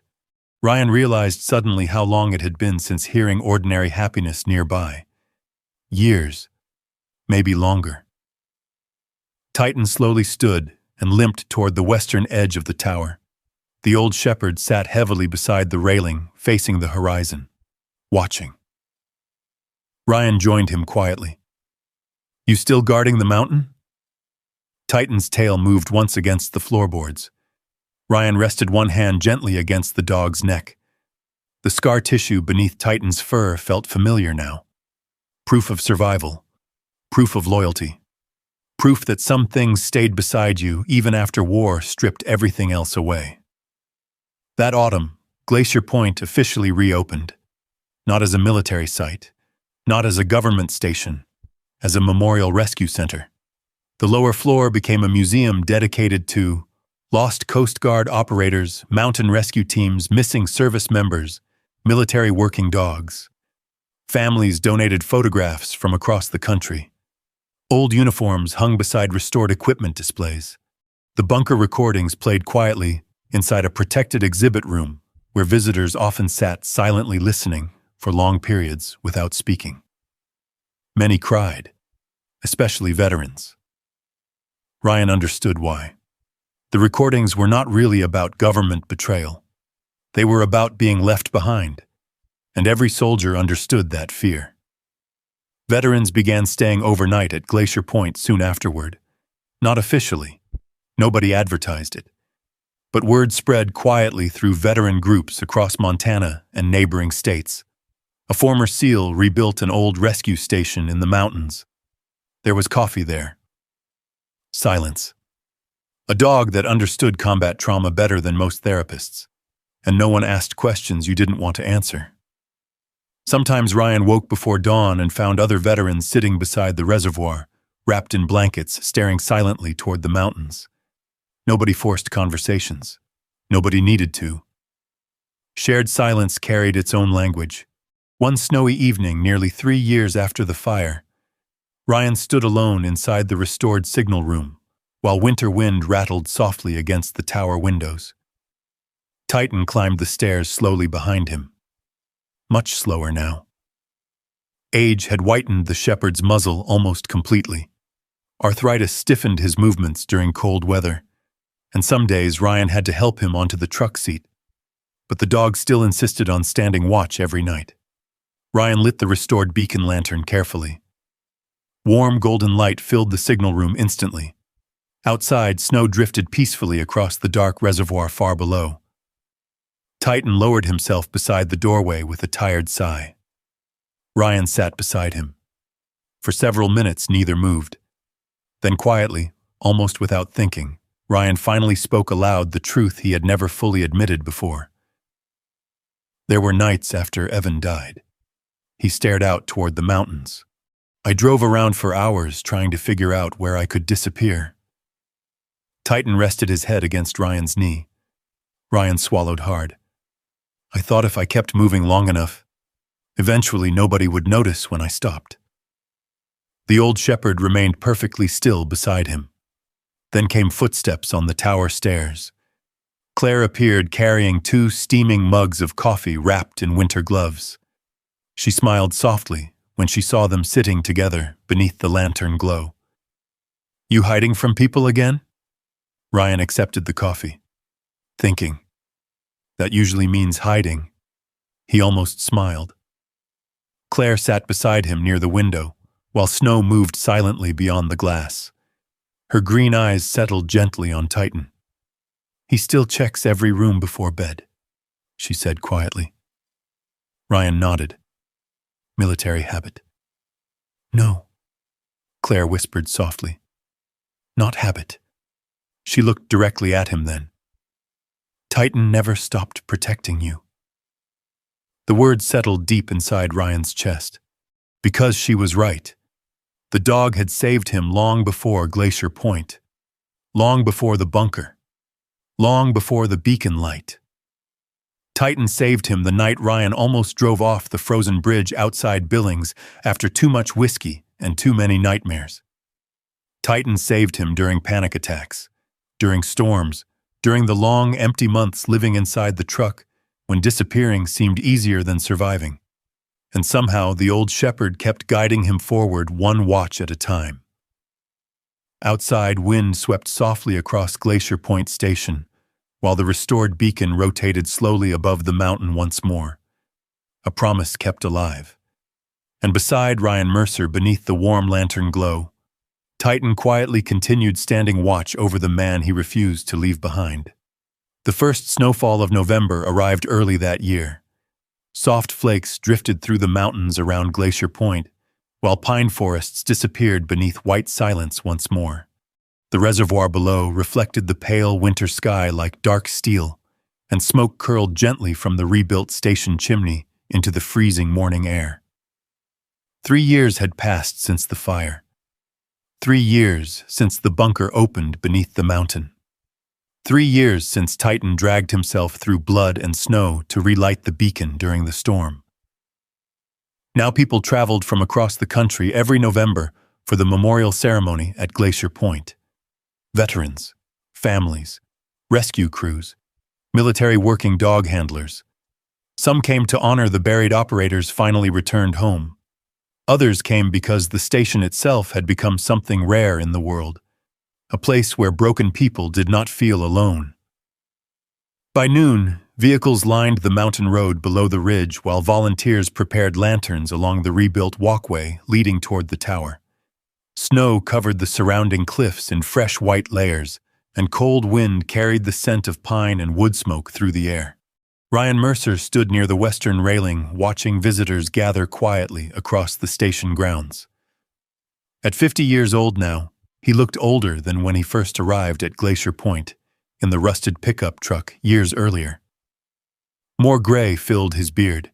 Ryan realized suddenly how long it had been since hearing ordinary happiness nearby. Years, maybe longer. Titan slowly stood and limped toward the western edge of the tower. The old shepherd sat heavily beside the railing, facing the horizon, watching. Ryan joined him quietly. "You still guarding the mountain?" Titan's tail moved once against the floorboards. Ryan rested one hand gently against the dog's neck. The scar tissue beneath Titan's fur felt familiar now. Proof of survival. Proof of loyalty. Proof that some things stayed beside you even after war stripped everything else away. That autumn, Glacier Point officially reopened. Not as a military site, not as a government station, as a memorial rescue center. The lower floor became a museum dedicated to lost Coast Guard operators, mountain rescue teams, missing service members, military working dogs. Families donated photographs from across the country. Old uniforms hung beside restored equipment displays. The bunker recordings played quietly inside a protected exhibit room where visitors often sat silently listening for long periods without speaking. Many cried, especially veterans. Ryan understood why. The recordings were not really about government betrayal. They were about being left behind, and every soldier understood that fear. Veterans began staying overnight at Glacier Point soon afterward. Not officially. Nobody advertised it. But word spread quietly through veteran groups across Montana and neighboring states. A former SEAL rebuilt an old rescue station in the mountains. There was coffee there. Silence. A dog that understood combat trauma better than most therapists. And no one asked questions you didn't want to answer. Sometimes Ryan woke before dawn and found other veterans sitting beside the reservoir, wrapped in blankets, staring silently toward the mountains. Nobody forced conversations. Nobody needed to. Shared silence carried its own language. One snowy evening, nearly 3 years after the fire, Ryan stood alone inside the restored signal room, while winter wind rattled softly against the tower windows. Titan climbed the stairs slowly behind him. Much slower now. Age had whitened the shepherd's muzzle almost completely. Arthritis stiffened his movements during cold weather, and some days Ryan had to help him onto the truck seat. But the dog still insisted on standing watch every night. Ryan lit the restored beacon lantern carefully. Warm golden light filled the signal room instantly. Outside, snow drifted peacefully across the dark reservoir far below. Titan lowered himself beside the doorway with a tired sigh. Ryan sat beside him. For several minutes, neither moved. Then quietly, almost without thinking, Ryan finally spoke aloud the truth he had never fully admitted before. There were nights after Evan died. He stared out toward the mountains. I drove around for hours trying to figure out where I could disappear. Titan rested his head against Ryan's knee. Ryan swallowed hard. I thought if I kept moving long enough, eventually nobody would notice when I stopped. The old shepherd remained perfectly still beside him. Then came footsteps on the tower stairs, Claire appeared carrying 2 steaming mugs of coffee wrapped in winter gloves. She smiled softly when she saw them sitting together beneath the lantern glow. "You hiding from people again?" Ryan accepted the coffee, thinking, that usually means hiding. He almost smiled. Claire sat beside him near the window, while snow moved silently beyond the glass. Her green eyes settled gently on Titan. "He still checks every room before bed," she said quietly. Ryan nodded. "Military habit." "No," Claire whispered softly. "Not habit." She looked directly at him then. "Titan never stopped protecting you." The word settled deep inside Ryan's chest. Because she was right. The dog had saved him long before Glacier Point, long before the bunker, long before the beacon light. Titan saved him the night Ryan almost drove off the frozen bridge outside Billings after too much whiskey and too many nightmares. Titan saved him during panic attacks, during storms, during the long, empty months living inside the truck when disappearing seemed easier than surviving. And somehow the old shepherd kept guiding him forward one watch at a time. Outside, wind swept softly across Glacier Point Station, while the restored beacon rotated slowly above the mountain once more. A promise kept alive. And beside Ryan Mercer, beneath the warm lantern glow, Titan quietly continued standing watch over the man he refused to leave behind. The first snowfall of November arrived early that year. Soft flakes drifted through the mountains around Glacier Point, while pine forests disappeared beneath white silence once more. The reservoir below reflected the pale winter sky like dark steel, and smoke curled gently from the rebuilt station chimney into the freezing morning air. 3 years had passed since the fire. 3 years since the bunker opened beneath the mountain. 3 years since Titan dragged himself through blood and snow to relight the beacon during the storm. Now people traveled from across the country every November for the memorial ceremony at Glacier Point. Veterans, families, rescue crews, military working dog handlers. Some came to honor the buried operators finally returned home. Others came because the station itself had become something rare in the world. A place where broken people did not feel alone. By noon, vehicles lined the mountain road below the ridge while volunteers prepared lanterns along the rebuilt walkway leading toward the tower. Snow covered the surrounding cliffs in fresh white layers, and cold wind carried the scent of pine and wood smoke through the air. Ryan Mercer stood near the western railing, watching visitors gather quietly across the station grounds. At 50 years old now, he looked older than when he first arrived at Glacier Point, in the rusted pickup truck years earlier. More gray filled his beard.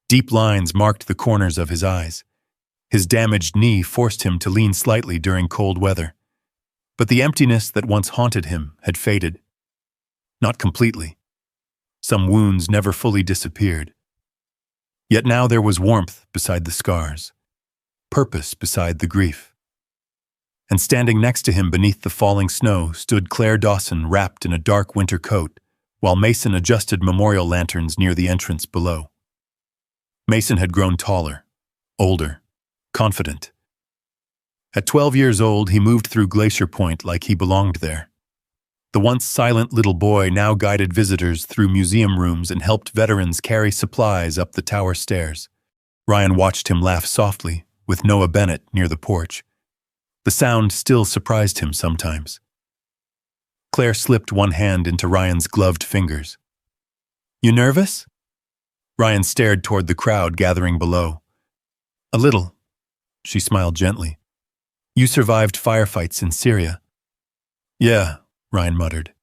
Deep lines marked the corners of his eyes. His damaged knee forced him to lean slightly during cold weather. But the emptiness that once haunted him had faded. Not completely. Some wounds never fully disappeared. Yet now there was warmth beside the scars, purpose beside the grief. And standing next to him beneath the falling snow stood Claire Dawson wrapped in a dark winter coat, while Mason adjusted memorial lanterns near the entrance below. Mason had grown taller, older, confident. At 12 years old, he moved through Glacier Point like he belonged there. The once silent little boy now guided visitors through museum rooms and helped veterans carry supplies up the tower stairs. Ryan watched him laugh softly, with Noah Bennett near the porch. The sound still surprised him sometimes. Claire slipped one hand into Ryan's gloved fingers. "You nervous?" Ryan stared toward the crowd gathering below. "A little," she smiled gently. "You survived firefights in Syria." "Yeah," Ryan muttered,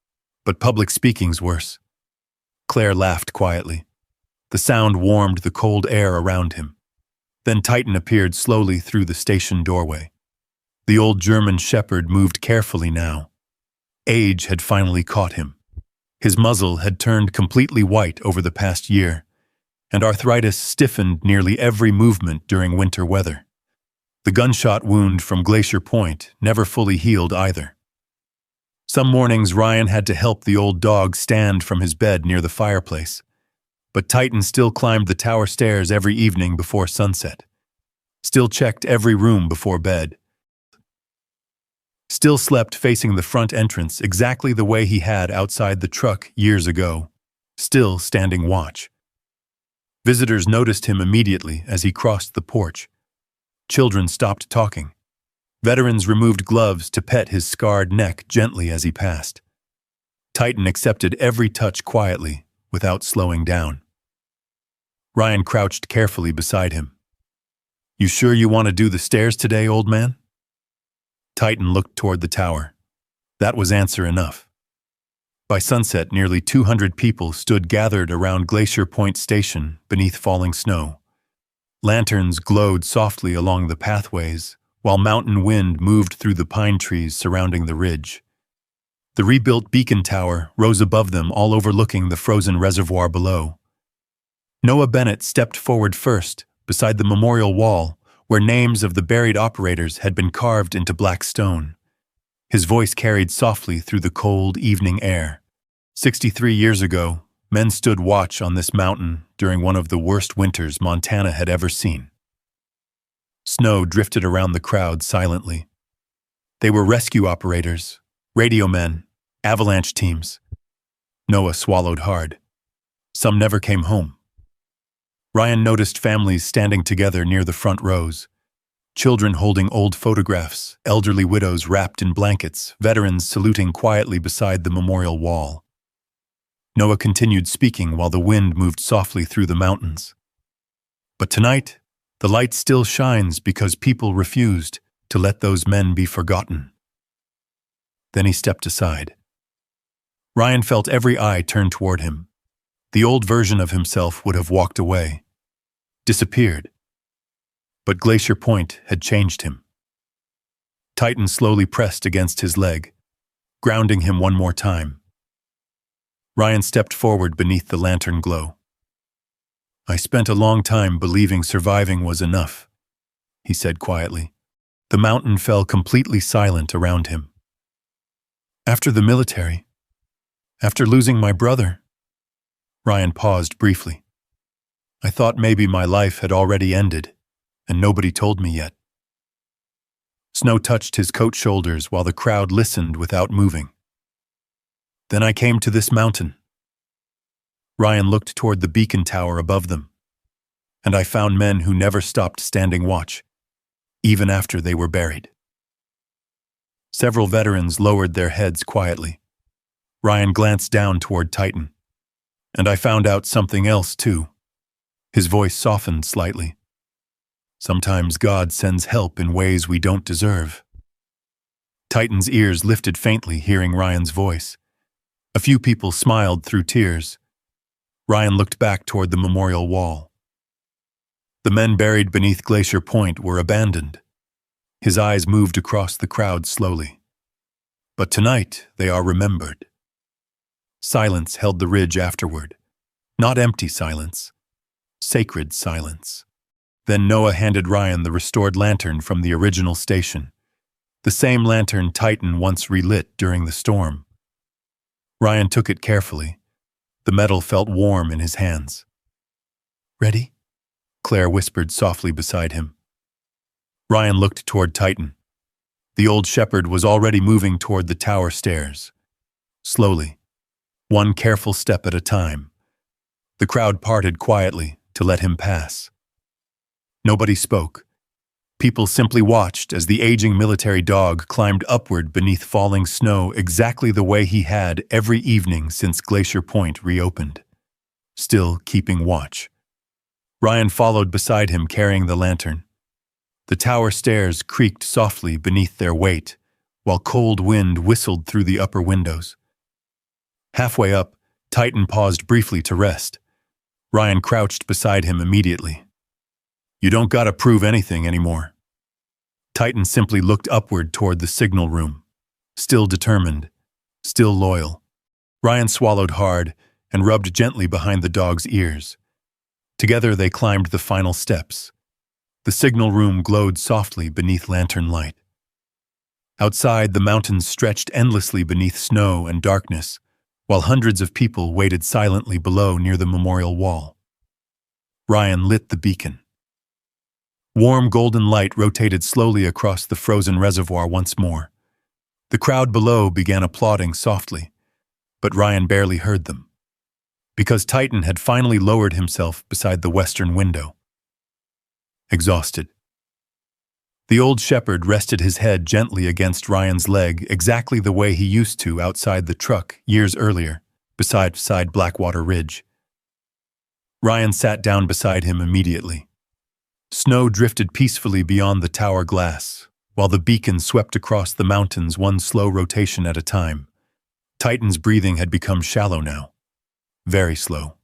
"but public speaking's worse." Claire laughed quietly. The sound warmed the cold air around him. Then Titan appeared slowly through the station doorway. The old German shepherd moved carefully now. Age had finally caught him. His muzzle had turned completely white over the past year, and arthritis stiffened nearly every movement during winter weather. The gunshot wound from Glacier Point never fully healed either. Some mornings Ryan had to help the old dog stand from his bed near the fireplace, but Titan still climbed the tower stairs every evening before sunset, still checked every room before bed, still slept facing the front entrance exactly the way he had outside the truck years ago, still standing watch. Visitors noticed him immediately as he crossed the porch. Children stopped talking. Veterans removed gloves to pet his scarred neck gently as he passed. Titan accepted every touch quietly, without slowing down. Ryan crouched carefully beside him. "You sure you want to do the stairs today, old man?" Titan looked toward the tower. That was answer enough. By sunset, nearly 200 people stood gathered around Glacier Point Station beneath falling snow. Lanterns glowed softly along the pathways, while mountain wind moved through the pine trees surrounding the ridge. The rebuilt beacon tower rose above them, all overlooking the frozen reservoir below. Noah Bennett stepped forward first, beside the memorial wall, where names of the buried operators had been carved into black stone. His voice carried softly through the cold evening air. 63 years ago, men stood watch on this mountain during one of the worst winters Montana had ever seen. Snow drifted around the crowd silently. They were rescue operators, radio men, avalanche teams. Noah swallowed hard. Some never came home. Ryan noticed families standing together near the front rows. Children holding old photographs, elderly widows wrapped in blankets, veterans saluting quietly beside the memorial wall. Noah continued speaking while the wind moved softly through the mountains. But tonight, the light still shines because people refused to let those men be forgotten. Then he stepped aside. Ryan felt every eye turn toward him. The old version of himself would have walked away, disappeared. But Glacier Point had changed him. Titan slowly pressed against his leg, grounding him one more time. Ryan stepped forward beneath the lantern glow. "I spent a long time believing surviving was enough," he said quietly. The mountain fell completely silent around him. "After the military, after losing my brother," Ryan paused briefly. "I thought maybe my life had already ended, and nobody told me yet." Snow touched his coat shoulders while the crowd listened without moving. "Then I came to this mountain." Ryan looked toward the beacon tower above them. "And I found men who never stopped standing watch, even after they were buried." Several veterans lowered their heads quietly. Ryan glanced down toward Titan. "And I found out something else, too." His voice softened slightly. "Sometimes God sends help in ways we don't deserve." Titan's ears lifted faintly, hearing Ryan's voice. A few people smiled through tears. Ryan looked back toward the memorial wall. The men buried beneath Glacier Point were abandoned. His eyes moved across the crowd slowly. "But tonight they are remembered." Silence held the ridge afterward. Not empty silence, sacred silence. Then Noah handed Ryan the restored lantern from the original station, the same lantern Titan once relit during the storm. Ryan took it carefully. The metal felt warm in his hands. "Ready?" Claire whispered softly beside him. Ryan looked toward Titan. The old shepherd was already moving toward the tower stairs. Slowly, one careful step at a time. The crowd parted quietly to let him pass. Nobody spoke. People simply watched as the aging military dog climbed upward beneath falling snow exactly the way he had every evening since Glacier Point reopened, still keeping watch. Ryan followed beside him carrying the lantern. The tower stairs creaked softly beneath their weight, while cold wind whistled through the upper windows. Halfway up, Titan paused briefly to rest. Ryan crouched beside him immediately. "You don't gotta prove anything anymore." Titan simply looked upward toward the signal room, still determined, still loyal. Ryan swallowed hard and rubbed gently behind the dog's ears. Together they climbed the final steps. The signal room glowed softly beneath lantern light. Outside, the mountains stretched endlessly beneath snow and darkness, while hundreds of people waited silently below near the memorial wall. Ryan lit the beacon. Warm golden light rotated slowly across the frozen reservoir once more. The crowd below began applauding softly, but Ryan barely heard them, because Titan had finally lowered himself beside the western window. Exhausted. The old shepherd rested his head gently against Ryan's leg exactly the way he used to outside the truck years earlier, beside Blackwater Ridge. Ryan sat down beside him immediately. Snow drifted peacefully beyond the tower glass, while the beacon swept across the mountains one slow rotation at a time. Titan's breathing had become shallow now. Very slow.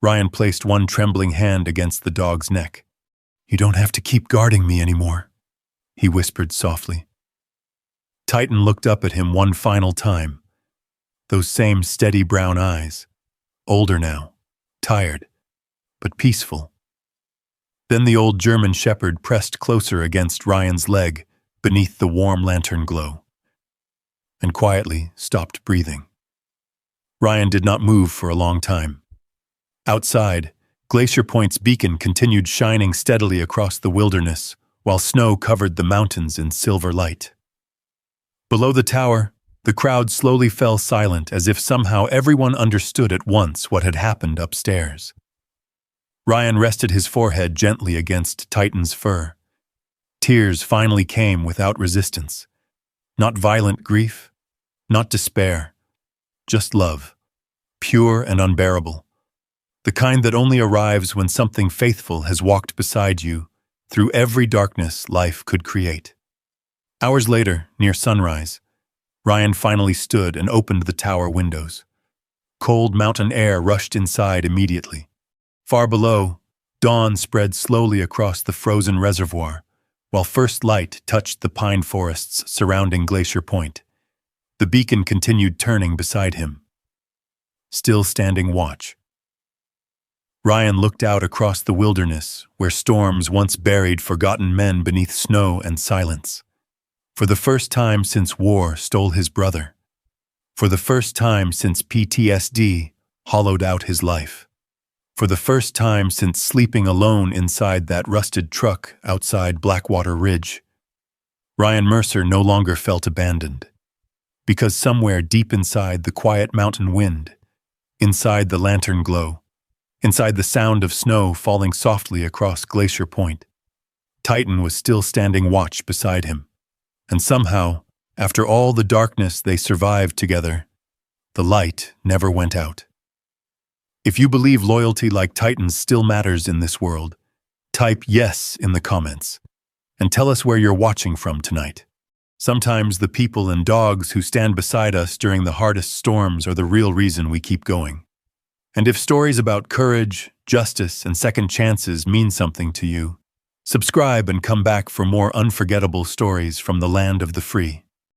Ryan placed one trembling hand against the dog's neck. "You don't have to keep guarding me anymore," he whispered softly. Titan looked up at him one final time. Those same steady brown eyes. Older now, tired, but peaceful. Then the old German shepherd pressed closer against Ryan's leg beneath the warm lantern glow, and quietly stopped breathing. Ryan did not move for a long time. Outside, Glacier Point's beacon continued shining steadily across the wilderness, while snow covered the mountains in silver light. Below the tower, the crowd slowly fell silent as if somehow everyone understood at once what had happened upstairs. Ryan rested his forehead gently against Titan's fur. Tears finally came without resistance. Not violent grief, not despair, just love, pure and unbearable. The kind that only arrives when something faithful has walked beside you through every darkness life could create. Hours later, near sunrise, Ryan finally stood and opened the tower windows. Cold mountain air rushed inside immediately. Far below, dawn spread slowly across the frozen reservoir, while first light touched the pine forests surrounding Glacier Point. The beacon continued turning beside him, still standing watch. Ryan looked out across the wilderness, where storms once buried forgotten men beneath snow and silence. For the first time since war stole his brother. For the first time since PTSD hollowed out his life. For the first time since sleeping alone inside that rusted truck outside Blackwater Ridge, Ryan Mercer no longer felt abandoned. Because somewhere deep inside the quiet mountain wind, inside the lantern glow, inside the sound of snow falling softly across Glacier Point, Titan was still standing watch beside him. And somehow, after all the darkness they survived together, the light never went out. If you believe loyalty like Titan's still matters in this world, type yes in the comments and tell us where you're watching from tonight. Sometimes the people and dogs who stand beside us during the hardest storms are the real reason we keep going. And if stories about courage, justice, and second chances mean something to you, subscribe and come back for more unforgettable stories from the land of the free.